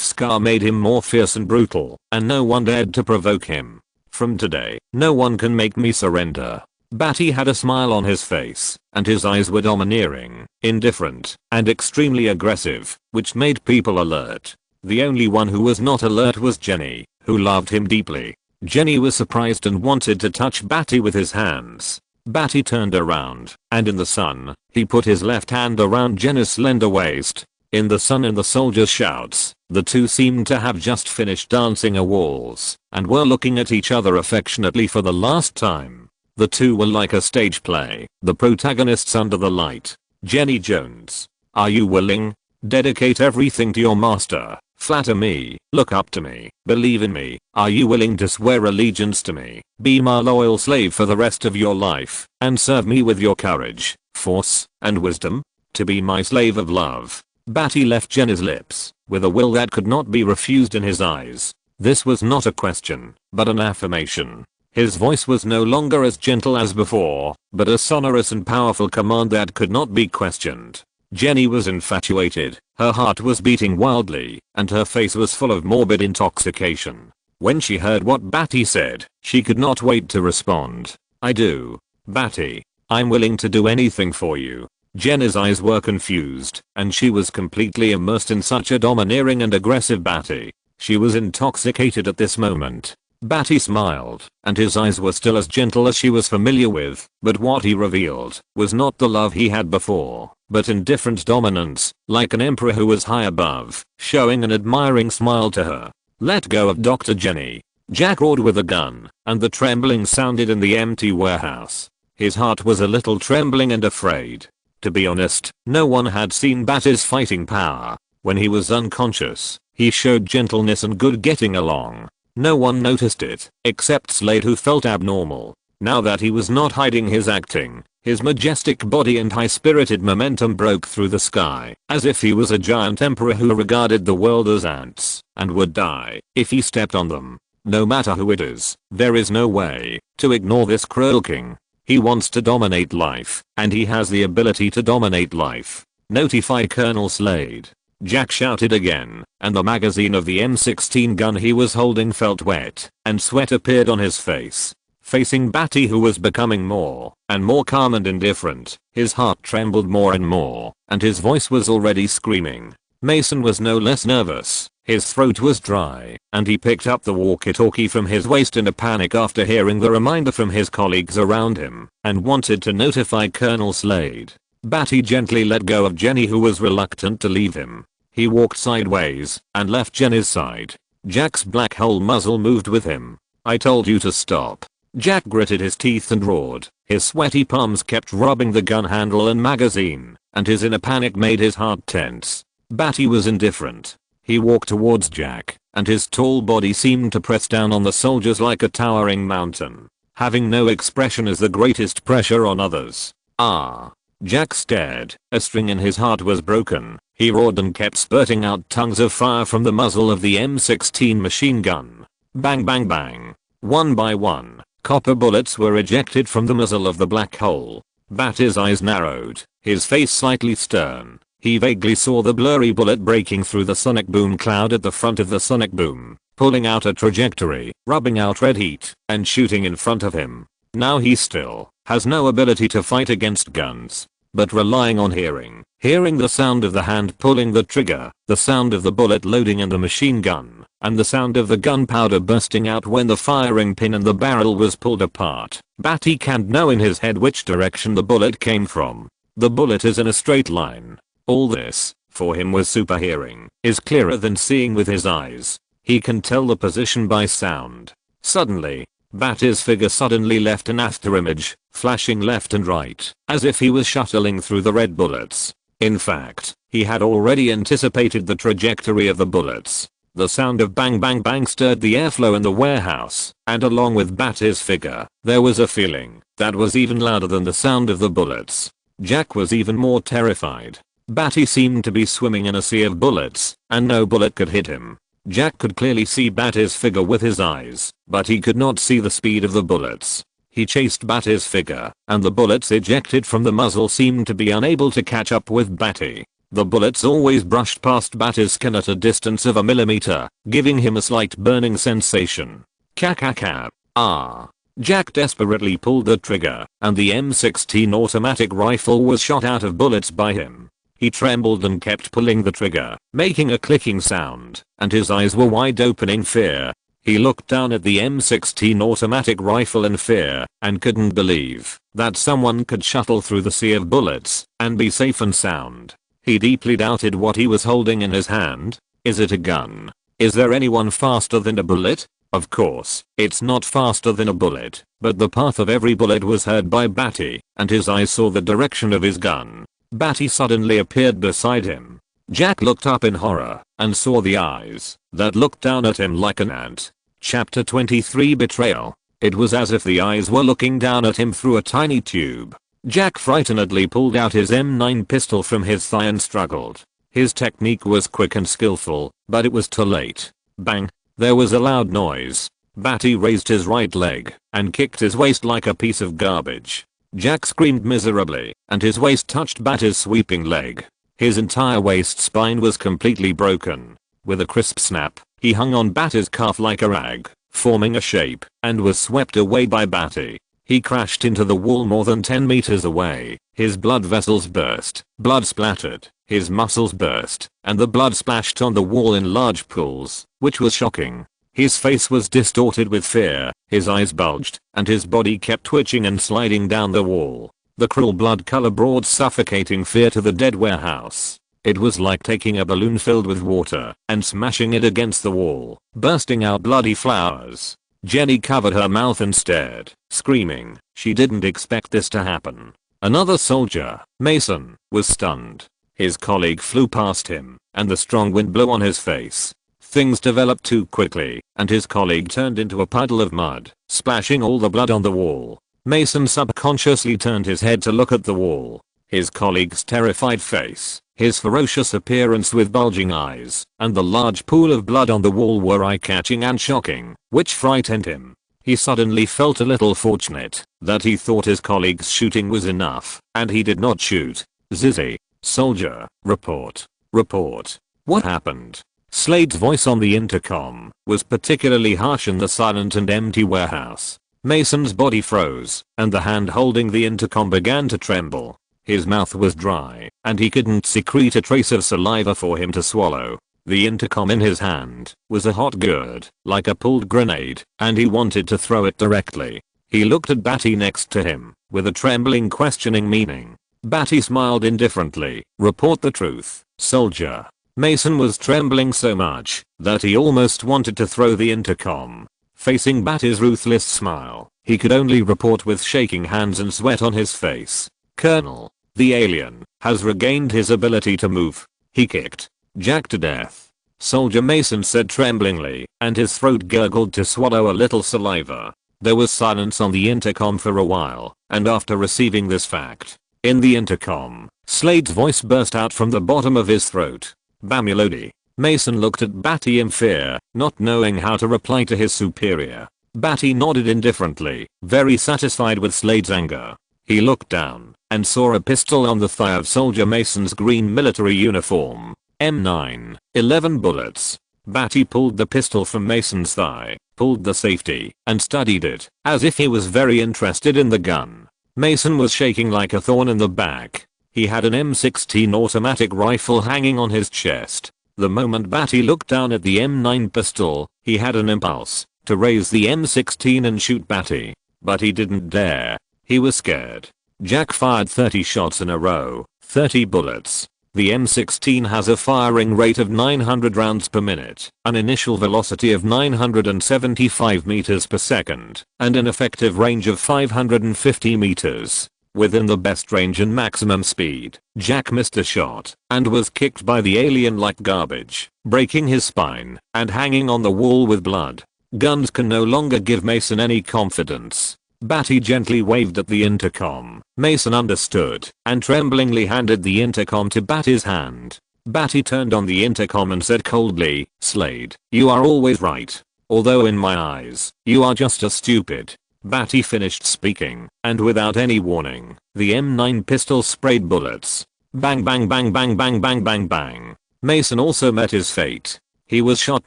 scar made him more fierce and brutal, and no one dared to provoke him. From today, no one can make me surrender. Badi had a smile on his face, and his eyes were domineering, indifferent, and extremely aggressive, which made people alert. The only one who was not alert was Jenny, who loved him deeply. Jenny was surprised and wanted to touch Badi with his hands. Badi turned around, and in the sun, he put his left hand around Jenny's slender waist. In the sun and the soldier's shouts, the two seemed to have just finished dancing a waltz, and were looking at each other affectionately for the last time. The two were like a stage play, the protagonists under the light. Jenny Jones. Are you willing? Dedicate everything to your master. Flatter me, look up to me, believe in me. Are you willing to swear allegiance to me, be my loyal slave for the rest of your life, and serve me with your courage, force, and wisdom? To be my slave of love. Badi left Jenny's lips, with a will that could not be refused in his eyes. This was not a question, but an affirmation. His voice was no longer as gentle as before, but a sonorous and powerful command that could not be questioned. Jenny was infatuated, her heart was beating wildly, and her face was full of morbid intoxication. When she heard what Badi said, she could not wait to respond. I do. Badi. I'm willing to do anything for you. Jenny's eyes were confused, and she was completely immersed in such a domineering and aggressive Badi. She was intoxicated at this moment. Badi smiled, and his eyes were still as gentle as she was familiar with, but what he revealed was not the love he had before, but indifferent dominance, like an emperor who was high above, showing an admiring smile to her. Let go of Dr. Jenny. Jack roared with a gun, and the trembling sounded in the empty warehouse. His heart was a little trembling and afraid. To be honest, no one had seen Badi's fighting power. When he was unconscious, he showed gentleness and good getting along. No one noticed it, except Slade, who felt abnormal. Now that he was not hiding his acting, his majestic body and high-spirited momentum broke through the sky, as if he was a giant emperor who regarded the world as ants, and would die if he stepped on them. No matter who it is, there is no way to ignore this cruel king. He wants to dominate life, and he has the ability to dominate life. Notify Colonel Slade. Jack shouted again, and the magazine of the M16 gun he was holding felt wet, and sweat appeared on his face. Facing Badi, who was becoming more and more calm and indifferent, his heart trembled more and more, and his voice was already screaming. Mason was no less nervous. His throat was dry, and he picked up the walkie-talkie from his waist in a panic after hearing the reminder from his colleagues around him, and wanted to notify Colonel Slade. Badi gently let go of Jenny, who was reluctant to leave him. He walked sideways and left Jenny's side. Jack's black hole muzzle moved with him. I told you to stop. Jack gritted his teeth and roared. His sweaty palms kept rubbing the gun handle and magazine, and his inner panic made his heart tense. Badi was indifferent. He walked towards Jack, and his tall body seemed to press down on the soldiers like a towering mountain. Having no expression is the greatest pressure on others. Ah. Jack stared. A string in his heart was broken. He roared and kept spurting out tongues of fire from the muzzle of the M16 machine gun. Bang bang bang. One by one, copper bullets were ejected from the muzzle of the black hole. Badi's eyes narrowed, his face slightly stern. He vaguely saw the blurry bullet breaking through the sonic boom cloud at the front of the sonic boom, pulling out a trajectory, rubbing out red heat, and shooting in front of him. Now he still has no ability to fight against guns, but relying on hearing the sound of the hand pulling the trigger, the sound of the bullet loading in the machine gun, and the sound of the gunpowder bursting out when the firing pin and the barrel was pulled apart. Badi can't know in his head which direction the bullet came from. The bullet is in a straight line. All this for him was super hearing is clearer than seeing with his eyes. He can tell the position by sound. Suddenly, Badi's figure suddenly left an afterimage, flashing left and right, as if he was shuttling through the red bullets. In fact, he had already anticipated the trajectory of the bullets. The sound of bang bang bang stirred the airflow in the warehouse, and along with Badi's figure, there was a feeling that was even louder than the sound of the bullets. Jack was even more terrified. Badi seemed to be swimming in a sea of bullets, and no bullet could hit him. Jack could clearly see Badi's figure with his eyes, but he could not see the speed of the bullets. He chased Badi's figure, and the bullets ejected from the muzzle seemed to be unable to catch up with Badi. The bullets always brushed past Badi's skin at a distance of a millimeter, giving him a slight burning sensation. Ka-ka-ka. Ah. Jack desperately pulled the trigger, and the M16 automatic rifle was shot out of bullets by him. He trembled and kept pulling the trigger, making a clicking sound, and his eyes were wide open in fear. He looked down at the M16 automatic rifle in fear, and couldn't believe that someone could shuttle through the sea of bullets and be safe and sound. He deeply doubted what he was holding in his hand. Is it a gun? Is there anyone faster than a bullet? Of course, it's not faster than a bullet, but the path of every bullet was heard by Badi, and his eyes saw the direction of his gun. Badi suddenly appeared beside him. Jack looked up in horror and saw the eyes that looked down at him like an ant. Chapter 23 Betrayal. It was as if the eyes were looking down at him through a tiny tube. Jack frightenedly pulled out his M9 pistol from his thigh and struggled. His technique was quick and skillful, but it was too late. Bang! There was a loud noise. Badi raised his right leg and kicked his waist like a piece of garbage. Jack screamed miserably, and his waist touched Badi's sweeping leg. His entire waist spine was completely broken. With a crisp snap, he hung on Badi's calf like a rag, forming a shape, and was swept away by Badi. He crashed into the wall more than 10 meters away. His blood vessels burst, blood splattered, his muscles burst, and the blood splashed on the wall in large pools, which was shocking. His face was distorted with fear, his eyes bulged, and his body kept twitching and sliding down the wall. The cruel blood color brought suffocating fear to the dead warehouse. It was like taking a balloon filled with water and smashing it against the wall, bursting out bloody flowers. Jenny covered her mouth and stared, screaming. She didn't expect this to happen. Another soldier, Mason, was stunned. His colleague flew past him, and the strong wind blew on his face. Things developed too quickly, and his colleague turned into a puddle of mud, splashing all the blood on the wall. Mason subconsciously turned his head to look at the wall. His colleague's terrified face, his ferocious appearance with bulging eyes, and the large pool of blood on the wall were eye-catching and shocking, which frightened him. He suddenly felt a little fortunate that he thought his colleague's shooting was enough, and he did not shoot. Zizzy. Soldier, report. Report. What happened? Slade's voice on the intercom was particularly harsh in the silent and empty warehouse. Mason's body froze, and the hand holding the intercom began to tremble. His mouth was dry, and he couldn't secrete a trace of saliva for him to swallow. The intercom in his hand was a hot gourd, like a pulled grenade, and he wanted to throw it directly. He looked at Badi next to him, with a trembling questioning meaning. Badi smiled indifferently. Report the truth, soldier. Mason was trembling so much that he almost wanted to throw the intercom. Facing Badi's ruthless smile, he could only report with shaking hands and sweat on his face. Colonel, the alien has regained his ability to move. He kicked Jack to death. Soldier Mason said tremblingly, and his throat gurgled to swallow a little saliva. There was silence on the intercom for a while, and after receiving this fact, in the intercom, Slade's voice burst out from the bottom of his throat. Bamulodi. Mason looked at Badi in fear, not knowing how to reply to his superior. Badi nodded indifferently, very satisfied with Slade's anger. He looked down and saw a pistol on the thigh of Soldier Mason's green military uniform. M9, 11 bullets. Badi pulled the pistol from Mason's thigh, pulled the safety, and studied it, as if he was very interested in the gun. Mason was shaking like a thorn in the back. He had an M16 automatic rifle hanging on his chest. The moment Badi looked down at the M9 pistol, he had an impulse to raise the M16 and shoot Badi. But he didn't dare. He was scared. Jack fired 30 shots in a row, 30 bullets. The M16 has a firing rate of 900 rounds per minute, an initial velocity of 975 meters per second, and an effective range of 550 meters. Within the best range and maximum speed, Jack missed a shot and was kicked by the alien like garbage, breaking his spine and hanging on the wall with blood. Guns can no longer give Mason any confidence. Badi gently waved at the intercom. Mason understood and tremblingly handed the intercom to Badi's hand. Badi turned on the intercom and said coldly, "Slade, you are always right. Although in my eyes, you are just as stupid." Badi finished speaking, and without any warning, the M9 pistol sprayed bullets. Bang bang bang bang bang bang bang bang. Mason also met his fate. He was shot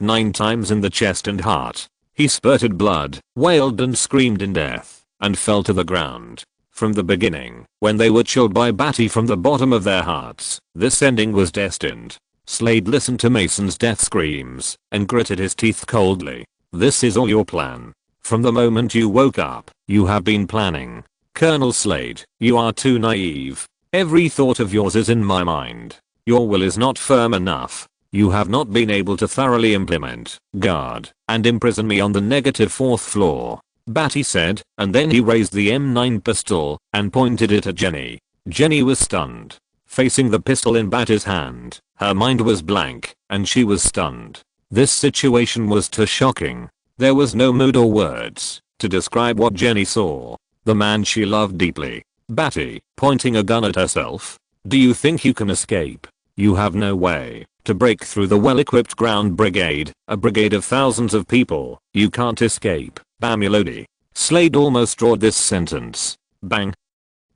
9 times in the chest and heart. He spurted blood, wailed and screamed in death, and fell to the ground. From the beginning, when they were chilled by Badi from the bottom of their hearts, this ending was destined. Slade listened to Mason's death screams, and gritted his teeth coldly. "This is all your plan. From the moment you woke up, you have been planning. Colonel Slade, you are too naive. Every thought of yours is in my mind. Your will is not firm enough. You have not been able to thoroughly implement, guard, and imprison me on the negative 4th floor." Badi said, and then he raised the M9 pistol and pointed it at Jenny. Jenny was stunned. Facing the pistol in Badi's hand, her mind was blank, and she was stunned. This situation was too shocking. There was no mood or words to describe what Jenny saw. The man she loved deeply. Badi, pointing a gun at herself. "Do you think you can escape? You have no way to break through the well-equipped ground brigade, a brigade of thousands of people. You can't escape, Bamulodi." Slade almost drawled this sentence. Bang.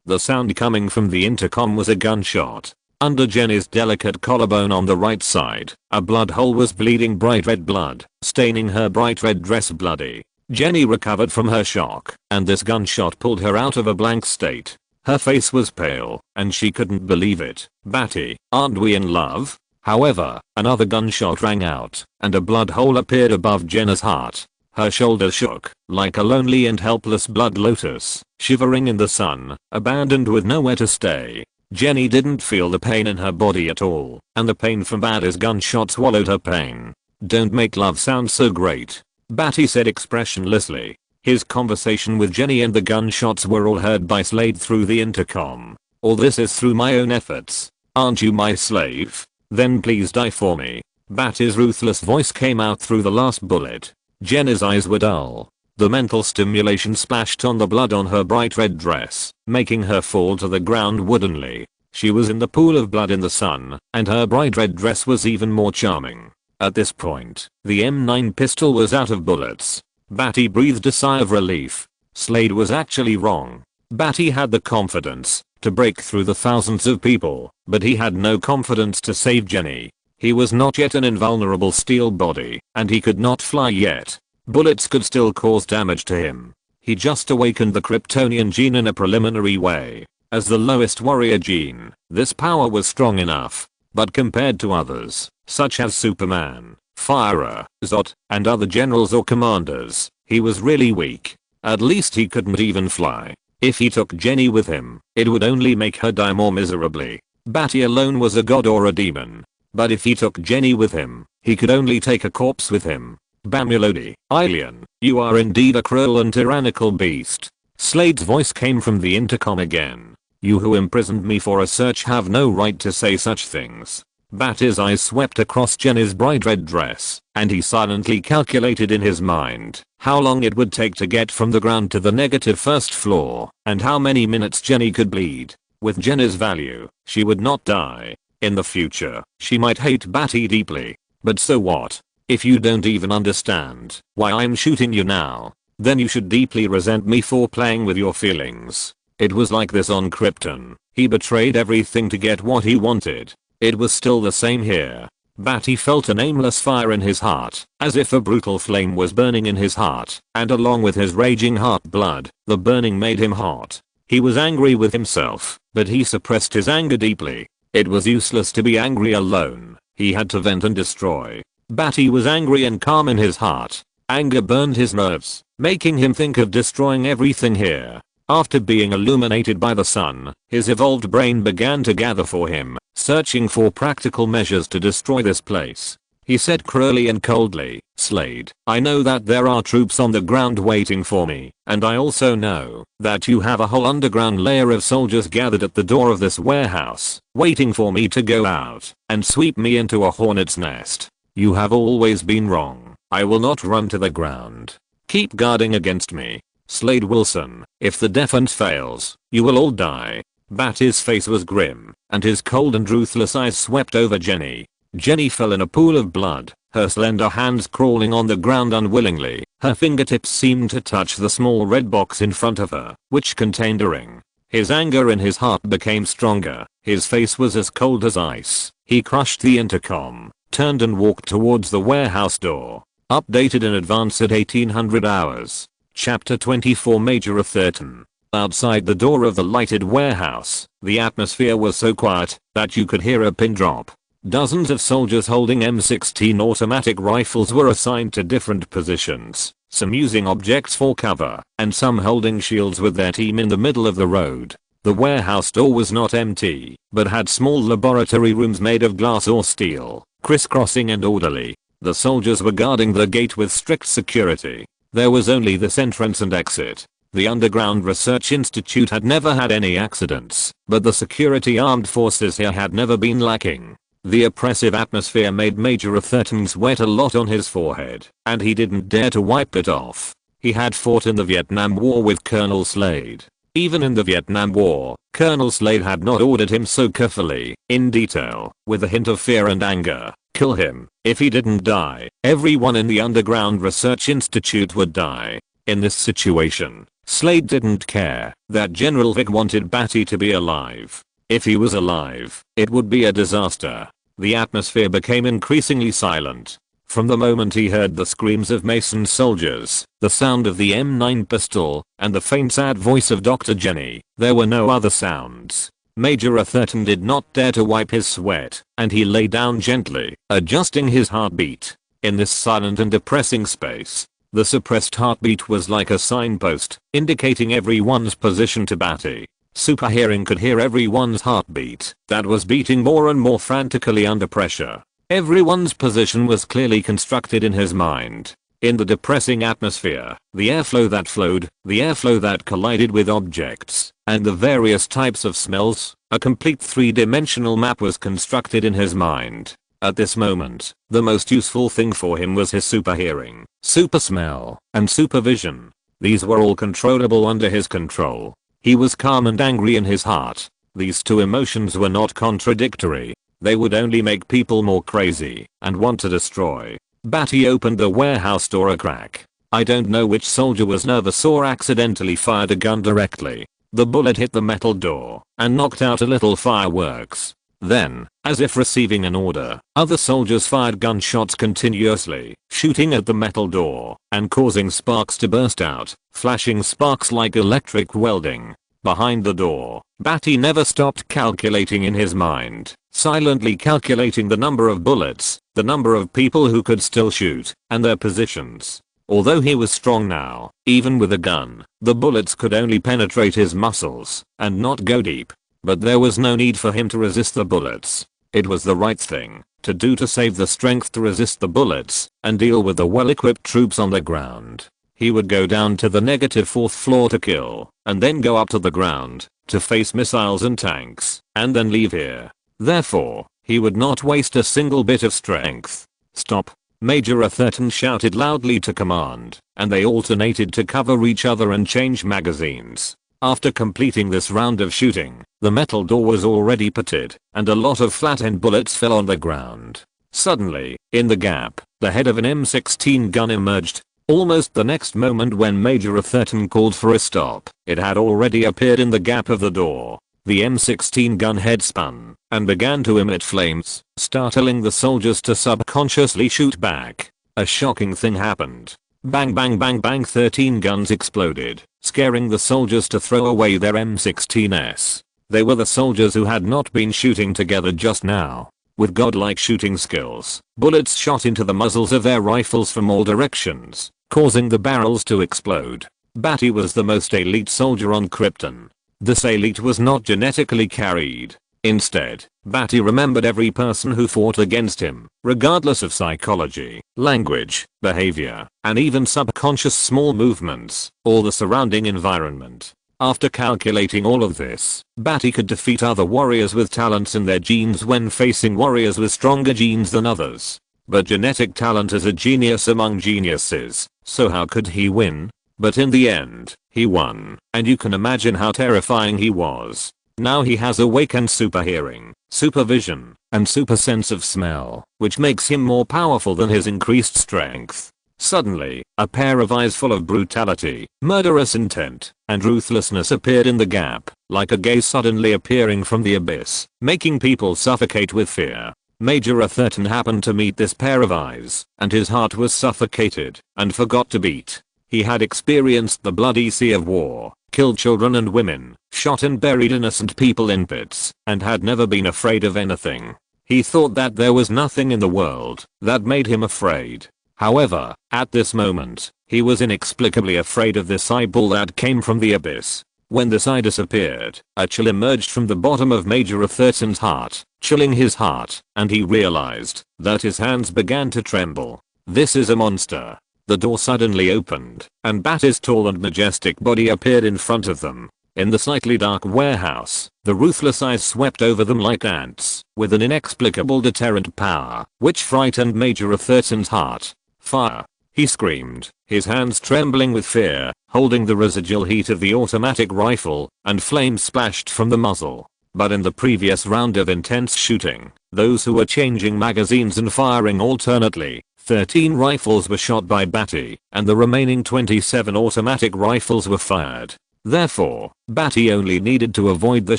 The sound coming from the intercom was a gunshot. Under Jenny's delicate collarbone on the right side, a blood hole was bleeding bright red blood, staining her bright red dress bloody. Jenny recovered from her shock, and this gunshot pulled her out of a blank state. Her face was pale, and she couldn't believe it. "Badi, aren't we in love?" However, another gunshot rang out, and a blood hole appeared above Jenna's heart. Her shoulders shook, like a lonely and helpless blood lotus, shivering in the sun, abandoned with nowhere to stay. Jenny didn't feel the pain in her body at all, and the pain from Badi's gunshot swallowed her pain. "Don't make love sound so great," Badi said expressionlessly. His conversation with Jenny and the gunshots were all heard by Slade through the intercom. "All this is through my own efforts. Aren't you my slave? Then please die for me." Badi's ruthless voice came out through the last bullet. Jenny's eyes were dull. The mental stimulation splashed on the blood on her bright red dress, making her fall to the ground woodenly. She was in the pool of blood in the sun, and her bright red dress was even more charming. At this point, the M9 pistol was out of bullets. Badi breathed a sigh of relief. Slade was actually wrong. Badi had the confidence to break through the thousands of people, but he had no confidence to save Jenny. He was not yet an invulnerable steel body, and he could not fly yet. Bullets could still cause damage to him. He just awakened the Kryptonian gene in a preliminary way. As the lowest warrior gene, this power was strong enough, but compared to others, such as Superman, Führer, Zod, and other generals or commanders, he was really weak. At least he couldn't even fly. If he took Jenny with him, it would only make her die more miserably. Badi alone was a god or a demon. But if he took Jenny with him, he could only take a corpse with him. "Bamulodi, alien, you are indeed a cruel and tyrannical beast." Slade's voice came from the intercom again. "You who imprisoned me for a search have no right to say such things." Badi's eyes swept across Jenny's bright red dress, and he silently calculated in his mind how long it would take to get from the ground to the negative 1st floor, and how many minutes Jenny could bleed. With Jenny's value, she would not die. In the future, she might hate Badi deeply. But so what? If you don't even understand why I'm shooting you now, then you should deeply resent me for playing with your feelings. It was like this on Krypton. He betrayed everything to get what he wanted. It was still the same here. Badi felt an aimless fire in his heart, as if a brutal flame was burning in his heart, and along with his raging heart blood, the burning made him hot. He was angry with himself, but he suppressed his anger deeply. It was useless to be angry alone. He had to vent and destroy. Badi was angry and calm in his heart. Anger burned his nerves, making him think of destroying everything here. After being illuminated by the sun, his evolved brain began to gather for him, searching for practical measures to destroy this place. He said cruelly and coldly, "Slade, I know that there are troops on the ground waiting for me, and I also know that you have a whole underground layer of soldiers gathered at the door of this warehouse, waiting for me to go out and sweep me into a hornet's nest. You have always been wrong. I will not run to the ground. Keep guarding against me. Slade Wilson, if the defense fails, you will all die." Badi's face was grim, and his cold and ruthless eyes swept over Jenny. Jenny fell in a pool of blood, her slender hands crawling on the ground unwillingly. Her fingertips seemed to touch the small red box in front of her, which contained a ring. His anger in his heart became stronger. His face was as cold as ice. He crushed the intercom, turned and walked towards the warehouse door. Updated in advance at 1800 hours. Chapter 24 Major Atherton. Outside the door of the lighted warehouse, the atmosphere was so quiet that you could hear a pin drop. Dozens of soldiers holding M16 automatic rifles were assigned to different positions, some using objects for cover, and some holding shields with their team in the middle of the road. The warehouse door was not empty, but had small laboratory rooms made of glass or steel, crisscrossing and orderly. The soldiers were guarding the gate with strict security. There was only this entrance and exit. The Underground Research Institute had never had any accidents, but the security armed forces here had never been lacking. The oppressive atmosphere made Major Atherton sweat a lot on his forehead, and he didn't dare to wipe it off. He had fought in the Vietnam War with Colonel Slade. Even in the Vietnam War, Colonel Slade had not ordered him so carefully, in detail, with a hint of fear and anger. Kill him. If he didn't die, everyone in the Underground Research Institute would die. In this situation, Slade didn't care that General Vic wanted Badi to be alive. If he was alive, it would be a disaster. The atmosphere became increasingly silent. From the moment he heard the screams of Mason soldiers, the sound of the M9 pistol, and the faint sad voice of Dr. Jenny, there were no other sounds. Major Atherton did not dare to wipe his sweat, and he lay down gently, adjusting his heartbeat. In this silent and depressing space, the suppressed heartbeat was like a signpost, indicating everyone's position to Badi. Super Hearing could hear everyone's heartbeat that was beating more and more frantically under pressure. Everyone's position was clearly constructed in his mind. In the depressing atmosphere, the airflow that flowed, the airflow that collided with objects, and the various types of smells, a complete three-dimensional map was constructed in his mind. At this moment, the most useful thing for him was his super hearing, super smell, and supervision. These were all controllable under his control. He was calm and angry in his heart. These two emotions were not contradictory. They would only make people more crazy and want to destroy. Badi opened the warehouse door a crack. I don't know which soldier was nervous or accidentally fired a gun directly. The bullet hit the metal door and knocked out a little fireworks. Then, as if receiving an order, other soldiers fired gunshots continuously, shooting at the metal door and causing sparks to burst out, flashing sparks like electric welding. Behind the door, Badi never stopped calculating in his mind, silently calculating the number of bullets, the number of people who could still shoot, and their positions. Although he was strong now, even with a gun, the bullets could only penetrate his muscles and not go deep. But there was no need for him to resist the bullets. It was the right thing to do to save the strength to resist the bullets and deal with the well-equipped troops on the ground. He would go down to the negative 4th floor to kill, and then go up to the ground to face missiles and tanks, and then leave here. Therefore, he would not waste a single bit of strength. Stop! Major Atherton shouted loudly to command, and they alternated to cover each other and change magazines. After completing this round of shooting, the metal door was already pitted, and a lot of flat-end bullets fell on the ground. Suddenly, in the gap, the head of an M16 gun emerged. Almost the next moment when Major Atherton called for a stop, it had already appeared in the gap of the door. The M16 gun head spun and began to emit flames, startling the soldiers to subconsciously shoot back. A shocking thing happened. Bang bang bang bang, 13 guns exploded, scaring the soldiers to throw away their M16s. They were the soldiers who had not been shooting together just now. With godlike shooting skills, bullets shot into the muzzles of their rifles from all directions, causing the barrels to explode. Badi was the most elite soldier on Krypton. This elite was not genetically carried. Instead, Badi remembered every person who fought against him, regardless of psychology, language, behavior, and even subconscious small movements, or the surrounding environment. After calculating all of this, Badi could defeat other warriors with talents in their genes when facing warriors with stronger genes than others. But genetic talent is a genius among geniuses, so how could he win? But in the end, he won, and you can imagine how terrifying he was. Now he has awakened super hearing, super vision, and super sense of smell, which makes him more powerful than his increased strength. Suddenly, a pair of eyes full of brutality, murderous intent, and ruthlessness appeared in the gap, like a gaze suddenly appearing from the abyss, making people suffocate with fear. Major Atherton happened to meet this pair of eyes, and his heart was suffocated, and forgot to beat. He had experienced the bloody sea of war, killed children and women, shot and buried innocent people in pits, and had never been afraid of anything. He thought that there was nothing in the world that made him afraid. However, at this moment, he was inexplicably afraid of this eyeball that came from the abyss. When this eye disappeared, a chill emerged from the bottom of Major Atherton's heart, chilling his heart, and he realized that his hands began to tremble. This is a monster. The door suddenly opened, and Badi's tall and majestic body appeared in front of them. In the slightly dark warehouse, the ruthless eyes swept over them like ants, with an inexplicable deterrent power, which frightened Major Atherton's heart. Fire! He screamed, his hands trembling with fear, holding the residual heat of the automatic rifle, and flames splashed from the muzzle. But in the previous round of intense shooting, those who were changing magazines and firing alternately, 13 rifles were shot by Badi, and the remaining 27 automatic rifles were fired. Therefore, Badi only needed to avoid the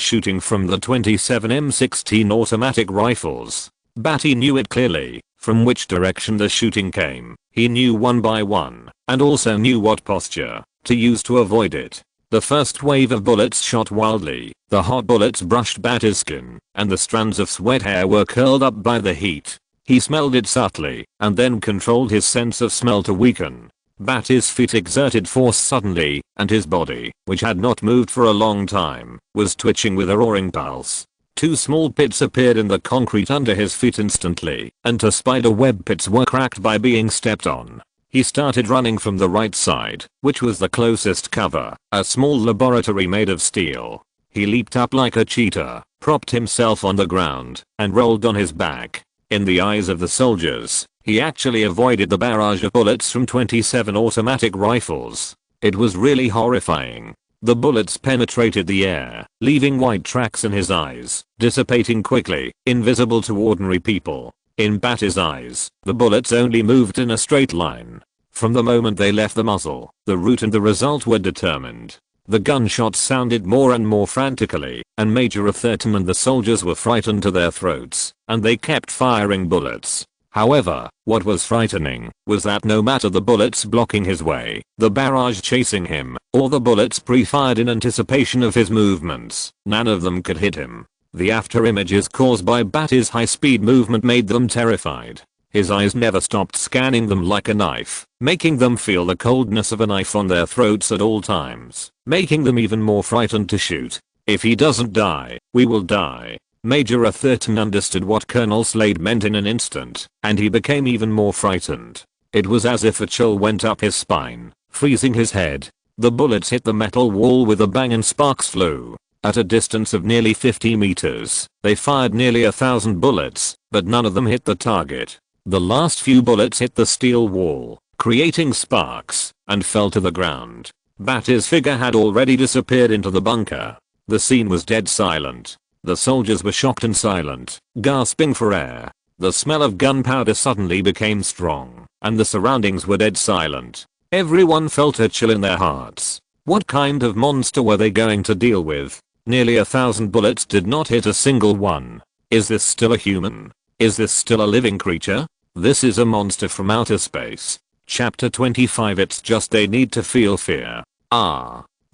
shooting from the 27 M16 automatic rifles. Badi knew it clearly, from which direction the shooting came. He knew one by one, and also knew what posture to use to avoid it. The first wave of bullets shot wildly, the hot bullets brushed Badi's skin, and the strands of sweat hair were curled up by the heat. He smelled it subtly, and then controlled his sense of smell to weaken. Badi's feet exerted force suddenly, and his body, which had not moved for a long time, was twitching with a roaring pulse. 2 small pits appeared in the concrete under his feet instantly, and 2 spider web pits were cracked by being stepped on. He started running from the right side, which was the closest cover, a small laboratory made of steel. He leaped up like a cheetah, propped himself on the ground, and rolled on his back. In the eyes of the soldiers, he actually avoided the barrage of bullets from 27 automatic rifles. It was really horrifying. The bullets penetrated the air, leaving white tracks in his eyes, dissipating quickly, invisible to ordinary people. In Badi's eyes, the bullets only moved in a straight line. From the moment they left the muzzle, the route and the result were determined. The gunshots sounded more and more frantically, and Major Atherton and the soldiers were frightened to their throats, and they kept firing bullets. However, what was frightening was that no matter the bullets blocking his way, the barrage chasing him, or the bullets pre-fired in anticipation of his movements, none of them could hit him. The after images caused by Badi's high-speed movement made them terrified. His eyes never stopped scanning them like a knife, making them feel the coldness of a knife on their throats at all times, making them even more frightened to shoot. If he doesn't die, we will die. Major Atherton understood what Colonel Slade meant in an instant, and he became even more frightened. It was as if a chill went up his spine, freezing his head. The bullets hit the metal wall with a bang and sparks flew. At a distance of nearly 50 meters, they fired nearly 1,000 bullets, but none of them hit the target. The last few bullets hit the steel wall, creating sparks, and fell to the ground. Badi's figure had already disappeared into the bunker. The scene was dead silent. The soldiers were shocked and silent, gasping for air. The smell of gunpowder suddenly became strong, and the surroundings were dead silent. Everyone felt a chill in their hearts. What kind of monster were they going to deal with? Nearly 1,000 bullets did not hit a single one. Is this still a human? Is this still a living creature? This is a monster from outer space. Chapter 25. It's just they need to feel fear.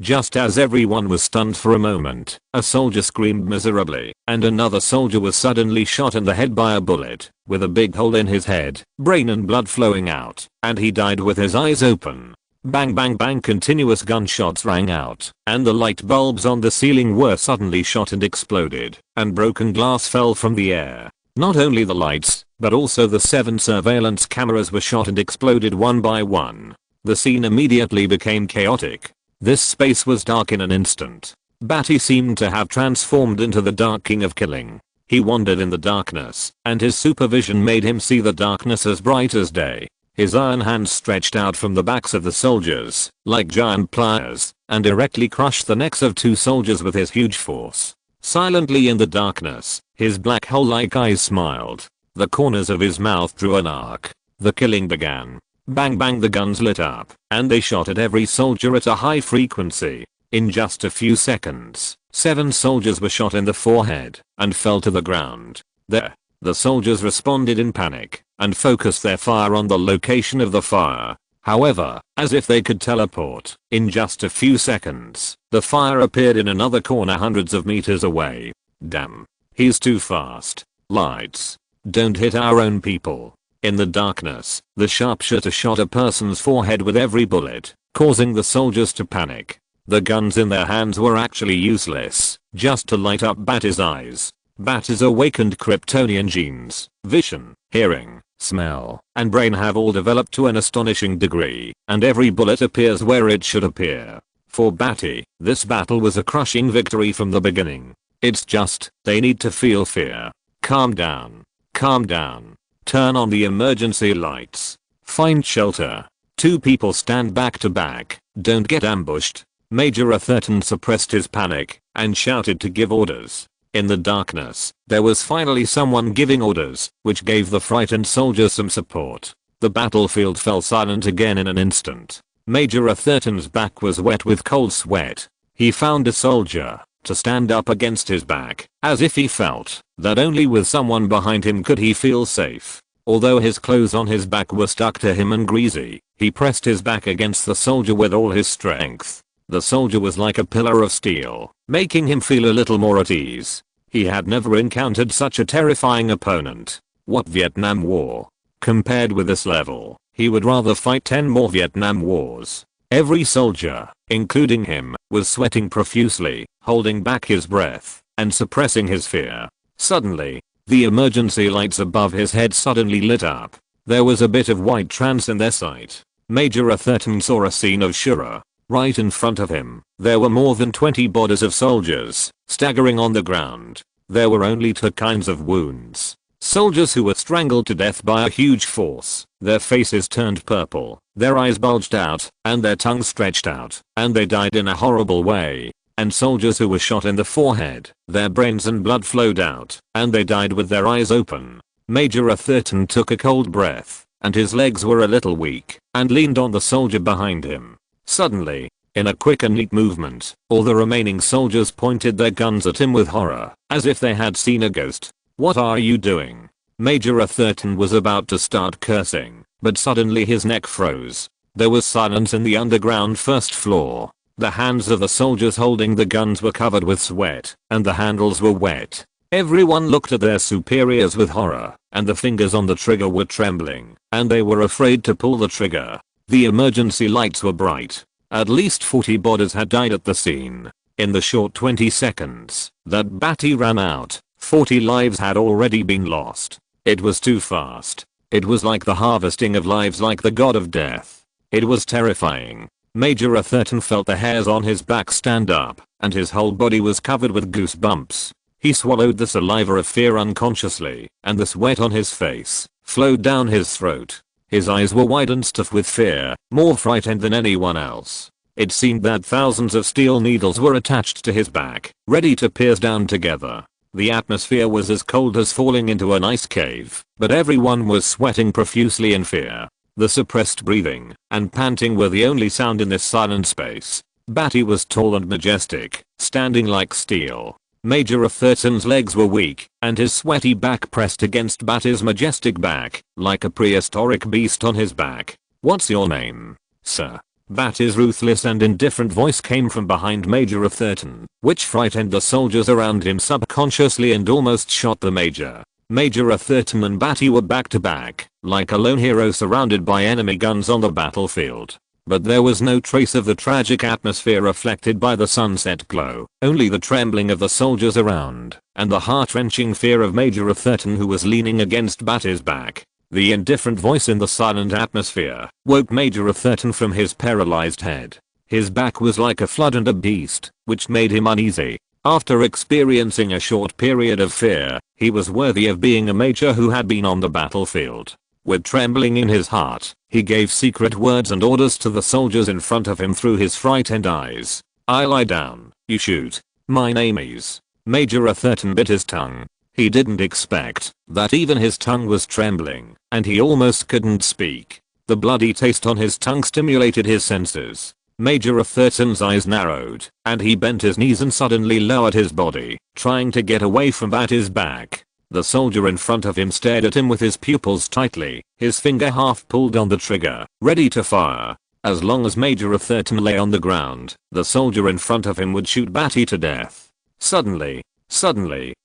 Just as everyone was stunned for a moment, a soldier screamed miserably, and another soldier was suddenly shot in the head by a bullet, with a big hole in his head, brain and blood flowing out, and he died with his eyes open. Bang bang bang, continuous gunshots rang out, and the light bulbs on the ceiling were suddenly shot and exploded, and broken glass fell from the air. Not only the lights, but also the 7 surveillance cameras were shot and exploded one by one. The scene immediately became chaotic. This space was dark in an instant. Badi seemed to have transformed into the Dark King of Killing. He wandered in the darkness, and his supervision made him see the darkness as bright as day. His iron hands stretched out from the backs of the soldiers, like giant pliers, and directly crushed the necks of 2 soldiers with his huge force. Silently in the darkness, his black hole-like eyes smiled. The corners of his mouth drew an arc. The killing began. Bang bang, the guns lit up, and they shot at every soldier at a high frequency. In just a few seconds, 7 soldiers were shot in the forehead and fell to the ground. There, the soldiers responded in panic and focused their fire on the location of the fire. However, as if they could teleport, in just a few seconds, the fire appeared in another corner hundreds of meters away. Damn. He's too fast. Lights. Don't hit our own people. In the darkness, the sharpshooter shot a person's forehead with every bullet, causing the soldiers to panic. The guns in their hands were actually useless, just to light up Badi's eyes. Badi's awakened Kryptonian genes, vision, hearing, smell, and brain have all developed to an astonishing degree, and every bullet appears where it should appear. For Badi, this battle was a crushing victory from the beginning. It's just, they need to feel fear. Calm down. Calm down. Turn on the emergency lights. Find shelter. 2 people stand back to back. Don't get ambushed. Major Atherton suppressed his panic and shouted to give orders. In the darkness, there was finally someone giving orders, which gave the frightened soldiers some support. The battlefield fell silent again in an instant. Major Atherton's back was wet with cold sweat. He found a soldier to stand up against his back, as if he felt that only with someone behind him could he feel safe. Although his clothes on his back were stuck to him and greasy, he pressed his back against the soldier with all his strength. The soldier was like a pillar of steel, making him feel a little more at ease. He had never encountered such a terrifying opponent. What Vietnam War? Compared with this level, he would rather fight 10 more Vietnam Wars. Every soldier, including him, was sweating profusely, holding back his breath, and suppressing his fear. Suddenly, the emergency lights above his head suddenly lit up. There was a bit of white trance in their sight. Major Atherton saw a scene of Shura. Right in front of him, there were more than 20 bodies of soldiers, staggering on the ground. There were only 2 kinds of wounds. Soldiers who were strangled to death by a huge force. Their faces turned purple, their eyes bulged out, and their tongues stretched out, and they died in a horrible way. And soldiers who were shot in the forehead, their brains and blood flowed out, and they died with their eyes open. Major Atherton took a cold breath, and his legs were a little weak, and leaned on the soldier behind him. Suddenly, in a quick and neat movement, all the remaining soldiers pointed their guns at him with horror, as if they had seen a ghost. What are you doing? Major Atherton was about to start cursing, but suddenly his neck froze. There was silence in the underground first floor. The hands of the soldiers holding the guns were covered with sweat, and the handles were wet. Everyone looked at their superiors with horror, and the fingers on the trigger were trembling, and they were afraid to pull the trigger. The emergency lights were bright. At least 40 bodies had died at the scene. In the short 20 seconds that Badi ran out, 40 lives had already been lost. It was too fast. It was like the harvesting of lives, like the god of death. It was terrifying. Major Atherton felt the hairs on his back stand up, and his whole body was covered with goosebumps. He swallowed the saliva of fear unconsciously, and the sweat on his face flowed down his throat. His eyes were wide and stuffed with fear, more frightened than anyone else. It seemed that thousands of steel needles were attached to his back, ready to pierce down together. The atmosphere was as cold as falling into an ice cave, but everyone was sweating profusely in fear. The suppressed breathing and panting were the only sound in this silent space. Badi was tall and majestic, standing like steel. Major Atherton's legs were weak, and his sweaty back pressed against Badi's majestic back, like a prehistoric beast on his back. "What's your name, sir?" Badi's ruthless and indifferent voice came from behind Major Atherton, which frightened the soldiers around him subconsciously and almost shot the major. Major Atherton and Badi were back to back, like a lone hero surrounded by enemy guns on the battlefield. but there was no trace of the tragic atmosphere reflected by the sunset glow, only the trembling of the soldiers around, and the heart-wrenching fear of Major Atherton, who was leaning against Badi's back. The indifferent voice in the silent atmosphere woke Major Atherton from his paralyzed head. His back was like a flood and a beast, which made him uneasy. After experiencing a short period of fear, he was worthy of being a major who had been on the battlefield. With trembling in his heart, he gave secret words and orders to the soldiers in front of him through his frightened eyes. "I lie down, you shoot. My name is..." Major Atherton bit his tongue. He didn't expect that even his tongue was trembling, and he almost couldn't speak. The bloody taste on his tongue stimulated his senses. Major Atherton's eyes narrowed, and he bent his knees and suddenly lowered his body, trying to get away from Badi's back. The soldier in front of him stared at him with his pupils tightly, his finger half pulled on the trigger, ready to fire. As long as Major Atherton lay on the ground, the soldier in front of him would shoot Badi to death. Suddenly,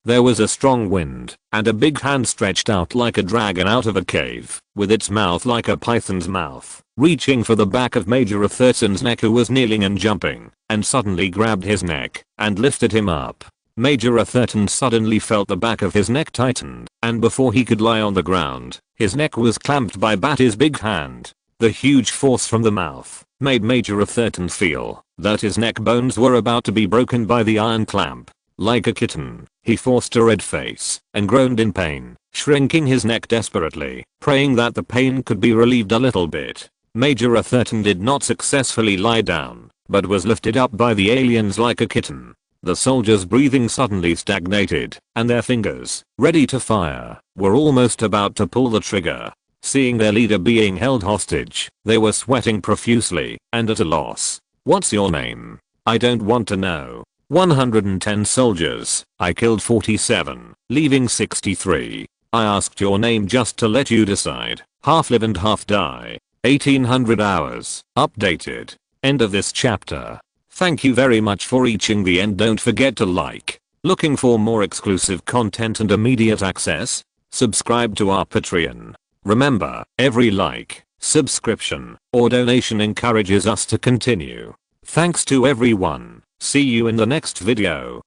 there was a strong wind, and a big hand stretched out like a dragon out of a cave, with its mouth like a python's mouth, reaching for the back of Major Atherton's neck, who was kneeling and jumping, and suddenly grabbed his neck and lifted him up. Major Atherton suddenly felt the back of his neck tightened, and before he could lie on the ground, his neck was clamped by Badi's big hand. The huge force from the mouth made Major Atherton feel that his neck bones were about to be broken by the iron clamp. Like a kitten, he forced a red face and groaned in pain, shrinking his neck desperately, praying that the pain could be relieved a little bit. Major Atherton did not successfully lie down, but was lifted up by the aliens like a kitten. The soldiers' breathing suddenly stagnated, and their fingers, ready to fire, were almost about to pull the trigger. Seeing their leader being held hostage, they were sweating profusely and at a loss. "What's your name?" "I don't want to know." 110 soldiers. "I killed 47, leaving 63. I asked your name just to let you decide. Half live and half die. 1800 hours. Updated." End of this chapter. Thank you very much for reaching the end. Don't forget to like. Looking for more exclusive content and immediate access? Subscribe to our Patreon. Remember, every like, subscription, or donation encourages us to continue. Thanks to everyone. See you in the next video.